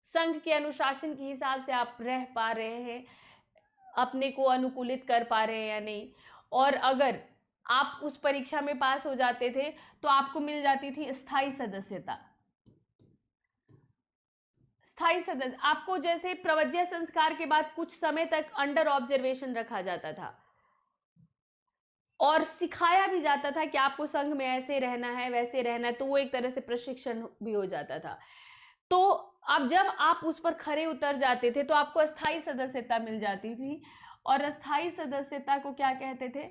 Speaker 1: संघ के अनुशासन के हिसाब से आप रह पा रहे हैं, अपने को अनुकूलित कर पा रहे हैं या नहीं। और अगर आप उस परीक्षा में पास हो जाते थे तो आपको मिल जाती थी स्थायी सदस्यता। आपको जैसे प्रवज्या संस्कार के बाद कुछ समय तक अंडर ऑब्जर्वेशन रखा जाता था और सिखाया भी जाता था कि आपको संघ में ऐसे रहना है, वैसे रहना है, तो वो एक तरह से प्रशिक्षण भी हो जाता था। तो अब जब आप उस पर खरे उतर जाते थे तो आपको अस्थायी सदस्यता मिल जाती थी। और अस्थायी सदस्यता को क्या कहते थे,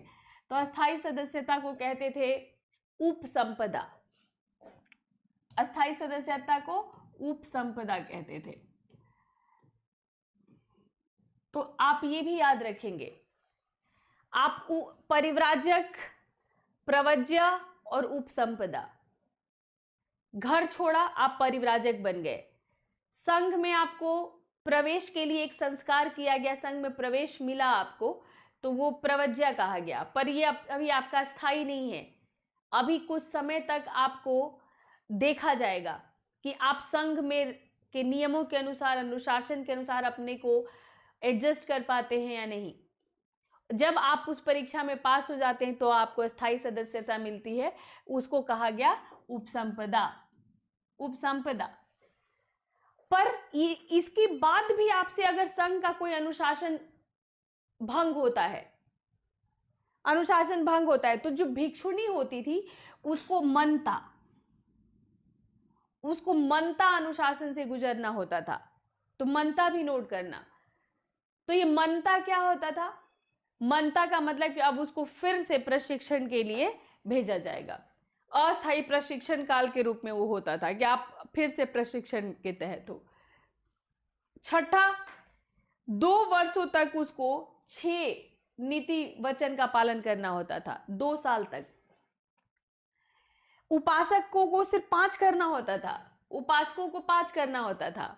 Speaker 1: तो तो अस्थाई सदस्यता को कहते थे उपसंपदा। अस्थाई सदस्यता को उपसंपदा कहते थे। तो आप ये भी याद रखेंगे, आप परिव्राजक, प्रवज्य और उपसंपदा, घर छोड़ा आप परिव्राजक बन गए। संघ में आपको प्रवेश के लिए एक संस्कार किया गया, संघ में प्रवेश मिला आपको, तो वो प्रवज्या कहा गया। पर ये अभी आपका स्थायी नहीं है। अभी कुछ समय तक आपको देखा जाएगा कि आप संघ में के नियमों के अनुसार, अनुशासन के अनुसार अपने को एडजस्ट कर पाते हैं या नहीं। जब आप उस परीक्षा में पास हो जाते हैं तो आपको स्थायी सदस्यता मिलती है, उसको कहा गया उपसंपदा। उपसंपदा। पर इसके बाद भी आपसे अगर संघ का कोई अनुशासन भंग होता है, अनुशासन भंग होता है, तो जो भिक्षुणी होती थी उसको मनता अनुशासन से गुजरना होता था। तो मनता भी नोट करना। तो ये मनता क्या होता था? मनता का मतलब कि अब उसको फिर से प्रशिक्षण के लिए भेजा जाएगा। अस्थायी प्रशिक्षण काल के रूप में वो होता था कि आप फिर से प्रशिक्षण के तहत हो। छठा, 2 वर्षों तक उसको 6 नीति वचन का पालन करना होता था, 2 साल तक। उपासकों को सिर्फ 5 करना होता था, उपासकों को 5 करना होता था।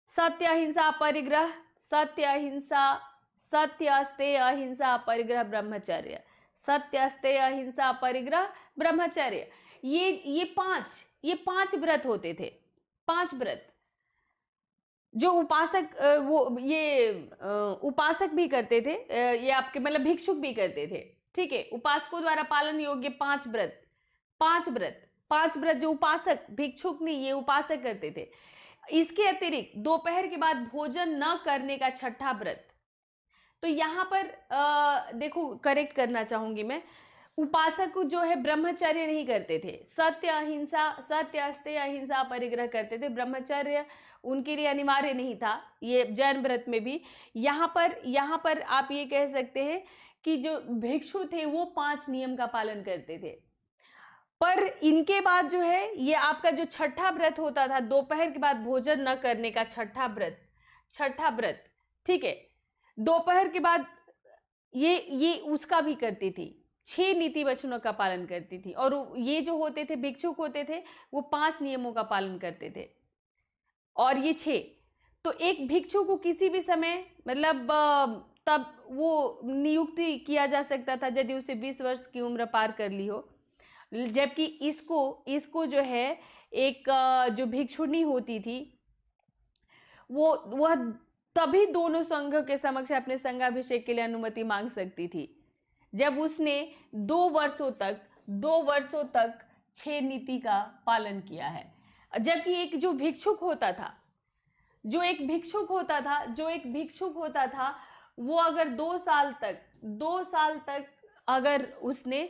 Speaker 1: सत्य, अहिंसा, परिग्रह, सत्य, अहिंसा, सत्य, अस्तेय, अहिंसा, परिग्रह, ब्रह्मचर्य। सत्य, अस्तेय, अहिंसा, परिग्रह, ब्रह्मचर्य। ये 5 व्रत होते थे। 5 व्रत जो उपासक उपासक भी करते थे, ये आपके मतलब भिक्षुक भी करते थे। ठीक है, उपासकों द्वारा पालन योग्य 5 व्रत, 5 व्रत जो उपासक, भिक्षुक नहीं, ये उपासक करते थे। इसके अतिरिक्त दोपहर के बाद भोजन न करने का 6ठा व्रत। तो यहाँ पर देखो, करेक्ट करना चाहूंगी मैं, उपासक जो है ब्रह्मचर्य नहीं करते थे। सत्य, अहिंसा, सत्य, अस्तेय, अहिंसा, परिग्रह करते थे। ब्रह्मचर्य उनके लिए अनिवार्य नहीं था, ये जैन व्रत में भी। यहाँ पर आप ये कह सकते हैं कि जो भिक्षु थे वो 5 नियम का पालन करते थे। पर इनके बाद जो है ये आपका जो 6ठा व्रत होता था, दोपहर के बाद भोजन न करने का 6ठा व्रत, ठीक है, दोपहर के बाद ये उसका भी करती थी। 6 नीति वचनों का पालन करती थी। और ये जो होते थे भिक्षुक होते थे वो 5 नियमों का पालन करते थे, और ये 6। तो एक भिक्षु को किसी भी समय मतलब तब वो नियुक्ति किया जा सकता था यदि उसे 20 वर्ष की उम्र पार कर ली हो। जबकि इसको जो है एक जो भिक्षुणी होती थी वह तभी दोनों संघ के समक्ष अपने संघाभिषेक के लिए अनुमति मांग सकती थी जब उसने 2 वर्षों तक 6 नीति का पालन किया है। जबकि एक जो भिक्षुक होता था वो अगर 2 साल तक अगर उसने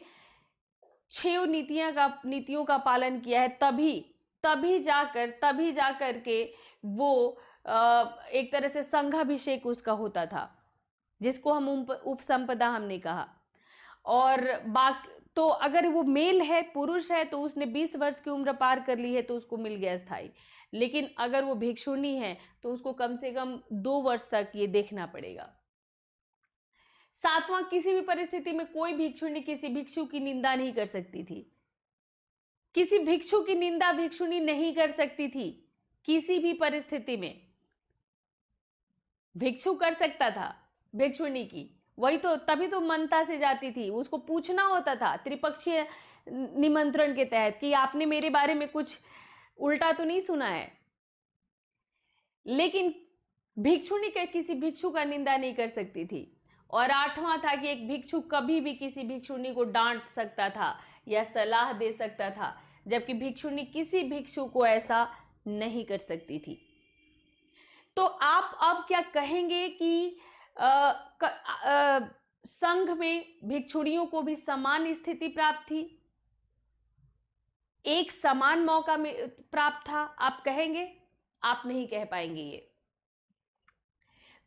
Speaker 1: 6 नीतियों का पालन किया है, तभी जाकर के वो एक तरह से संघाभिषेक उसका होता था, जिसको हम उपसंपदा हमने कहा। और तो अगर वो मेल है, पुरुष है, तो उसने 20 वर्ष की उम्र पार कर ली है तो उसको मिल गया स्थायी। लेकिन अगर वो भिक्षुणी है तो उसको कम से कम 2 वर्ष तक ये देखना पड़ेगा। 7वां, किसी भी परिस्थिति में कोई भिक्षुणी किसी भिक्षु की निंदा नहीं कर सकती थी। किसी भिक्षु की निंदा भिक्षुणी नहीं कर सकती थी किसी भी परिस्थिति में। भिक्षु कर सकता था भिक्षुणी की, वही तो, तभी तो मनता से जाती थी, उसको पूछना होता था त्रिपक्षीय निमंत्रण के तहत कि आपने मेरे बारे में कुछ उल्टा तो नहीं सुना है। लेकिन भिक्षुणी किसी भिक्षु का निंदा नहीं कर सकती थी। और 8वां था कि एक भिक्षु कभी भी किसी भिक्षुणी को डांट सकता था या सलाह दे सकता था, जबकि भिक्षुणी किसी भिक्षु को ऐसा नहीं कर सकती थी। तो आप अब क्या कहेंगे कि संघ में भिक्षुणियों को भी समान स्थिति प्राप्त थी, एक समान मौका प्राप्त था, आप कहेंगे? आप नहीं कह पाएंगे ये।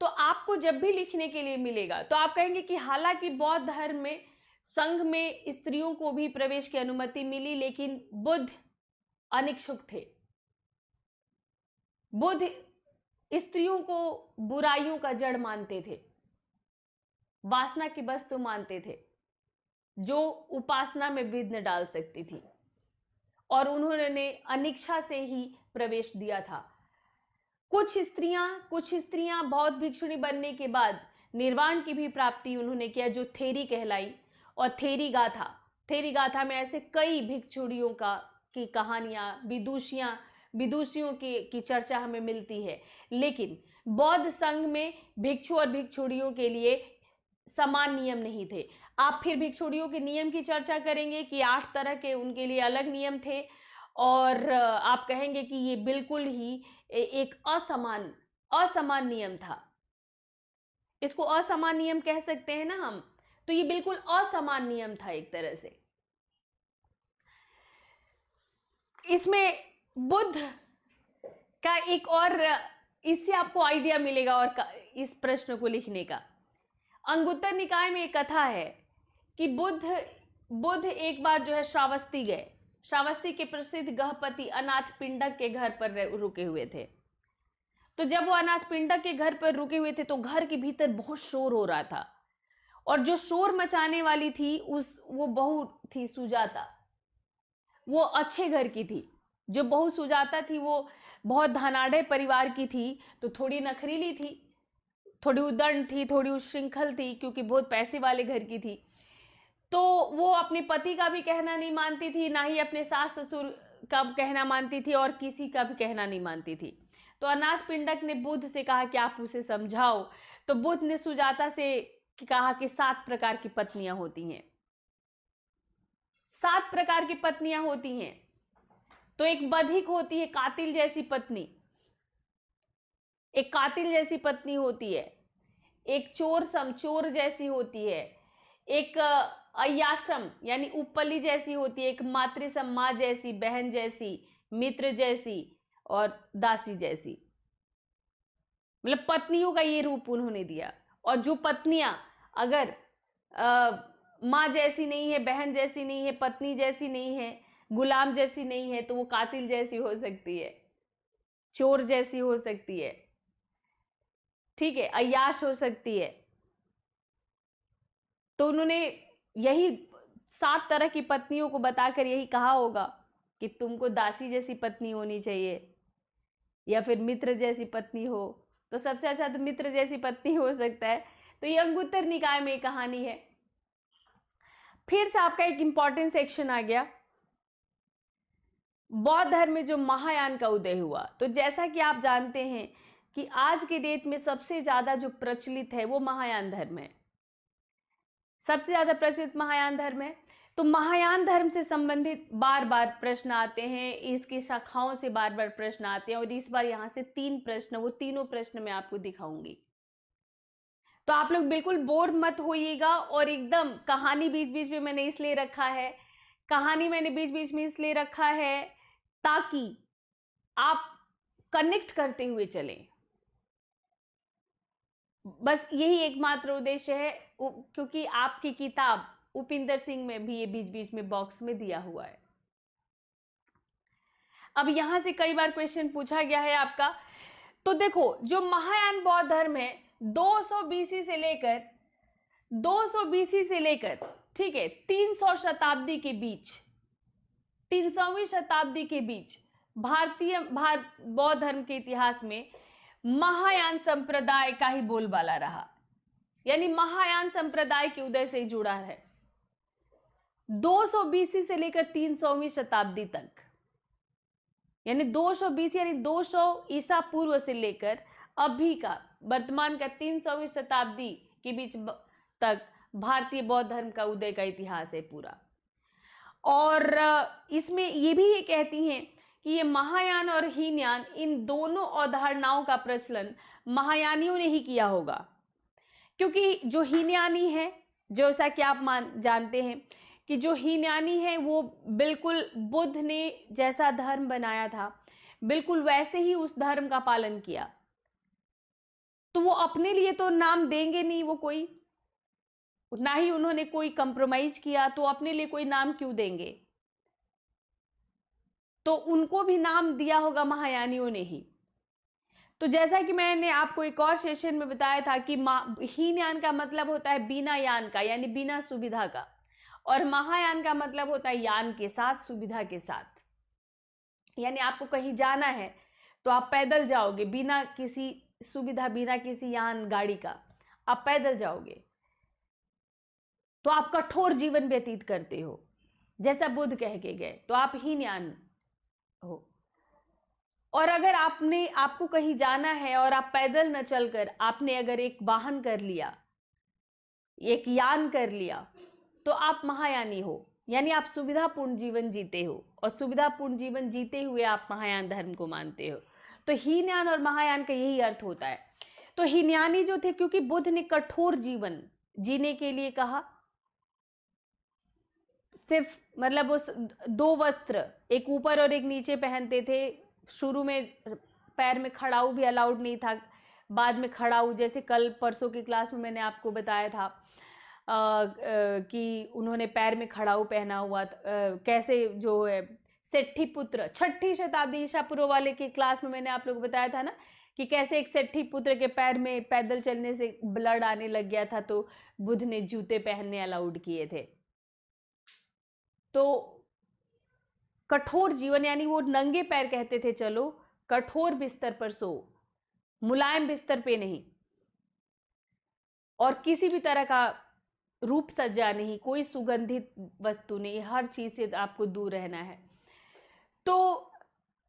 Speaker 1: तो आपको जब भी लिखने के लिए मिलेगा तो आप कहेंगे कि हालांकि बौद्ध धर्म में संघ में स्त्रियों को भी प्रवेश की अनुमति मिली, लेकिन बुद्ध अनिच्छुक थे। बुद्ध स्त्रियों को बुराइयों का जड़ मानते थे, वासना की वस्तु मानते थे, जो उपासना में विघ्न डाल सकती थी, और उन्होंने अनिच्छा से ही प्रवेश दिया था। कुछ स्त्रियां बौद्ध भिक्षुणी बनने के बाद निर्वाण की भी प्राप्ति उन्होंने किया, जो थेरी कहलाई। और थेरी गाथा में ऐसे कई भिक्षुणियों की कहानियां, विदुषियों की चर्चा हमें मिलती है। लेकिन बौद्ध संघ में भिक्षु और भिक्षुणियों के लिए समान नियम नहीं थे। आप फिर भिक्षुणियों के नियम की चर्चा करेंगे कि 8 तरह के उनके लिए अलग नियम थे, और आप कहेंगे कि ये बिल्कुल ही एक असमान नियम था। इसको असमान नियम कह सकते हैं ना हम, तो ये बिल्कुल असमान नियम था एक तरह से। इसमें बुद्ध का एक और, इससे आपको आइडिया मिलेगा और इस प्रश्न को लिखने का। अंगुत्तर निकाय में एक कथा है कि बुद्ध एक बार जो है श्रावस्ती गए। श्रावस्ती के प्रसिद्ध गहपति अनाथ पिंडक के घर पर रुके हुए थे। तो जब वो अनाथ पिंडक के घर पर रुके हुए थे तो घर के भीतर बहुत शोर हो रहा था, और जो शोर मचाने वाली थी वो बहू थी सुजाता। वो अच्छे घर की थी। जो बहू सुजाता थी वो बहुत धनाढ़ परिवार की थी, तो थोड़ी नखरीली थी, थोड़ी उदंड थी, थोड़ी उच्छृंखल थी, क्योंकि बहुत पैसे वाले घर की थी। तो वो अपने पति का भी कहना नहीं मानती थी, ना ही अपने सास ससुर का कहना मानती थी, और किसी का भी कहना नहीं मानती थी। तो अनाथ पिंडक ने बुद्ध से कहा कि आप उसे समझाओ। तो बुद्ध ने सुजाता से कहा कि 7 प्रकार की पत्नियां होती हैं। 7 प्रकार की पत्नियां होती हैं। तो एक बधिक होती है, कातिल जैसी पत्नी, एक कातिल जैसी पत्नी होती है। एक चोर जैसी होती है। एक अय्याशम यानी उपली जैसी होती है। एक मातृसम, माँ जैसी, बहन जैसी, मित्र जैसी, और दासी जैसी। मतलब पत्नियों का ये रूप उन्होंने दिया। और जो पत्नियां अगर माँ जैसी नहीं है, बहन जैसी नहीं है, पत्नी जैसी नहीं है, गुलाम जैसी नहीं है, तो वो कातिल जैसी हो सकती है, चोर जैसी हो सकती है, ठीक है, अय्याश हो सकती है। तो उन्होंने यही 7 तरह की पत्नियों को बताकर यही कहा होगा कि तुमको दासी जैसी पत्नी होनी चाहिए, या फिर मित्र जैसी पत्नी हो। तो सबसे अच्छा तो मित्र जैसी पत्नी हो सकता है। तो ये अंगुत्तर निकाय में कहानी है। फिर से आपका एक इंपॉर्टेंट सेक्शन आ गया, बौद्ध धर्म में जो महायान का उदय हुआ। तो जैसा कि आप जानते हैं कि आज के डेट में सबसे ज्यादा जो प्रचलित है वो महायान धर्म है। सबसे ज्यादा प्रचलित महायान धर्म है। तो महायान धर्म से संबंधित बार बार प्रश्न आते हैं, इसकी शाखाओं से बार बार प्रश्न आते हैं, और इस बार यहां से 3 प्रश्न, वो तीनों प्रश्न मैं आपको दिखाऊंगी। तो आप लोग बिल्कुल बोर मत होइएगा, और एकदम कहानी बीच बीच में मैंने इसलिए रखा है, ताकि आप कनेक्ट करते हुए चलें। बस यही एकमात्र उद्देश्य है, क्योंकि आपकी किताब उपिंदर सिंह में भी ये बीच बीच में बॉक्स में दिया हुआ है। अब यहां से कई बार क्वेश्चन पूछा गया है आपका। तो देखो, जो महायान बौद्ध धर्म है 200 बीसी से लेकर ठीक है 300 शताब्दी के बीच, 300वीं शताब्दी के बीच भारतीय बौद्ध धर्म के इतिहास में महायान संप्रदाय का ही बोलबाला रहा। यानी महायान संप्रदाय के उदय से ही जुड़ा है 200 बीसी से लेकर 300वीं शताब्दी तक। यानी 200 बीसी यानी 200 ईसा पूर्व से लेकर अभी का वर्तमान का 300वीं शताब्दी के बीच तक भारतीय बौद्ध धर्म का उदय का इतिहास है पूरा। और इसमें ये भी ये कहती हैं कि ये महायान और हीनयान, इन दोनों अवधारणाओं का प्रचलन महायानियों ने ही किया होगा। क्योंकि जो हीनयानी है, जैसा कि आप जानते हैं कि जो हीनयानी है वो बिल्कुल बुद्ध ने जैसा धर्म बनाया था बिल्कुल वैसे ही उस धर्म का पालन किया। तो वो अपने लिए तो नाम देंगे नहीं, वो कोई, ना ही उन्होंने कोई कंप्रोमाइज किया, तो अपने लिए कोई नाम क्यों देंगे? तो उनको भी नाम दिया होगा महायानियों ने ही। तो जैसा कि मैंने आपको एक और सेशन में बताया था कि हीनयान का मतलब होता है बिना यान का, यानी बिना सुविधा का, और महायान का मतलब होता है यान के साथ, सुविधा के साथ। यानी आपको कहीं जाना है तो आप पैदल जाओगे, बिना किसी सुविधा, बिना किसी यान गाड़ी का आप पैदल जाओगे, तो आप कठोर जीवन व्यतीत करते हो, जैसा बुद्ध कह के गए, तो आप हीनयान हो। और अगर आपको कहीं जाना है और आप पैदल न चलकर आपने अगर एक वाहन कर लिया, एक यान कर लिया, तो आप महायानी हो, यानी आप सुविधापूर्ण जीवन जीते हो, और सुविधापूर्ण जीवन जीते हुए आप महायान धर्म को मानते हो। तो हीनयान और महायान का यही अर्थ होता है। तो हीनयानी जो थे, क्योंकि बुद्ध ने कठोर जीवन जीने के लिए कहा, सिर्फ मतलब उस 2 वस्त्र, एक ऊपर और एक नीचे पहनते थे। शुरू में पैर में खड़ाऊ भी अलाउड नहीं था, बाद में खड़ाऊ, जैसे कल परसों की क्लास में मैंने आपको बताया था कि उन्होंने पैर में खड़ाऊ पहना हुआ, कैसे जो है सेट्ठी पुत्र, 6ठी शताब्दी ईसा पूर्व वाले की क्लास में मैंने आप लोग को बताया था ना, कि कैसे एक सेट्ठी पुत्र के पैर में पैदल चलने से ब्लड आने लग गया था, तो बुद्ध ने जूते पहनने अलाउड किए थे। तो कठोर जीवन, यानी वो नंगे पैर कहते थे चलो, कठोर बिस्तर पर सो, मुलायम बिस्तर पे नहीं, और किसी भी तरह का रूप सज्जा नहीं, कोई सुगंधित वस्तु नहीं, हर चीज से आपको दूर रहना है। तो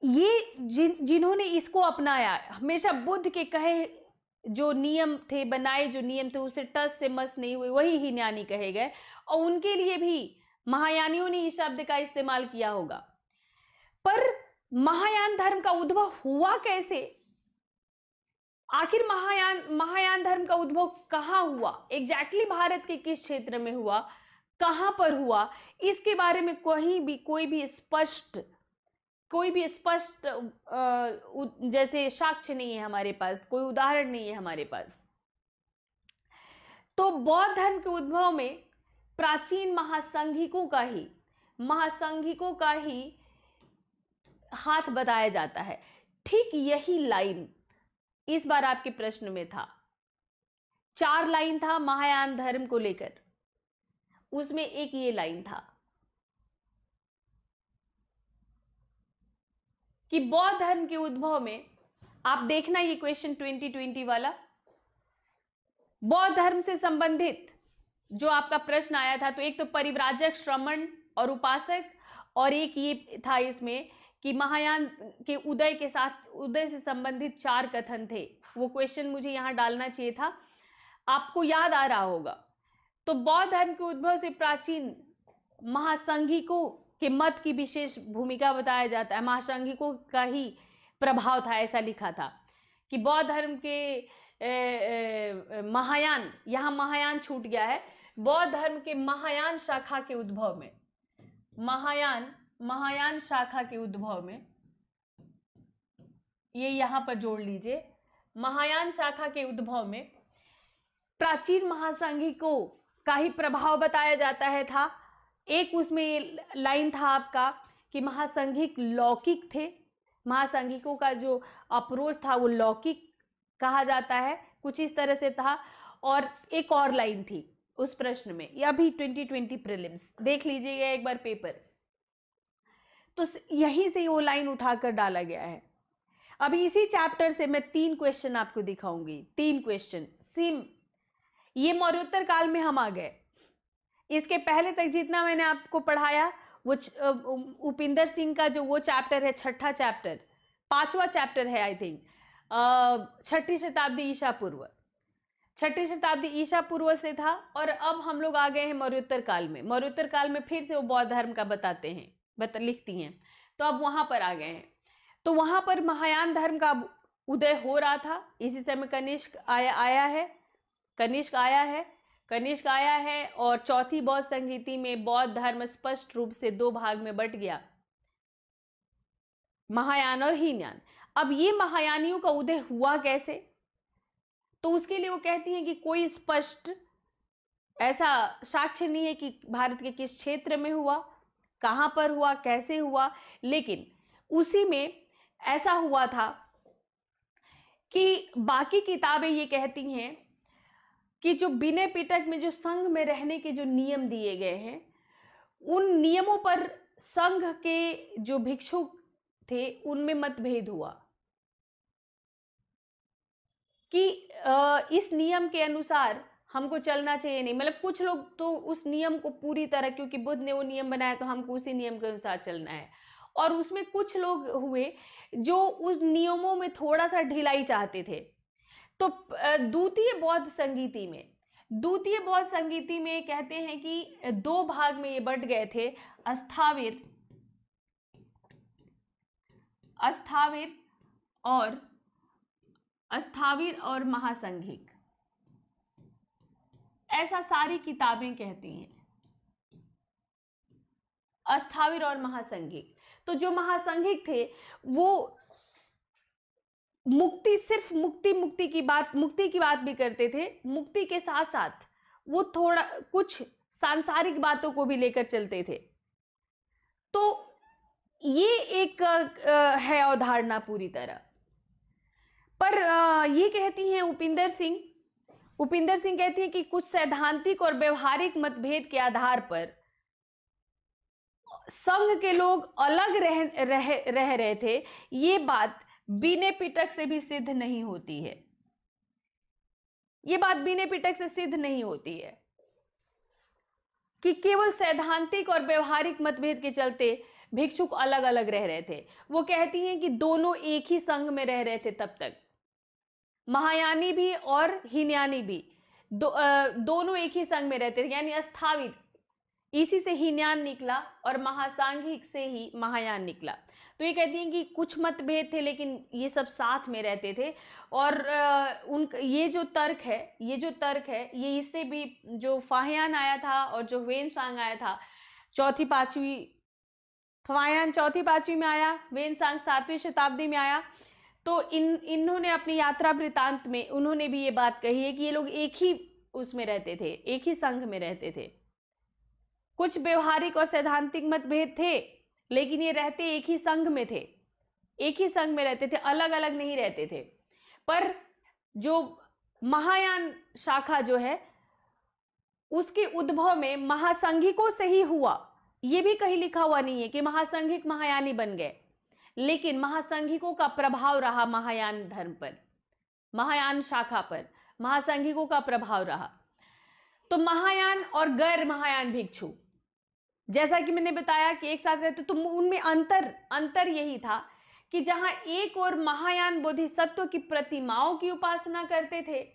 Speaker 1: ये जिन्होंने इसको अपनाया, हमेशा बुद्ध के कहे जो नियम थे, बनाए जो नियम थे, उसे टस से मस नहीं हुए, वही हीनयानी कहे गए। और उनके लिए भी महायानियों ने इस शब्द का इस्तेमाल किया होगा। पर महायान धर्म का उद्भव हुआ कैसे? आखिर महायान धर्म का उद्भव कहाँ हुआ, एग्जैक्टली भारत के किस क्षेत्र में हुआ, कहां पर हुआ, इसके बारे में कोई भी स्पष्ट जैसे साक्ष्य नहीं है हमारे पास, कोई उदाहरण नहीं है हमारे पास। तो बौद्ध धर्म के उद्भव में प्राचीन महासंघिकों का ही हाथ बताया जाता है। ठीक यही लाइन इस बार आपके प्रश्न में था। 4 लाइन था महायान धर्म को लेकर, उसमें एक ये लाइन था कि बौद्ध धर्म के उद्भव में, आप देखना ये क्वेश्चन 2020 वाला, बौद्ध धर्म से संबंधित जो आपका प्रश्न आया था, तो एक तो परिव्राजक, श्रमण और उपासक, और एक ये था इसमें कि महायान के उदय से संबंधित 4 कथन थे। वो क्वेश्चन मुझे यहां डालना चाहिए था, आपको याद आ रहा होगा। तो बौद्ध धर्म के उद्भव से प्राचीन महासंघिकों के मत की विशेष भूमिका बताया जाता है। महासंघिकों का ही प्रभाव था, ऐसा लिखा था कि बौद्ध धर्म के महायान, यहां महायान छूट गया है, बौद्ध धर्म के महायान शाखा के उद्भव में, महायान शाखा के उद्भव में, ये यहां पर जोड़ लीजिए, महायान शाखा के उद्भव में प्राचीन महासंघिकों का ही प्रभाव बताया जाता है था। एक उसमें ये लाइन था आपका कि महासंघिक लौकिक थे, महासंघिकों का जो अप्रोच था वो लौकिक कहा जाता है, कुछ इस तरह से था। और एक और लाइन थी उस प्रश्न में, या भी 2020 प्रीलिम्स देख लीजिएगा एक बार पेपर, तो यहीं से वो लाइन उठाकर डाला गया है। अभी इसी चैप्टर से मैं 3 क्वेश्चन आपको दिखाऊंगी, 3 क्वेश्चन सेम। ये मौर्योत्तर काल में हम आ गए, इसके पहले तक जितना मैंने आपको पढ़ाया वो उपिंदर सिंह का जो वो चैप्टर है, 6ठा चैप्टर, 5वां चैप्टर है आई थिंक, 6ठी शताब्दी ईसा पूर्व, 6ठी शताब्दी ईसा पूर्व से था। और अब हम लोग आ गए हैं मौर्योत्तर काल में। मौर्योत्तर काल में फिर से वो बौद्ध धर्म का बताते हैं, लिखती हैं, तो अब वहां पर आ गए हैं। तो वहां पर महायान धर्म का उदय हो रहा था। इसी समय कनिष्क आया है और चौथी बौद्ध संहिता में बौद्ध धर्म स्पष्ट रूप से 2 भाग में बट गया, महायान और हीनयान। अब ये महायानियों का उदय हुआ कैसे? तो उसके लिए वो कहती हैं कि कोई स्पष्ट ऐसा साक्ष्य नहीं है कि भारत के किस क्षेत्र में हुआ, कहाँ पर हुआ, कैसे हुआ, लेकिन उसी में ऐसा हुआ था कि बाकी किताबें ये कहती हैं कि जो विनय पिटक में जो संघ में रहने के जो नियम दिए गए हैं, उन नियमों पर संघ के जो भिक्षुक थे उनमें मतभेद हुआ कि इस नियम के अनुसार हमको चलना चाहिए नहीं। मतलब कुछ लोग तो उस नियम को पूरी तरह, क्योंकि बुद्ध ने वो नियम बनाया तो हमको उसी नियम के अनुसार चलना है, और उसमें कुछ लोग हुए जो उस नियमों में थोड़ा सा ढिलाई चाहते थे। तो द्वितीय बौद्ध संगीति में कहते हैं कि दो भाग में ये बंट गए थे, अस्थाविर और महासंघिक। ऐसा सारी किताबें कहती हैं, अस्थाविर और महासंघिक। तो जो महासंघिक थे वो सिर्फ मुक्ति की बात भी करते थे। मुक्ति के साथ साथ वो थोड़ा कुछ सांसारिक बातों को भी लेकर चलते थे। तो ये एक है अवधारणा पूरी तरह। पर ये कहती हैं उपिंदर सिंह कहती हैं कि कुछ सैद्धांतिक और व्यवहारिक मतभेद के आधार पर संघ के लोग अलग रह रहे थे। ये बात विनय पिटक से भी सिद्ध नहीं होती है। ये बात विनय पिटक से सिद्ध नहीं होती है कि केवल सैद्धांतिक और व्यवहारिक मतभेद के चलते भिक्षुक अलग अलग रह रहे थे। वो कहती हैं कि दोनों एक ही संघ में रह रहे थे तब तक, महायानी भी और हीनयानी भी दोनों एक ही संघ में रहते थे, यानी अस्थाविर, इसी से हीनयान निकला और महासांघिक से ही महायान निकला। तो ये कहती हैं कि कुछ मतभेद थे लेकिन ये सब साथ में रहते थे। और ये जो तर्क है ये इससे भी, जो फाहियान आया था और जो वेनसांग आया था फाहियान चौथी पांचवी में आया, वेनसांग 7वीं शताब्दी में आया। तो इन्होंने अपनी यात्रा वृतांत में उन्होंने भी ये बात कही है कि ये लोग एक ही उसमें रहते थे, एक ही संघ में रहते थे। कुछ व्यवहारिक और सैद्धांतिक मतभेद थे लेकिन ये रहते एक ही संघ में थे, एक ही संघ में रहते थे, अलग अलग नहीं रहते थे। पर जो महायान शाखा जो है उसके उद्भव में महासंघिकों से ही हुआ। ये भी कहीं लिखा हुआ नहीं है कि महासंघिक महायानी बन गए, लेकिन महासंघिकों का प्रभाव रहा महायान धर्म पर, महायान शाखा पर महासंघिकों का प्रभाव रहा। तो महायान और गैर महायान भिक्षु, जैसा कि मैंने बताया कि एक साथ रहते, तो उनमें अंतर यही था कि जहां एक और महायान बोधिसत्व की प्रतिमाओं की उपासना करते थे,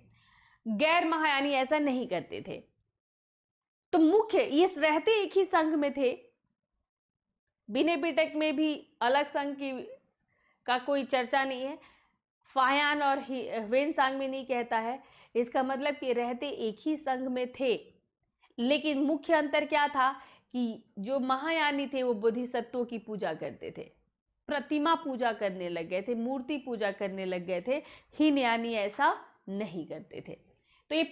Speaker 1: गैर महायानी ऐसा नहीं करते थे। तो मुख्य ये रहते एक ही संघ में थे। विनय पिटक में भी अलग संघ का कोई चर्चा नहीं है, फाहियान और वेनसांग में नहीं कहता है। इसका मतलब कि रहते एक ही संघ में थे, लेकिन मुख्य अंतर क्या था कि जो महायानी थे वो बोधिसत्वों की पूजा करते थे, प्रतिमा पूजा करने लग गए थे, मूर्ति पूजा करने लग गए थे। हीनयानी ऐसा नहीं करते थे। तो ये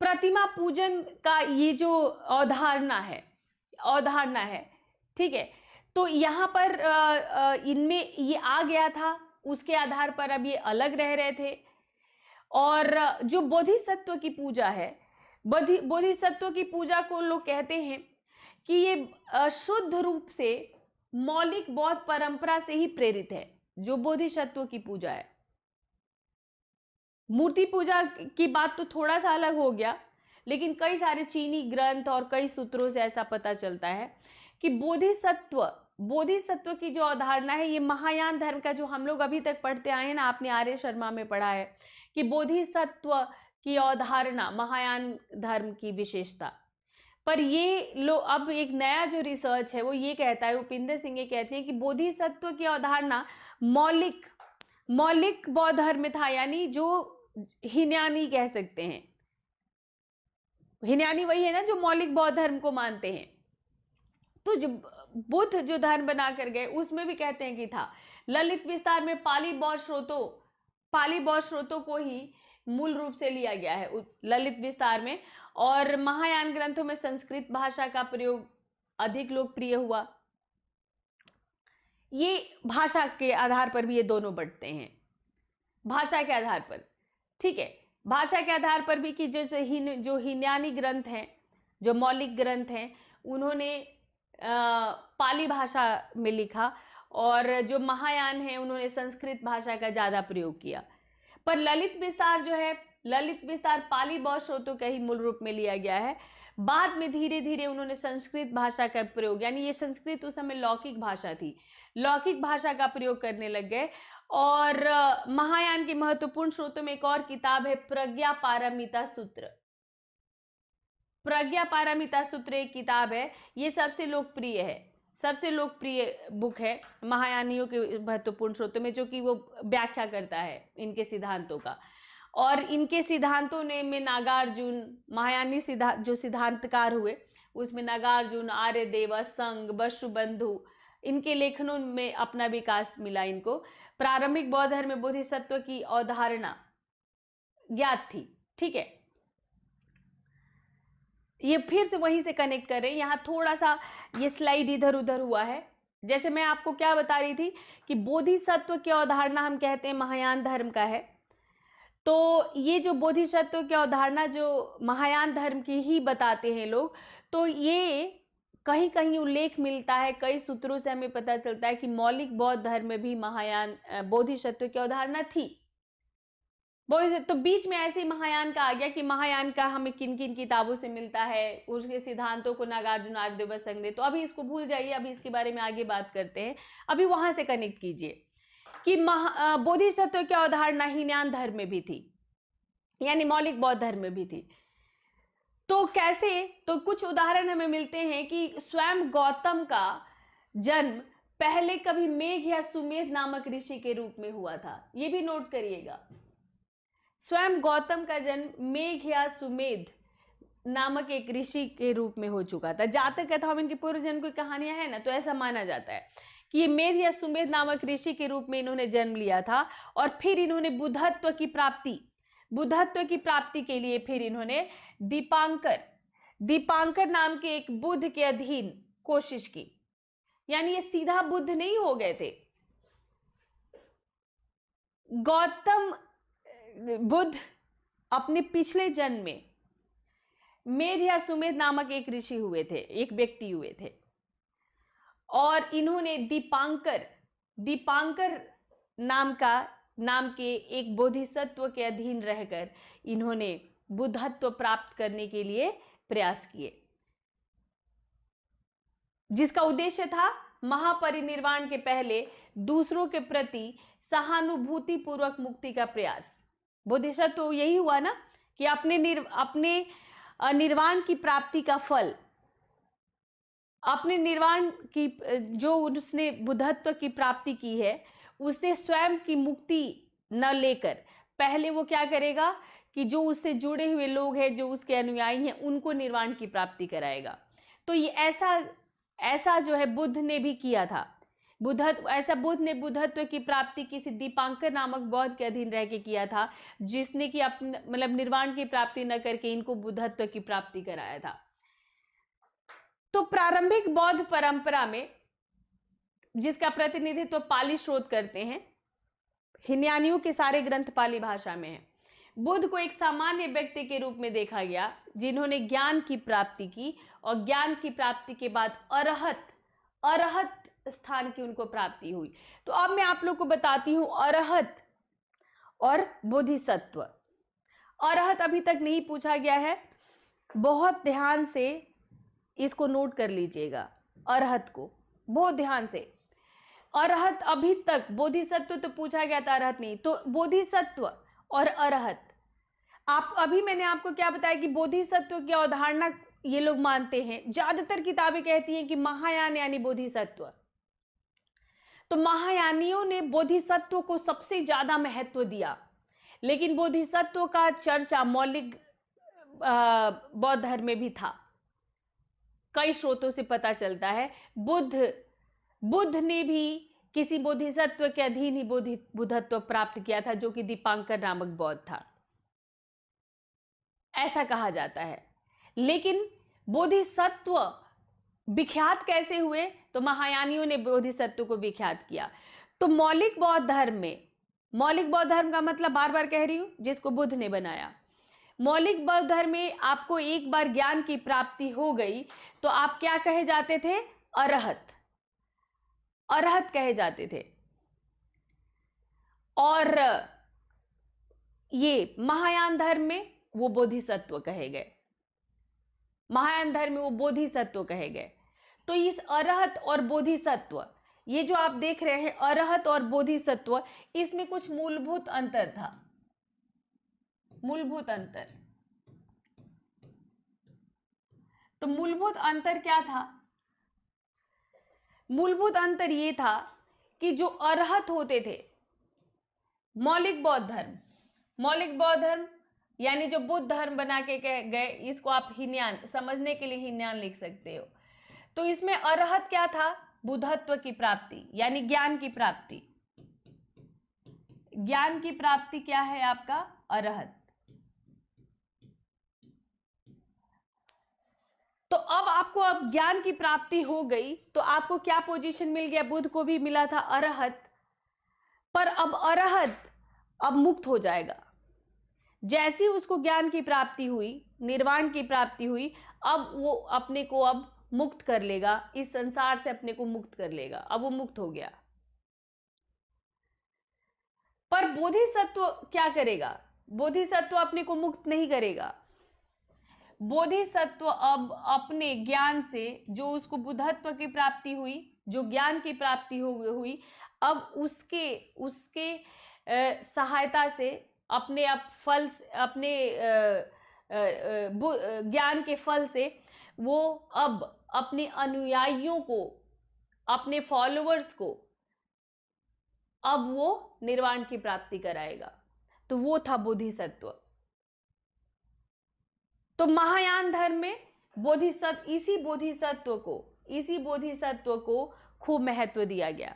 Speaker 1: प्रतिमा पूजन का ये जो अवधारणा है, ठीक है। तो यहाँ पर इनमें ये आ गया था, उसके आधार पर अब ये अलग रह रहे थे। और जो बोधिसत्व की पूजा है, बोधिसत्व की पूजा को लोग कहते हैं कि ये शुद्ध रूप से मौलिक बौद्ध परंपरा से ही प्रेरित है। जो बोधिसत्व की पूजा है, मूर्ति पूजा की बात तो थोड़ा सा अलग हो गया, लेकिन कई सारे चीनी ग्रंथ और कई सूत्रों से ऐसा पता चलता है कि बोधिसत्व की जो अवधारणा है, ये महायान धर्म का जो हम लोग अभी तक पढ़ते आए हैं ना, आपने आर्य शर्मा में पढ़ा है कि बोधिसत्व की अवधारणा महायान धर्म की विशेषता। पर ये लोग, अब एक नया जो रिसर्च है वो ये कहता है, उपिंदर सिंह ये कहते हैं कि बोधिसत्व की अवधारणा मौलिक बौद्ध धर्म में था, यानी जो हीनयानी कह सकते हैं। हीनयानी वही है ना जो मौलिक बौद्ध धर्म को मानते हैं। तो जो बुद्ध जो धर्म बना कर गए उसमें भी कहते हैं कि था। ललित विस्तार में पाली बौद्ध स्रोतों पाली बौद्ध स्रोतों को ही मूल रूप से लिया गया है ललित विस्तार में, और महायान ग्रंथों में संस्कृत भाषा का प्रयोग अधिक लोकप्रिय हुआ। ये भाषा के आधार पर भी ये दोनों बढ़ते हैं, भाषा के आधार पर, ठीक है, भाषा के आधार पर भी कि जैसे जो हीनयानी ग्रंथ हैं, जो मौलिक ग्रंथ हैं, उन्होंने पाली भाषा में लिखा, और जो महायान है उन्होंने संस्कृत भाषा का ज़्यादा प्रयोग किया। पर ललित विस्तार जो है, ललित विस्तार पाली बौद्ध स्रोतों का ही मूल रूप में लिया गया है। बाद में धीरे धीरे उन्होंने संस्कृत भाषा का प्रयोग, यानी ये संस्कृत उस समय लौकिक भाषा थी, लौकिक भाषा का प्रयोग करने लग गए। और महायान के महत्वपूर्ण स्रोतों में एक और किताब है प्रज्ञा पारमिता सूत्र। प्रज्ञा पारमिता सूत्र एक किताब है, ये सबसे लोकप्रिय है, सबसे लोकप्रिय बुक है महायानियों के महत्वपूर्ण स्रोतों में, जो कि वो व्याख्या करता है इनके सिद्धांतों का। और इनके सिद्धांतों ने में नागार्जुन, महायानी जो सिद्धांतकार हुए उसमें नागार्जुन, आर्यदेव, संग, बसुबंधु, इनके लेखनों में अपना विकास मिला इनको। प्रारंभिक बौद्ध धर्म में बोधिसत्व की अवधारणा ज्ञात थी, ठीक है। ये फिर से वहीं से कनेक्ट कर रहे हैं, यहाँ थोड़ा सा ये स्लाइड इधर उधर हुआ है। जैसे मैं आपको क्या बता रही थी कि बोधिसत्व की अवधारणा हम कहते हैं महायान धर्म का है, तो ये जो बोधिसत्व की अवधारणा जो महायान धर्म की ही बताते हैं लोग, तो ये कहीं कहीं उल्लेख मिलता है, कई सूत्रों से हमें पता चलता है कि मौलिक बौद्ध धर्म में भी महायान बोधिसत्व की अवधारणा थी। तो बीच में ऐसे महायान का आ गया कि महायान का हमें किन किन किताबों से मिलता है, उसके सिद्धांतों को नागार्जुन, आर्यदेव, संग ने, तो अभी इसको भूल जाइए, अभी इसके बारे में आगे बात करते हैं। अभी वहां से कनेक्ट कीजिए कि बोधिसत्व की अवधारणा हीनयान धर्म में भी थी, यानी मौलिक बौद्ध धर्म में भी थी। तो कैसे, तो कुछ उदाहरण हमें मिलते हैं कि स्वयं गौतम का जन्म पहले कभी मेघ या सुमेध नामक ऋषि के रूप में हुआ था, ये भी नोट करिएगा। स्वयं गौतम का जन्म मेघ या सुमेध नामक एक ऋषि के रूप में हो चुका था। जातक कथा में इनके पूर्व जन्म की कहानियां हैं ना, तो ऐसा माना जाता है कि ये मेघ या सुमेध नामक ऋषि के रूप में इन्होंने जन्म लिया था, और फिर इन्होंने बुद्धत्व की प्राप्ति के लिए फिर इन्होंने दीपांकर नाम के एक बुद्ध के अधीन कोशिश की। यानी ये सीधा बुद्ध नहीं हो गए थे। गौतम बुद्ध अपने पिछले जन्म में मेध या सुमेध नामक एक ऋषि हुए थे, एक व्यक्ति हुए थे, और इन्होंने दीपांकर नाम के एक बोधिसत्व के अधीन रहकर इन्होंने बुद्धत्व प्राप्त करने के लिए प्रयास किए, जिसका उद्देश्य था महापरिनिर्वाण के पहले दूसरों के प्रति सहानुभूति पूर्वक मुक्ति का प्रयास। बोधिसत्व तो यही हुआ ना कि अपने निर्वाण की प्राप्ति का फल, अपने निर्वाण की जो उसने बुद्धत्व की प्राप्ति की है, उससे स्वयं की मुक्ति न लेकर पहले वो क्या करेगा कि जो उससे जुड़े हुए लोग हैं, जो उसके अनुयायी हैं, उनको निर्वाण की प्राप्ति कराएगा। तो ये ऐसा जो है बुद्ध ने भी किया था। बुद्ध ने बुद्धत्व की प्राप्ति किसी दीपांकर नामक बौद्ध के अधीन रह के किया था, जिसने कि अपने मतलब निर्वाण की प्राप्ति न करके इनको बुद्धत्व की प्राप्ति कराया था। तो प्रारंभिक बौद्ध परंपरा में, जिसका प्रतिनिधित्व पाली स्रोत करते हैं, हीनयानियों के सारे ग्रंथ पाली भाषा में हैं, बुद्ध को एक सामान्य व्यक्ति के रूप में देखा गया, जिन्होंने ज्ञान की प्राप्ति की, और ज्ञान की प्राप्ति के बाद अरहत स्थान की उनको प्राप्ति हुई। तो अब मैं आप लोग को बताती हूं अरहत और बोधिसत्व। अरहत अभी तक नहीं पूछा गया है, बहुत ध्यान से इसको नोट कर लीजिएगा, अरहत को बहुत ध्यान से। अरहत अभी तक, बोधिसत्व तो पूछा गया था, अरहत नहीं। तो बोधिसत्व और अरहत, आप अभी मैंने आपको क्या बताया कि बोधिसत्व की अवधारणा ये लोग मानते हैं, ज्यादातर किताबें कहती हैं कि महायान यानी बोधिसत्व। तो महायानियों ने बोधिसत्व को सबसे ज्यादा महत्व दिया, लेकिन बोधिसत्व का चर्चा मौलिक बौद्ध धर्म में भी था, कई स्रोतों से पता चलता है। बुद्ध ने भी किसी बोधिसत्व के अधीन ही बुद्धत्व प्राप्त किया था, जो कि दीपांकर नामक बौद्ध था, ऐसा कहा जाता है। लेकिन बोधिसत्व विख्यात कैसे हुए? तो महायानियों ने बोधिसत्व को विख्यात किया। तो मौलिक बौद्ध धर्म में, मौलिक बौद्ध धर्म का मतलब बार बार कह रही हूं, जिसको बुद्ध ने बनाया, मौलिक बौद्ध धर्म में आपको एक बार ज्ञान की प्राप्ति हो गई तो आप क्या कहे जाते थे? अरहत, अरहत कहे जाते थे। और ये महायान धर्म में वो बोधिसत्व कहे गए, महायान धर्म में वो बोधिसत्व कहे गए। तो इस अरहत और बोधिसत्व, ये जो आप देख रहे हैं अरहत और बोधिसत्व, इसमें कुछ मूलभूत अंतर था, मूलभूत अंतर। तो मूलभूत अंतर क्या था? मूलभूत अंतर ये था कि जो अरहत होते थे, मौलिक बौद्ध धर्म, मौलिक बौद्ध धर्म यानी जो बुद्ध धर्म बना के गए, इसको आप हीनयान, समझने के लिए हीनयान लिख सकते हो। तो इसमें अरहत क्या था? बुद्धत्व की प्राप्ति, यानी ज्ञान की प्राप्ति। ज्ञान की प्राप्ति क्या है आपका? अरहत। तो अब आपको अब ज्ञान की प्राप्ति हो गई तो आपको क्या पोजीशन मिल गया? बुद्ध को भी मिला था अरहत, पर अब अरहत अब मुक्त हो जाएगा। जैसी उसको ज्ञान की प्राप्ति हुई, निर्वाण की प्राप्ति हुई, अब वो अपने को अब मुक्त कर लेगा, इस संसार से अपने को मुक्त कर लेगा। अब वो मुक्त हो गया। पर बोधिसत्व क्या करेगा? बोधिसत्व अपने को मुक्त नहीं करेगा। बोधिसत्व अब अपने ज्ञान से, जो उसको बुद्धत्व की प्राप्ति हुई, जो ज्ञान की प्राप्ति हुई, अब उसके सहायता से अपने फल, अपने ज्ञान के फल से वो अब अपने अनुयायियों को, अपने फॉलोअर्स को अब वो निर्वाण की प्राप्ति कराएगा। तो वो था बोधिसत्व। तो महायान धर्म में बोधिसत्व, इसी बोधिसत्व को खूब महत्व दिया गया।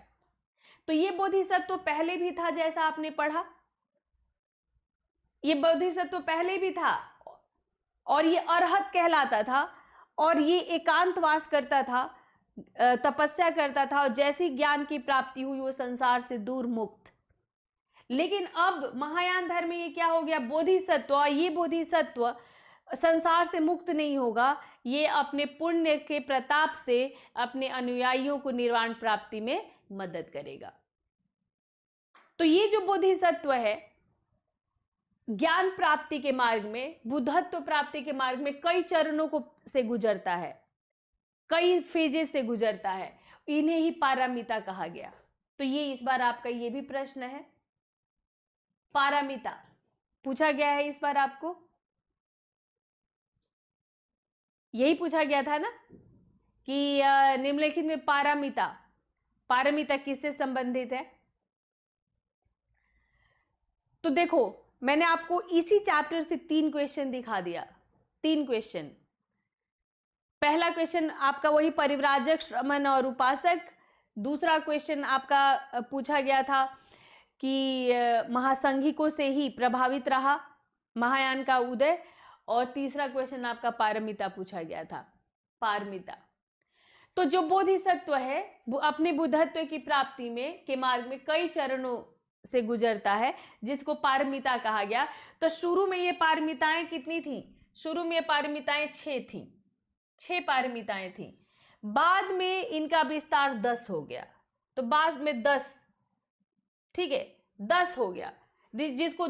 Speaker 1: तो ये बोधिसत्व पहले भी था, जैसा आपने पढ़ा, ये बोधिसत्व पहले भी था और ये अरहत कहलाता था और ये एकांतवास करता था, तपस्या करता था, और जैसी ज्ञान की प्राप्ति हुई वो संसार से दूर मुक्त। लेकिन अब महायान धर्म में ये क्या हो गया? बोधिसत्व, और ये बोधिसत्व संसार से मुक्त नहीं होगा, ये अपने पुण्य के प्रताप से अपने अनुयायियों को निर्वाण प्राप्ति में मदद करेगा। तो ये जो बोधिसत्व है, ज्ञान प्राप्ति के मार्ग में, बुद्धत्व प्राप्ति के मार्ग में कई चरणों को से गुजरता है, कई फेजेस से गुजरता है, इन्हें ही पारमिता कहा गया। तो ये इस बार आपका ये भी प्रश्न है, पारमिता पूछा गया है इस बार आपको, यही पूछा गया था ना कि निम्नलिखित में पारमिता, पारमिता किससे संबंधित है? तो देखो, मैंने आपको इसी चैप्टर से 3 क्वेश्चन दिखा दिया, 3 क्वेश्चन। पहला क्वेश्चन आपका वही परिव्राजक, श्रमण और उपासक। दूसरा क्वेश्चन आपका पूछा गया था कि महासंघिकों से ही प्रभावित रहा महायान का उदय, और तीसरा क्वेश्चन आपका पारमिता पूछा गया था, पारमिता। तो जो बोधिसत्व है वो अपने बुद्धत्व की प्राप्ति में के मार्ग में कई चरणों से गुजरता है, जिसको पारमिता कहा गया। तो शुरू में ये पारमिताएं कितनी थी? शुरू में ये पारमिताएं 6 थी, 6 पारमिताएं थी। बाद में इनका विस्तार 10 हो गया। तो बाद में 10, ठीक है, 10 हो गया, जिसको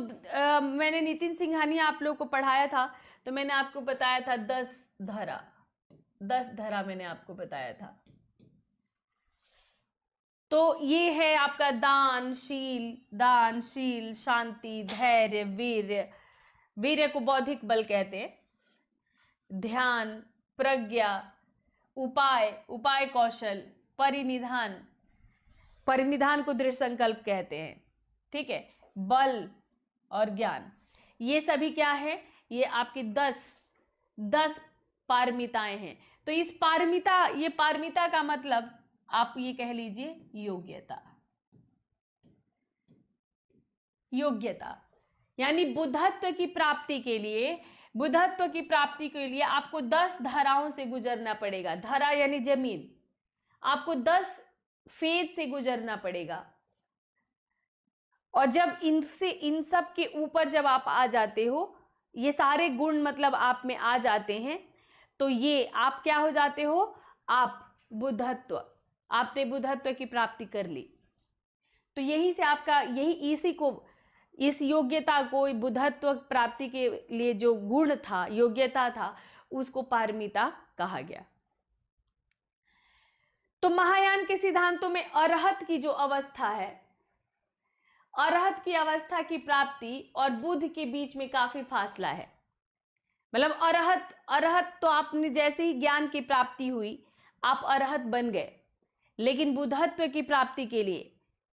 Speaker 1: मैंने नितिन सिंघानिया आप लोग को पढ़ाया था, तो मैंने आपको बताया था 10 धरा, 10 धरा मैंने आपको बताया था। तो ये है आपका दान, शील, शांति, धैर्य, वीर्य, वीर्य को बौद्धिक बल कहते हैं, ध्यान, प्रज्ञा, उपाय कौशल, परिनिधान, परिनिधान को दृढ़ संकल्प कहते हैं, ठीक है, बल और ज्ञान, ये सभी क्या है? ये आपकी 10 पारमिताएं हैं। तो इस पारमिता, ये पारमिता का मतलब आप ये कह लीजिए योग्यता। योग्यता, यानी बुद्धत्व की प्राप्ति के लिए, बुद्धत्व की प्राप्ति के लिए आपको 10 धराओं से गुजरना पड़ेगा। धरा यानी जमीन, आपको 10 फेज से गुजरना पड़ेगा। और जब इनसे, इन सब के ऊपर जब आप आ जाते हो, ये सारे गुण मतलब आप में आ जाते हैं, तो ये आप क्या हो जाते हो, आप बुद्धत्व, आपने बुद्धत्व की प्राप्ति कर ली। तो यही से आपका, यही इसी को, इस योग्यता को, बुद्धत्व प्राप्ति के लिए जो गुण था, योग्यता था, उसको पारमिता कहा गया। तो महायान के सिद्धांतों में अरहत की जो अवस्था है, अरहत की अवस्था की प्राप्ति और बुद्ध के बीच में काफी फासला है। मतलब अरहत तो आपने जैसे ही ज्ञान की प्राप्ति हुई आप अरहत बन गए, लेकिन बुद्धत्व की प्राप्ति के लिए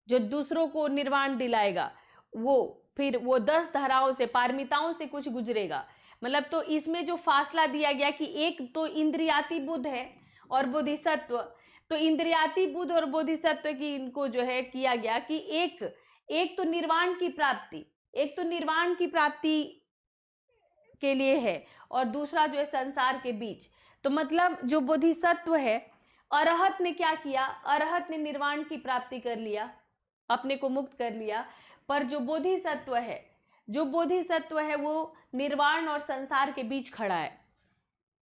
Speaker 1: जो दूसरों को निर्वाण दिलाएगा, वो फिर वो 10 धाराओं से, पारमिताओं से कुछ गुजरेगा। मतलब तो इसमें जो फासला दिया गया कि एक तो इंद्रियाती बुद्ध है और बोधिसत्व, तो इंद्रियाती बुद्ध और बोधिसत्व की इनको जो है किया गया कि एक तो निर्वाण की प्राप्ति, एक तो निर्वाण की प्राप्ति के लिए है और दूसरा जो है संसार के बीच। तो मतलब जो बोधिसत्व है, अरहत ने क्या किया, अरहत ने निर्वाण की प्राप्ति कर लिया, अपने को मुक्त कर लिया। पर जो बोधिसत्व है, जो बोधिसत्व है वो निर्वाण और संसार के बीच खड़ा है,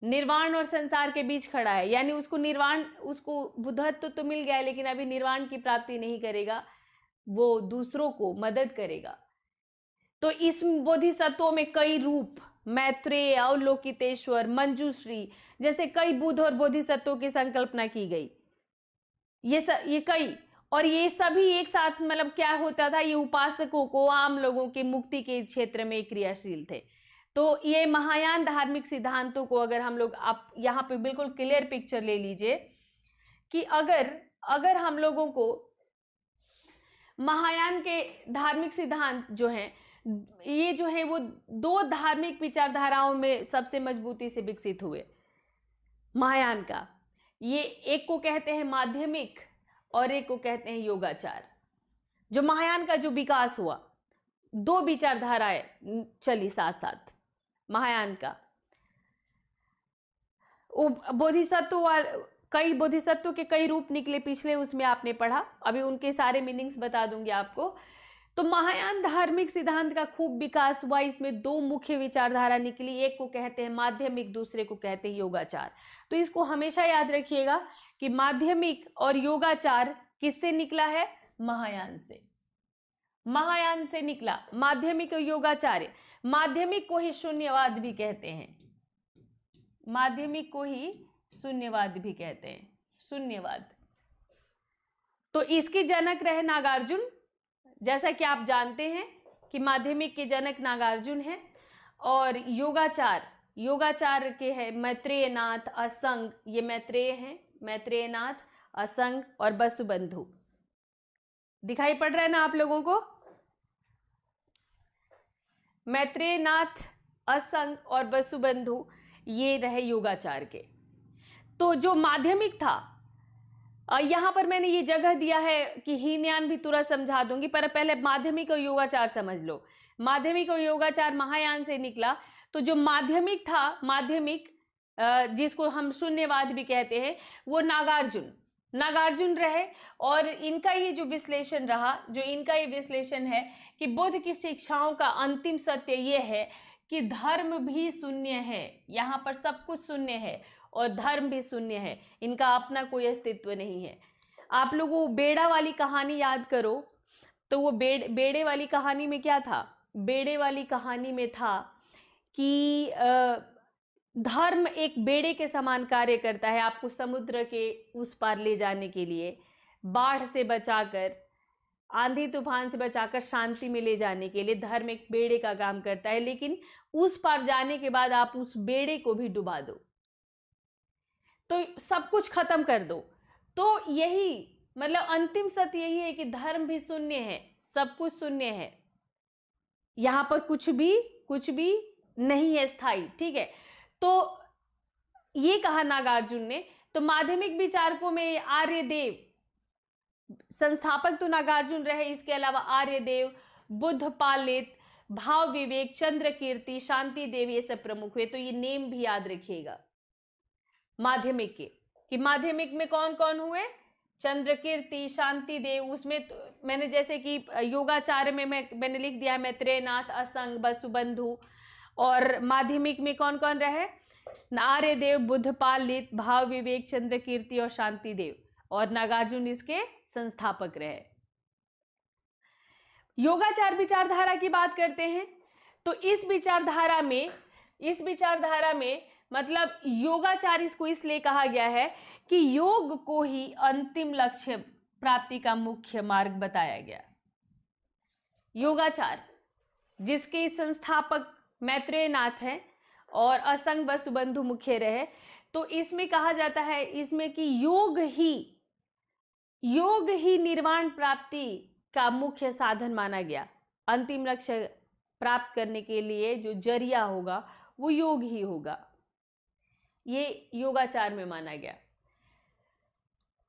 Speaker 1: निर्वाण और संसार के बीच खड़ा है। यानी उसको निर्वाण, उसको बुद्धत्व तो मिल गया है लेकिन अभी निर्वाण की प्राप्ति नहीं करेगा, वो दूसरों को मदद करेगा। तो इस बोधिसत्वों में कई रूप, मैत्रेय, अवलोकितेश्वर, मंजूश्री, जैसे कई बुद्ध और बोधिसत्वों की संकल्पना की गई। ये कई, और ये सभी एक साथ, मतलब क्या होता था, ये उपासकों को, आम लोगों के मुक्ति के क्षेत्र में क्रियाशील थे। तो ये महायान धार्मिक सिद्धांतों को अगर हम लोग, आप यहाँ पे बिल्कुल क्लियर पिक्चर ले लीजिए कि अगर हम लोगों को महायान के धार्मिक सिद्धांत जो हैं, ये जो है वो 2 धार्मिक विचारधाराओं में सबसे मजबूती से विकसित हुए। महायान का ये, एक को कहते हैं माध्यमिक और एक को कहते हैं योगाचार। जो महायान का जो विकास हुआ, 2 विचारधाराएं चली साथ साथ महायान का। कई बोधिसत्व के कई रूप निकले, पिछले उसमें आपने पढ़ा, अभी उनके सारे मीनिंग्स बता दूंगी आपको। तो महायान धार्मिक सिद्धांत का खूब विकास हुआ, इसमें 2 मुख्य विचारधारा निकली, एक को कहते हैं माध्यमिक, दूसरे को कहते हैं योगाचार। तो इसको हमेशा याद रखिएगा कि माध्यमिक और योगाचार किससे निकला है, महायान से, महायान से निकला। माध्यमिक और योगाचार्य, माध्यमिक को ही शून्यवाद भी कहते हैं, माध्यमिक को ही शून्यवाद भी कहते हैं, शून्यवाद। तो इसके जनक रहे नागार्जुन, जैसा कि आप जानते हैं कि माध्यमिक के जनक नागार्जुन हैं। और योगाचार के हैं मैत्रेयनाथ, असंग, ये मैत्रेय हैं, मैत्रेयनाथ, असंग और वसुबंधु। दिखाई पड़ रहा है ना आप लोगों को, मैत्रेयनाथ, असंग और वसुबंधु, ये रहे योगाचार के। तो जो माध्यमिक था, यहां पर मैंने ये जगह दिया है कि हीनयान भी तुरंत समझा दूंगी, पर पहले माध्यमिक और योगाचार समझ लो। माध्यमिक और योगाचार महायान से निकला। तो जो माध्यमिक था, माध्यमिक जिसको हम शून्यवाद भी कहते हैं, वो नागार्जुन रहे। और इनका ये जो विश्लेषण रहा, जो इनका ये विश्लेषण है कि बुद्ध की शिक्षाओं का अंतिम सत्य ये है कि धर्म भी शून्य है, यहाँ पर सब कुछ शून्य है और धर्म भी शून्य है, इनका अपना कोई अस्तित्व नहीं है। आप लोगों बेड़ा वाली कहानी याद करो, तो वो बेड़े वाली कहानी में क्या था, बेड़े वाली कहानी में था कि धर्म एक बेड़े के समान कार्य करता है, आपको समुद्र के उस पार ले जाने के लिए, बाढ़ से बचाकर, आंधी तूफान से बचाकर शांति में ले जाने के लिए धर्म एक बेड़े का काम करता है। लेकिन उस पार जाने के बाद आप उस बेड़े को भी डुबा दो, तो सब कुछ खत्म कर दो। तो यही मतलब अंतिम सत्य यही है कि धर्म भी शून्य है, सब कुछ शून्य है, यहाँ पर कुछ भी नहीं है स्थायी, ठीक है। तो ये कहा नागार्जुन ने। तो माध्यमिक विचारकों में आर्यदेव, संस्थापक तो नागार्जुन रहे, इसके अलावा आर्यदेव, बुद्ध पालित, भाव विवेक, चंद्र कीर्ति, शांति देव, ये सब प्रमुख हुए। तो ये नेम भी याद रखिएगा माध्यमिक के, कि माध्यमिक में कौन कौन हुए, चंद्र कीर्ति, शांति देव। उसमें तो मैंने जैसे कि योगाचार्य में मैंने लिख दिया मैत्रेयनाथ, असंग, वसुबंधु। और माध्यमिक में कौन कौन रहे, आर्यदेव, बुद्ध पालित, भाव विवेक, चंद्र कीर्ति और शांति देव। और नागार्जुन इसके संस्थापक रहे। योगाचार विचारधारा की बात करते हैं तो इस विचारधारा में मतलब योगाचार इसको इसलिए कहा गया है कि योग को ही अंतिम लक्ष्य प्राप्ति का मुख्य मार्ग बताया गया। योगाचार जिसके संस्थापक मैत्रेयनाथ हैं और असंग वसुबंधु मुख्य रहे, तो इसमें कहा जाता है इसमें कि योग ही निर्वाण प्राप्ति का मुख्य साधन माना गया। अंतिम लक्ष्य प्राप्त करने के लिए जो जरिया होगा वो योग ही होगा, ये योगाचार में माना गया।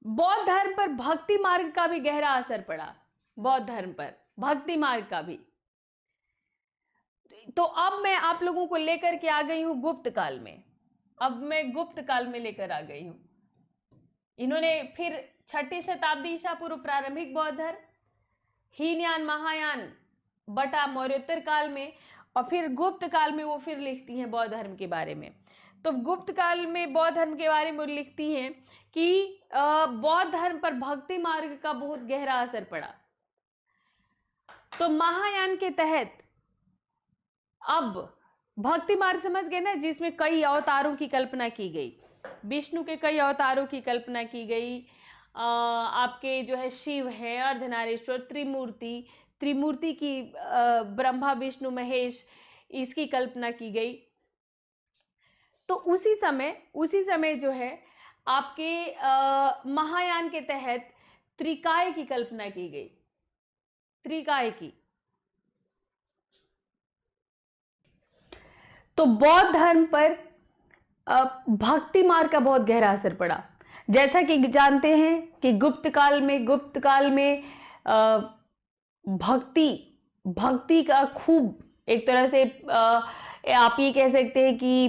Speaker 1: बौद्ध धर्म पर भक्ति मार्ग का भी गहरा असर पड़ा, बौद्ध धर्म पर भक्ति मार्ग का भी। तो अब मैं आप लोगों को लेकर के आ गई हूं गुप्त काल में। अब मैं गुप्त काल में लेकर आ गई हूं। इन्होंने फिर 6ठी शताब्दी ईसा पूर्व प्रारंभिक बौद्ध धर्म, हीनयान महायान बटा मौर्योत्तर काल में, और फिर गुप्त काल में वो फिर लिखती हैं बौद्ध धर्म के बारे में। तो गुप्त काल में बौद्ध धर्म के बारे में लिखती हैं कि बौद्ध धर्म पर भक्ति मार्ग का बहुत गहरा असर पड़ा। तो महायान के तहत अब भक्ति मार्ग समझ गए ना, जिसमें कई अवतारों की कल्पना की गई, विष्णु के कई अवतारों की कल्पना की गई। आपके जो है शिव है, अर्धनारीश्वर, त्रिमूर्ति की ब्रह्मा विष्णु महेश, इसकी कल्पना की गई। तो उसी समय जो है आपके महायान के तहत त्रिकाय की कल्पना की गई, त्रिकाय की। तो बौद्ध धर्म पर भक्ति मार्ग का बहुत गहरा असर पड़ा। जैसा कि जानते हैं कि गुप्त काल में भक्ति का खूब एक तरह से आप ये कह सकते हैं कि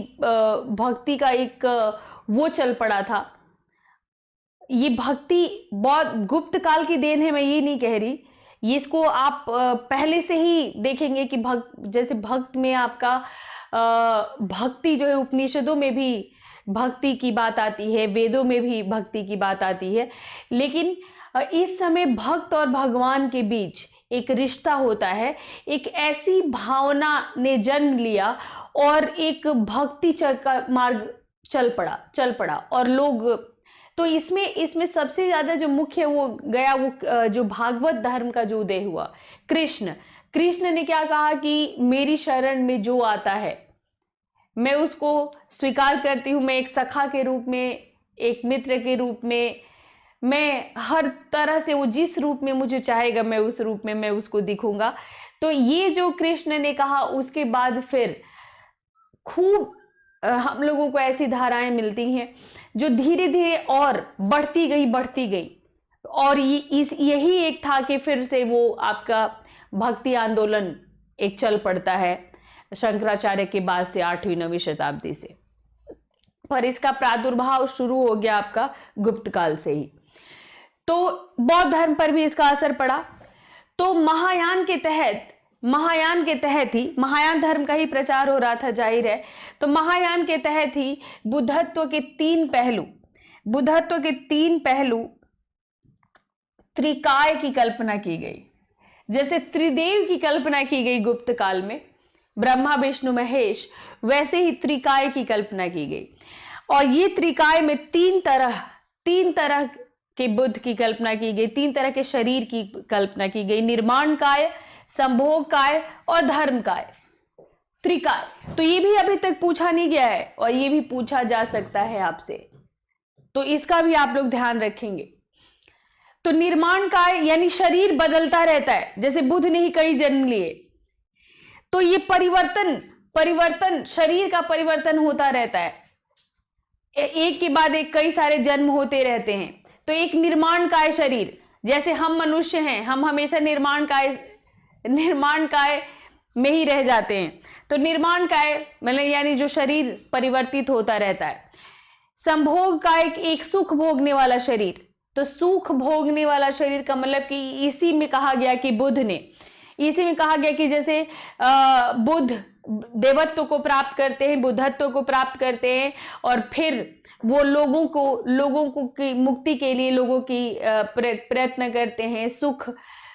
Speaker 1: भक्ति का एक वो चल पड़ा था। ये भक्ति बहुत गुप्त काल की देन है, मैं ये नहीं कह रही। ये इसको आप पहले से ही देखेंगे कि जैसे भक्त में आपका भक्ति जो है, उपनिषदों में भी भक्ति की बात आती है, वेदों में भी भक्ति की बात आती है। लेकिन इस समय भक्त और भगवान के बीच एक रिश्ता होता है, एक ऐसी भावना ने जन्म लिया और एक भक्ति का मार्ग चल पड़ा और लोग, तो इसमें सबसे ज्यादा जो मुख्य वो गया, वो जो भागवत धर्म का जो उदय हुआ। कृष्ण ने क्या कहा कि मेरी शरण में जो आता है मैं उसको स्वीकार करती हूँ, मैं एक सखा के रूप में, एक मित्र के रूप में, मैं हर तरह से वो जिस रूप में मुझे चाहेगा मैं उस रूप में मैं उसको दिखूंगा। तो ये जो कृष्ण ने कहा, उसके बाद फिर खूब हम लोगों को ऐसी धाराएं मिलती हैं जो धीरे धीरे और बढ़ती गई और यही एक था कि फिर से वो आपका भक्ति आंदोलन एक चल पड़ता है शंकराचार्य के बाद से 8वीं 9वीं शताब्दी से। पर इसका प्रादुर्भाव शुरू हो गया आपका गुप्त काल से ही। तो बौद्ध धर्म पर भी इसका असर पड़ा। तो महायान के तहत ही महायान धर्म का ही प्रचार हो रहा था, जाहिर है। तो महायान के तहत ही बुद्धत्व के तीन पहलू त्रिकाय की कल्पना की गई। जैसे त्रिदेव की कल्पना की गई गुप्त काल में, ब्रह्मा विष्णु महेश, वैसे ही त्रिकाय की कल्पना की गई। और ये त्रिकाय में तीन तरह के बुद्ध की कल्पना की गई, 3 तरह के शरीर की कल्पना की गई, निर्माण काय, संभोग काय और धर्म काय, त्रिकाय। तो ये भी अभी तक पूछा नहीं गया है और ये भी पूछा जा सकता है आपसे, तो इसका भी आप लोग ध्यान रखेंगे। तो निर्माण काय यानी शरीर बदलता रहता है, जैसे बुद्ध ने ही कई जन्म लिए, तो ये परिवर्तन शरीर का परिवर्तन होता रहता है, एक के बाद एक कई सारे जन्म होते रहते हैं। तो एक निर्माण काय शरीर, जैसे हम मनुष्य हैं, हम हमेशा निर्माण काय निर्माण काय में ही रह जाते हैं। तो निर्माण काय मतलब यानी जो शरीर परिवर्तित होता रहता है। संभोग काय एक सुख भोगने वाला शरीर। तो सुख भोगने वाला शरीर का मतलब कि इसी में कहा गया कि बुद्ध ने, इसी में कहा गया कि जैसे बुद्ध देवत्व को प्राप्त करते हैं, बुद्धत्व को प्राप्त करते हैं और फिर वो लोगों को की मुक्ति के लिए लोगों की प्रयत्न करते हैं, सुख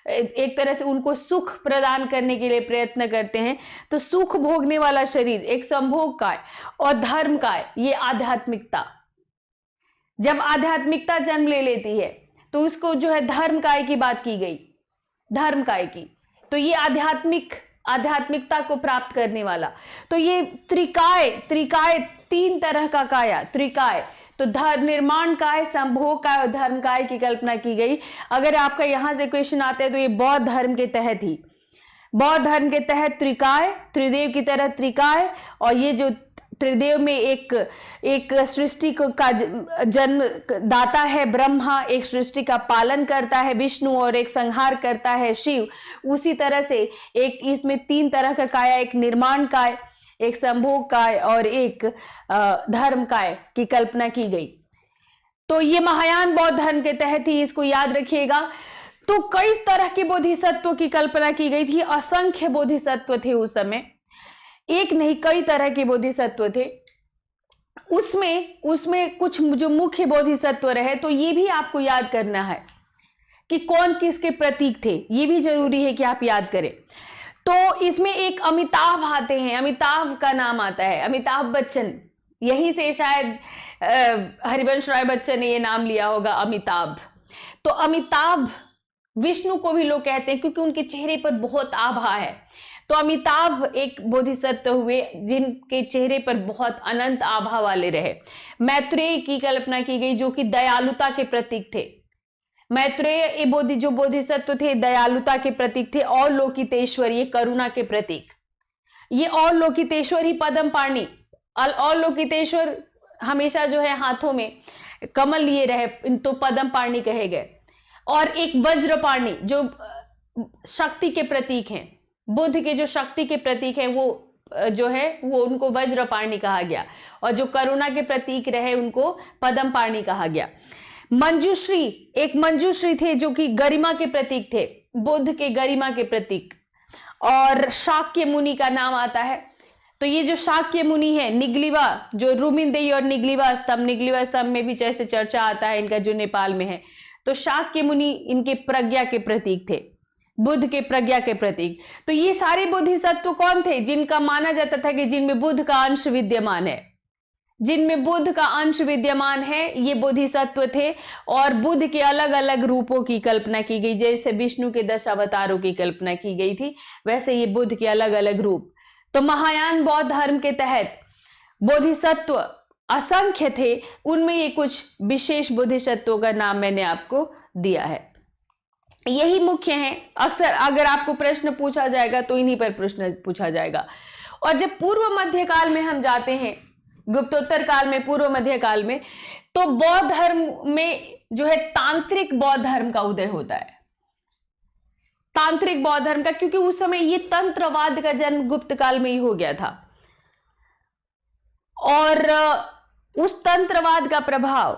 Speaker 1: एक तरह से उनको सुख प्रदान करने के लिए प्रयत्न करते हैं। तो सुख भोगने वाला शरीर एक संभोग काय और धर्म काय, ये आध्यात्मिकता। जब आध्यात्मिकता जन्म ले लेती है तो उसको जो है धर्म काय की बात की गई, धर्म काय की। तो ये आध्यात्मिकता को प्राप्त करने वाला। तो ये त्रिकाय तीन तरह का काया, त्रिकाय। तो निर्माण काय, संभोग काय और धर्म काय की कल्पना की गई। अगर आपका यहां से क्वेश्चन आता है तो ये बौद्ध धर्म के तहत ही, बौद्ध धर्म के तहत त्रिकाय, त्रिदेव की तरह त्रिकाय। और ये जो त्रिदेव में एक सृष्टि का जन्म दाता है ब्रह्मा, एक सृष्टि का पालन करता है विष्णु और एक संहार करता है शिव। उसी तरह से एक इसमें तीन तरह का काया, एक निर्माण काय, एक संभोग काय और एक धर्म काय की कल्पना की गई। तो ये महायान बौद्ध धर्म के तहत ही, इसको याद रखिएगा। तो कई तरह के बोधिसत्व की कल्पना की गई थी, असंख्य बोधिसत्व थे उस समय, एक नहीं कई तरह के बोधिसत्व थे। उसमें कुछ जो मुख्य बोधिसत्व रहे, तो ये भी आपको याद करना है कि कौन किसके प्रतीक थे, ये भी जरूरी है कि आप याद करें। तो इसमें एक अमिताभ आते हैं, अमिताभ का नाम आता है, अमिताभ बच्चन। यहीं से शायद हरिवंश राय बच्चन ने ये नाम लिया होगा, अमिताभ। तो अमिताभ विष्णु को भी लोग कहते हैं क्योंकि उनके चेहरे पर बहुत आभा है। तो अमिताभ एक बोधिसत्व हुए जिनके चेहरे पर बहुत अनंत आभा वाले रहे। मैत्रेय की कल्पना की गई जो कि दयालुता के प्रतीक थे। मैत्रेय जो बोधिसत्व थे दयालुता के प्रतीक थे। और लोकितेश्वर ये करुणा के प्रतीक। ये और लोकितेश्वर ही पद्म पाणि, और लोकितेश्वर हमेशा जो है हाथों में कमल लिए रहे, तो पद्म पाणि कहे गए। और एक वज्रपाणि जो शक्ति के प्रतीक हैं, बुद्ध के जो शक्ति के प्रतीक है वो जो है वो उनको वज्रपाणि कहा गया। और जो करुणा के प्रतीक रहे उनको पद्म पाणि कहा गया। मंजूश्री, एक मंजूश्री थे जो कि गरिमा के प्रतीक थे, बुद्ध के गरिमा के प्रतीक। और शाक्य मुनि का नाम आता है। तो ये जो शाक्य मुनि है, निगलिवा जो रुमिनदेई और निगलिवा स्तंभ में भी जैसे चर्चा आता है इनका जो नेपाल में है। तो शाक्य मुनि इनके प्रज्ञा के प्रतीक थे, बुद्ध के प्रज्ञा के प्रतीक। तो ये सारे बोधिसत्व कौन थे? जिनका माना जाता था कि जिनमें बुद्ध का अंश विद्यमान है, जिनमें बुद्ध का अंश विद्यमान है, ये बोधिसत्व थे। और बुद्ध के अलग अलग रूपों की कल्पना की गई, जैसे विष्णु के 10 अवतारों की कल्पना की गई थी, वैसे ये बुद्ध के अलग अलग रूप। तो महायान बौद्ध धर्म के तहत बोधिसत्व असंख्य थे, उनमें ये कुछ विशेष बोधिसत्वों का नाम मैंने आपको दिया है। यही मुख्य हैं। अक्सर अगर आपको प्रश्न पूछा जाएगा तो इन्हीं पर प्रश्न पूछा जाएगा। और जब पूर्व मध्य काल में हम जाते हैं, गुप्तोत्तर काल में, पूर्व मध्य काल में, तो बौद्ध धर्म में जो है तांत्रिक बौद्ध धर्म का उदय होता है। तांत्रिक बौद्ध धर्म का, क्योंकि उस समय ये तंत्रवाद का जन्म गुप्त काल में ही हो गया था। और उस तंत्रवाद का प्रभाव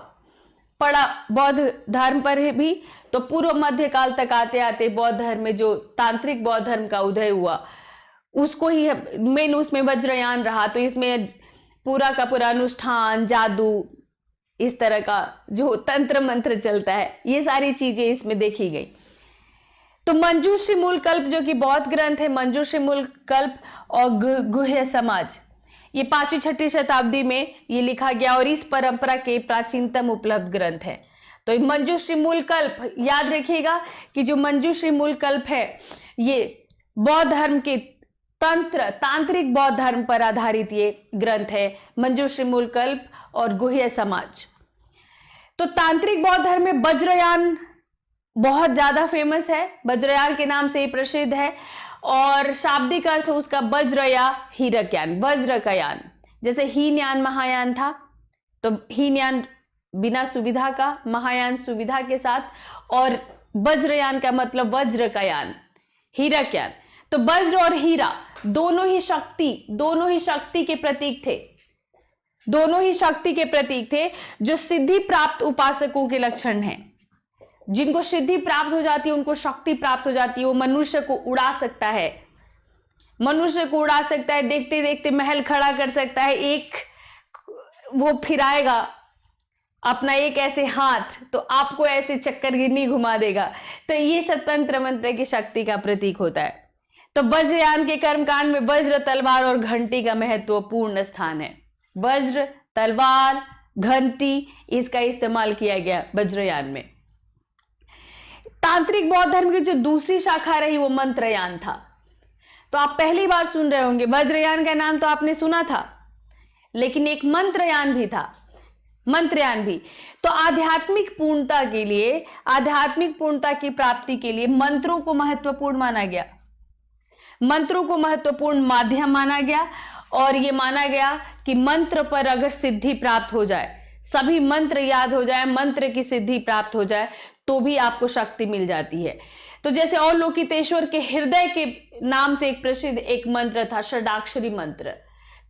Speaker 1: पड़ा बौद्ध धर्म पर भी। तो पूर्व मध्य काल तक आते आते बौद्ध धर्म में जो तांत्रिक बौद्ध धर्म का उदय हुआ उसको ही मेन, उसमें वज्रयान रहा। तो इसमें पूरा का पूरा अनुष्ठान, जादू, इस तरह का जो तंत्र मंत्र चलता है, ये सारी चीजें इसमें देखी गई। तो मंजूश्री मूल कल्प जो कि बौद्ध ग्रंथ है, मंजूश्री मूल कल्प और गुह्य समाज, ये 5वीं-6वीं शताब्दी में ये लिखा गया और इस परंपरा के प्राचीनतम उपलब्ध ग्रंथ है। तो मंजूश्री मूल कल्प याद रखिएगा कि जो मंजूश्री मूल कल्प है ये बौद्ध धर्म के तांत्रिक बौद्ध धर्म पर आधारित ये ग्रंथ है, मंजूश्री मूल कल्प और गुह्य समाज। तो तांत्रिक बौद्ध धर्म में वज्रयान बहुत ज्यादा फेमस है, वज्रयान के नाम से ये प्रसिद्ध है। और शाब्दिक अर्थ उसका वज्र या हीरकयान, वज्र का यान। जैसे हीनयान महायान था, तो हीनयान बिना सुविधा का, महायान सुविधा के साथ, और वज्रयान का मतलब वज्र का यान। हीराक्यान। तो वज्र और हीरा दोनों ही शक्ति के प्रतीक थे, दोनों ही शक्ति के प्रतीक थे, जो सिद्धि प्राप्त उपासकों के लक्षण हैं। जिनको सिद्धि प्राप्त हो जाती है, उनको शक्ति प्राप्त हो जाती है, वो मनुष्य को उड़ा सकता है, मनुष्य को उड़ा सकता है, देखते देखते महल खड़ा कर सकता है, एक वो फिराएगा अपना एक ऐसे हाथ तो आपको ऐसे चक्करगिनी घुमा देगा। तो ये सब तंत्र मंत्र की शक्ति का प्रतीक होता है। तो वज्रयान के कर्मकांड में वज्र, तलवार और घंटी का महत्वपूर्ण स्थान है। वज्र, तलवार, घंटी, इसका इस्तेमाल किया गया वज्रयान में। तांत्रिक बौद्ध धर्म की जो दूसरी शाखा रही वो मंत्रयान था। तो आप पहली बार सुन रहे होंगे, वज्रयान का नाम तो आपने सुना था, लेकिन एक मंत्रयान भी था, मंत्रयान भी। तो आध्यात्मिक पूर्णता के लिए, आध्यात्मिक पूर्णता की प्राप्ति के लिए मंत्रों को महत्वपूर्ण माना गया, मंत्रों को महत्वपूर्ण माध्यम माना गया। और यह माना गया कि मंत्र पर अगर सिद्धि प्राप्त हो जाए, सभी मंत्र याद हो जाए, मंत्र की सिद्धि प्राप्त हो जाए, तो भी आपको शक्ति मिल जाती है। तो जैसे अवलोकितेश्वर के हृदय के नाम से एक प्रसिद्ध एक मंत्र था, षडाक्षरी मंत्र।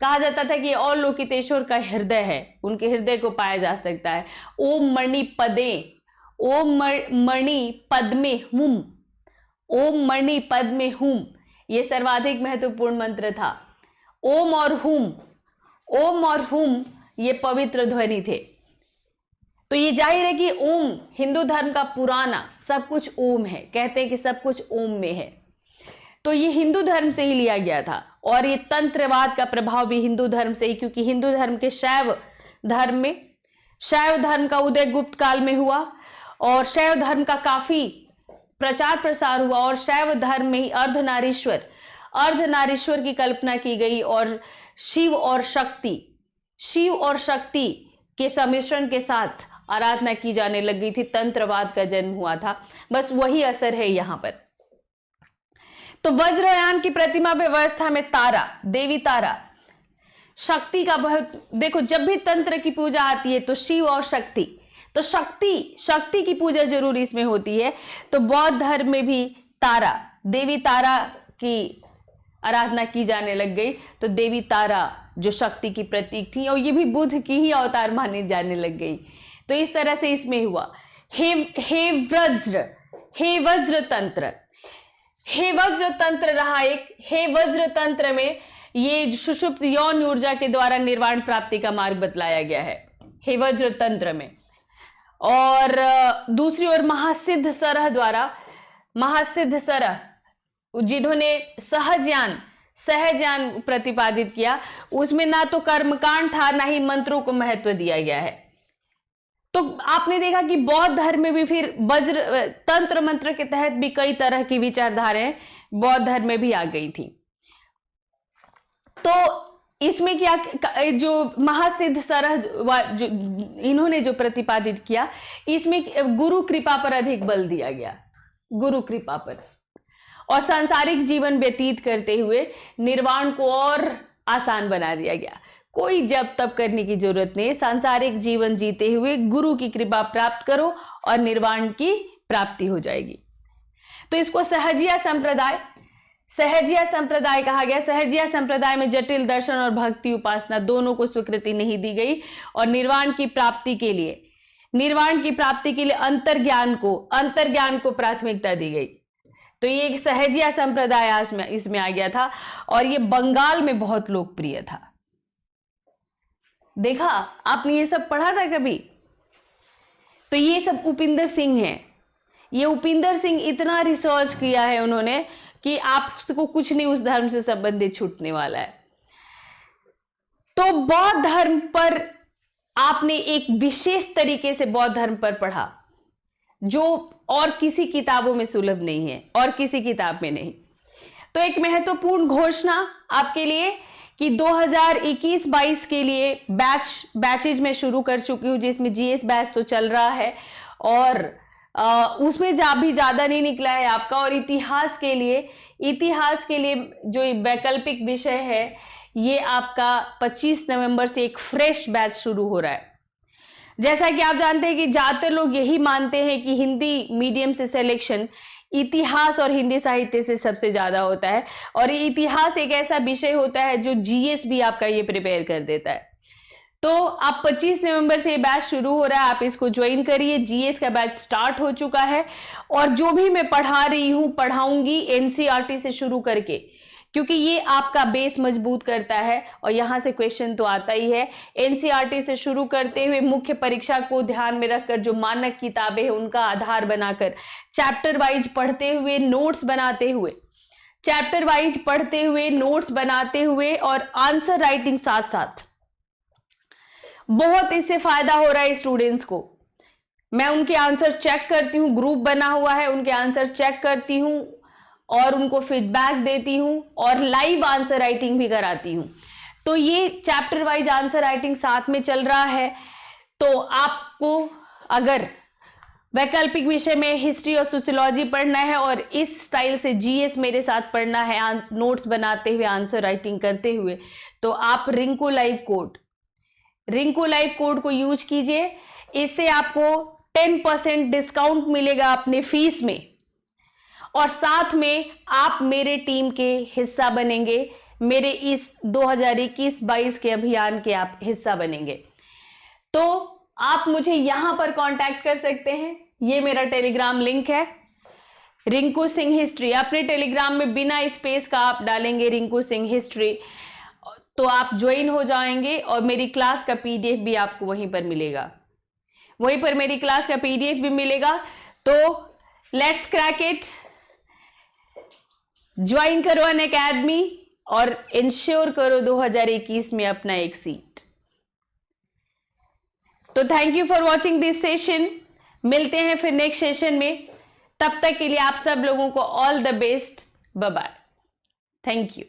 Speaker 1: कहा जाता था कि अवलोकितेश्वर का हृदय है, उनके हृदय को पाया जा सकता है। ओम मणि पदे, ओम मणि पद्मे हुम, ओम मणि पद्मे हुम, ये सर्वाधिक महत्वपूर्ण मंत्र था। ओम और हुम, ओम और हुम ये पवित्र ध्वनि थे। तो ये जाहिर है कि ओम हिंदू धर्म का पुराना सब कुछ ओम है, कहते हैं कि सब कुछ ओम में है। तो ये हिंदू धर्म से ही लिया गया था। और ये तंत्रवाद का प्रभाव भी हिंदू धर्म से ही, क्योंकि हिंदू धर्म के शैव धर्म में, शैव धर्म का उदय गुप्त काल में हुआ और शैव धर्म का काफी प्रचार प्रसार हुआ। और शैव धर्म में ही अर्धनारीश्वर, अर्धनारीश्वर की कल्पना की गई और शिव और शक्ति, शिव और शक्ति के सम्मिश्रण के साथ आराधना की जाने लग गई थी। तंत्रवाद का जन्म हुआ था, बस वही असर है यहां पर। तो वज्रयान की प्रतिमा व्यवस्था में तारा, देवी तारा, शक्ति का बहुत, देखो जब भी तंत्र की पूजा आती है तो शिव और शक्ति, तो शक्ति की पूजा जरूर इसमें होती है। तो बौद्ध धर्म में भी तारा, देवी तारा की आराधना की जाने लग गई। तो देवी तारा जो शक्ति की प्रतीक थी, और ये भी बुद्ध की ही अवतार माने जाने लग गई। तो इस तरह से इसमें हुआ। हे वज्र तंत्र, हे वज्र तंत्र रहा एक। हे वज्र तंत्र में ये सुषुप्त यौन ऊर्जा के द्वारा निर्वाण प्राप्ति का मार्ग बतलाया गया है, हे वज्र तंत्र में। और दूसरी ओर महासिद्ध सरह द्वारा, महासिद्ध सरह जिन्होंने सहज्ञान प्रतिपादित किया, उसमें ना तो कर्मकांड था, ना ही मंत्रों को महत्व दिया गया है। तो आपने देखा कि बौद्ध धर्म में भी फिर वज्र तंत्र मंत्र के तहत भी कई तरह की विचारधाराएं बौद्ध धर्म में भी आ गई थी। तो इसमें क्या, जो महासिद्ध सरह जो इन्होंने जो प्रतिपादित किया, इसमें गुरु कृपा पर अधिक बल दिया गया, गुरु कृपा पर, और सांसारिक जीवन व्यतीत करते हुए निर्वाण को और आसान बना दिया गया। कोई जब तब करने की जरूरत नहीं, सांसारिक जीवन जीते हुए गुरु की कृपा प्राप्त करो और निर्वाण की प्राप्ति हो जाएगी। तो इसको सहजिया संप्रदाय कहा गया। सहजिया संप्रदाय में जटिल दर्शन और भक्ति उपासना दोनों को स्वीकृति नहीं दी गई, और निर्वाण की प्राप्ति के लिए अंतर्ज्ञान को प्राथमिकता दी गई। तो ये एक सहजिया संप्रदाय इसमें आ गया था, और ये बंगाल में बहुत लोकप्रिय था। देखा आपने ये सब पढ़ा था कभी? तो ये सब उपिंदर सिंह है। ये उपिंदर सिंह इतना रिसर्च किया है उन्होंने कि आपको कुछ नहीं उस धर्म से संबंधित छूटने वाला है। तो बौद्ध धर्म पर आपने एक विशेष तरीके से बौद्ध धर्म पर पढ़ा, जो और किसी किताबों में सुलभ नहीं है, और किसी किताब में नहीं। तो एक महत्वपूर्ण घोषणा आपके लिए कि 2021-22 के लिए बैचेज में शुरू कर चुकी हूं, जिसमें जीएस बैच तो चल रहा है, और उसमें भी ज्यादा नहीं निकला है आपका। और इतिहास के लिए जो वैकल्पिक विषय है, ये आपका 25 नवंबर से एक फ्रेश बैच शुरू हो रहा है। जैसा कि आप जानते हैं कि ज्यादातर लोग यही मानते हैं कि हिंदी मीडियम से सिलेक्शन इतिहास और हिंदी साहित्य से सबसे ज्यादा होता है। और ये इतिहास एक ऐसा विषय होता है जो जीएस भी आपका ये प्रिपेयर कर देता है। तो आप 25 नवंबर से ये बैच शुरू हो रहा है, आप इसको ज्वाइन करिए। जीएस का बैच स्टार्ट हो चुका है और जो भी मैं पढ़ा रही हूं पढ़ाऊंगी एनसीईआरटी से शुरू करके, क्योंकि ये आपका बेस मजबूत करता है और यहां से क्वेश्चन तो आता ही है। एनसीईआरटी से शुरू करते हुए मुख्य परीक्षा को ध्यान में रखकर जो मानक किताबें हैं उनका आधार बनाकर चैप्टर वाइज पढ़ते हुए, नोट्स बनाते हुए, चैप्टर वाइज पढ़ते हुए, नोट्स बनाते हुए और आंसर राइटिंग साथ साथ, बहुत इससे फायदा हो रहा है स्टूडेंट्स को। मैं उनके आंसर चेक करती हूँ, ग्रुप बना हुआ है, उनके आंसर चेक करती हूँ और उनको फीडबैक देती हूँ और लाइव आंसर राइटिंग भी कराती हूँ। तो ये चैप्टर वाइज आंसर राइटिंग साथ में चल रहा है। तो आपको अगर वैकल्पिक विषय में हिस्ट्री और सोशियोलॉजी पढ़ना है और इस स्टाइल से जीएस मेरे साथ पढ़ना है, नोट्स बनाते हुए, आंसर राइटिंग करते हुए, तो आप रिंकू लाइव कोड को यूज कीजिए। इससे आपको 10% डिस्काउंट मिलेगा अपने फीस में और साथ में आप मेरे टीम के हिस्सा बनेंगे। मेरे इस 2021-22 के अभियान के आप हिस्सा बनेंगे। तो आप मुझे यहां पर कांटेक्ट कर सकते हैं। ये मेरा टेलीग्राम लिंक है, रिंकू सिंह हिस्ट्री। अपने टेलीग्राम में बिना स्पेस का आप डालेंगे रिंकू सिंह हिस्ट्री तो आप ज्वाइन हो जाएंगे और मेरी क्लास का पीडीएफ भी आपको वहीं पर मिलेगा, वहीं पर मेरी क्लास का पीडीएफ भी मिलेगा। तो लेट्स क्रैक इट, ज्वाइन करो अन अकेडमी और इंश्योर करो 2021 में अपना एक सीट। तो thank you for watching this session. मिलते हैं फिर नेक्स्ट सेशन में। तब तक के लिए आप सब लोगों को all the best. Bye bye. Thank you.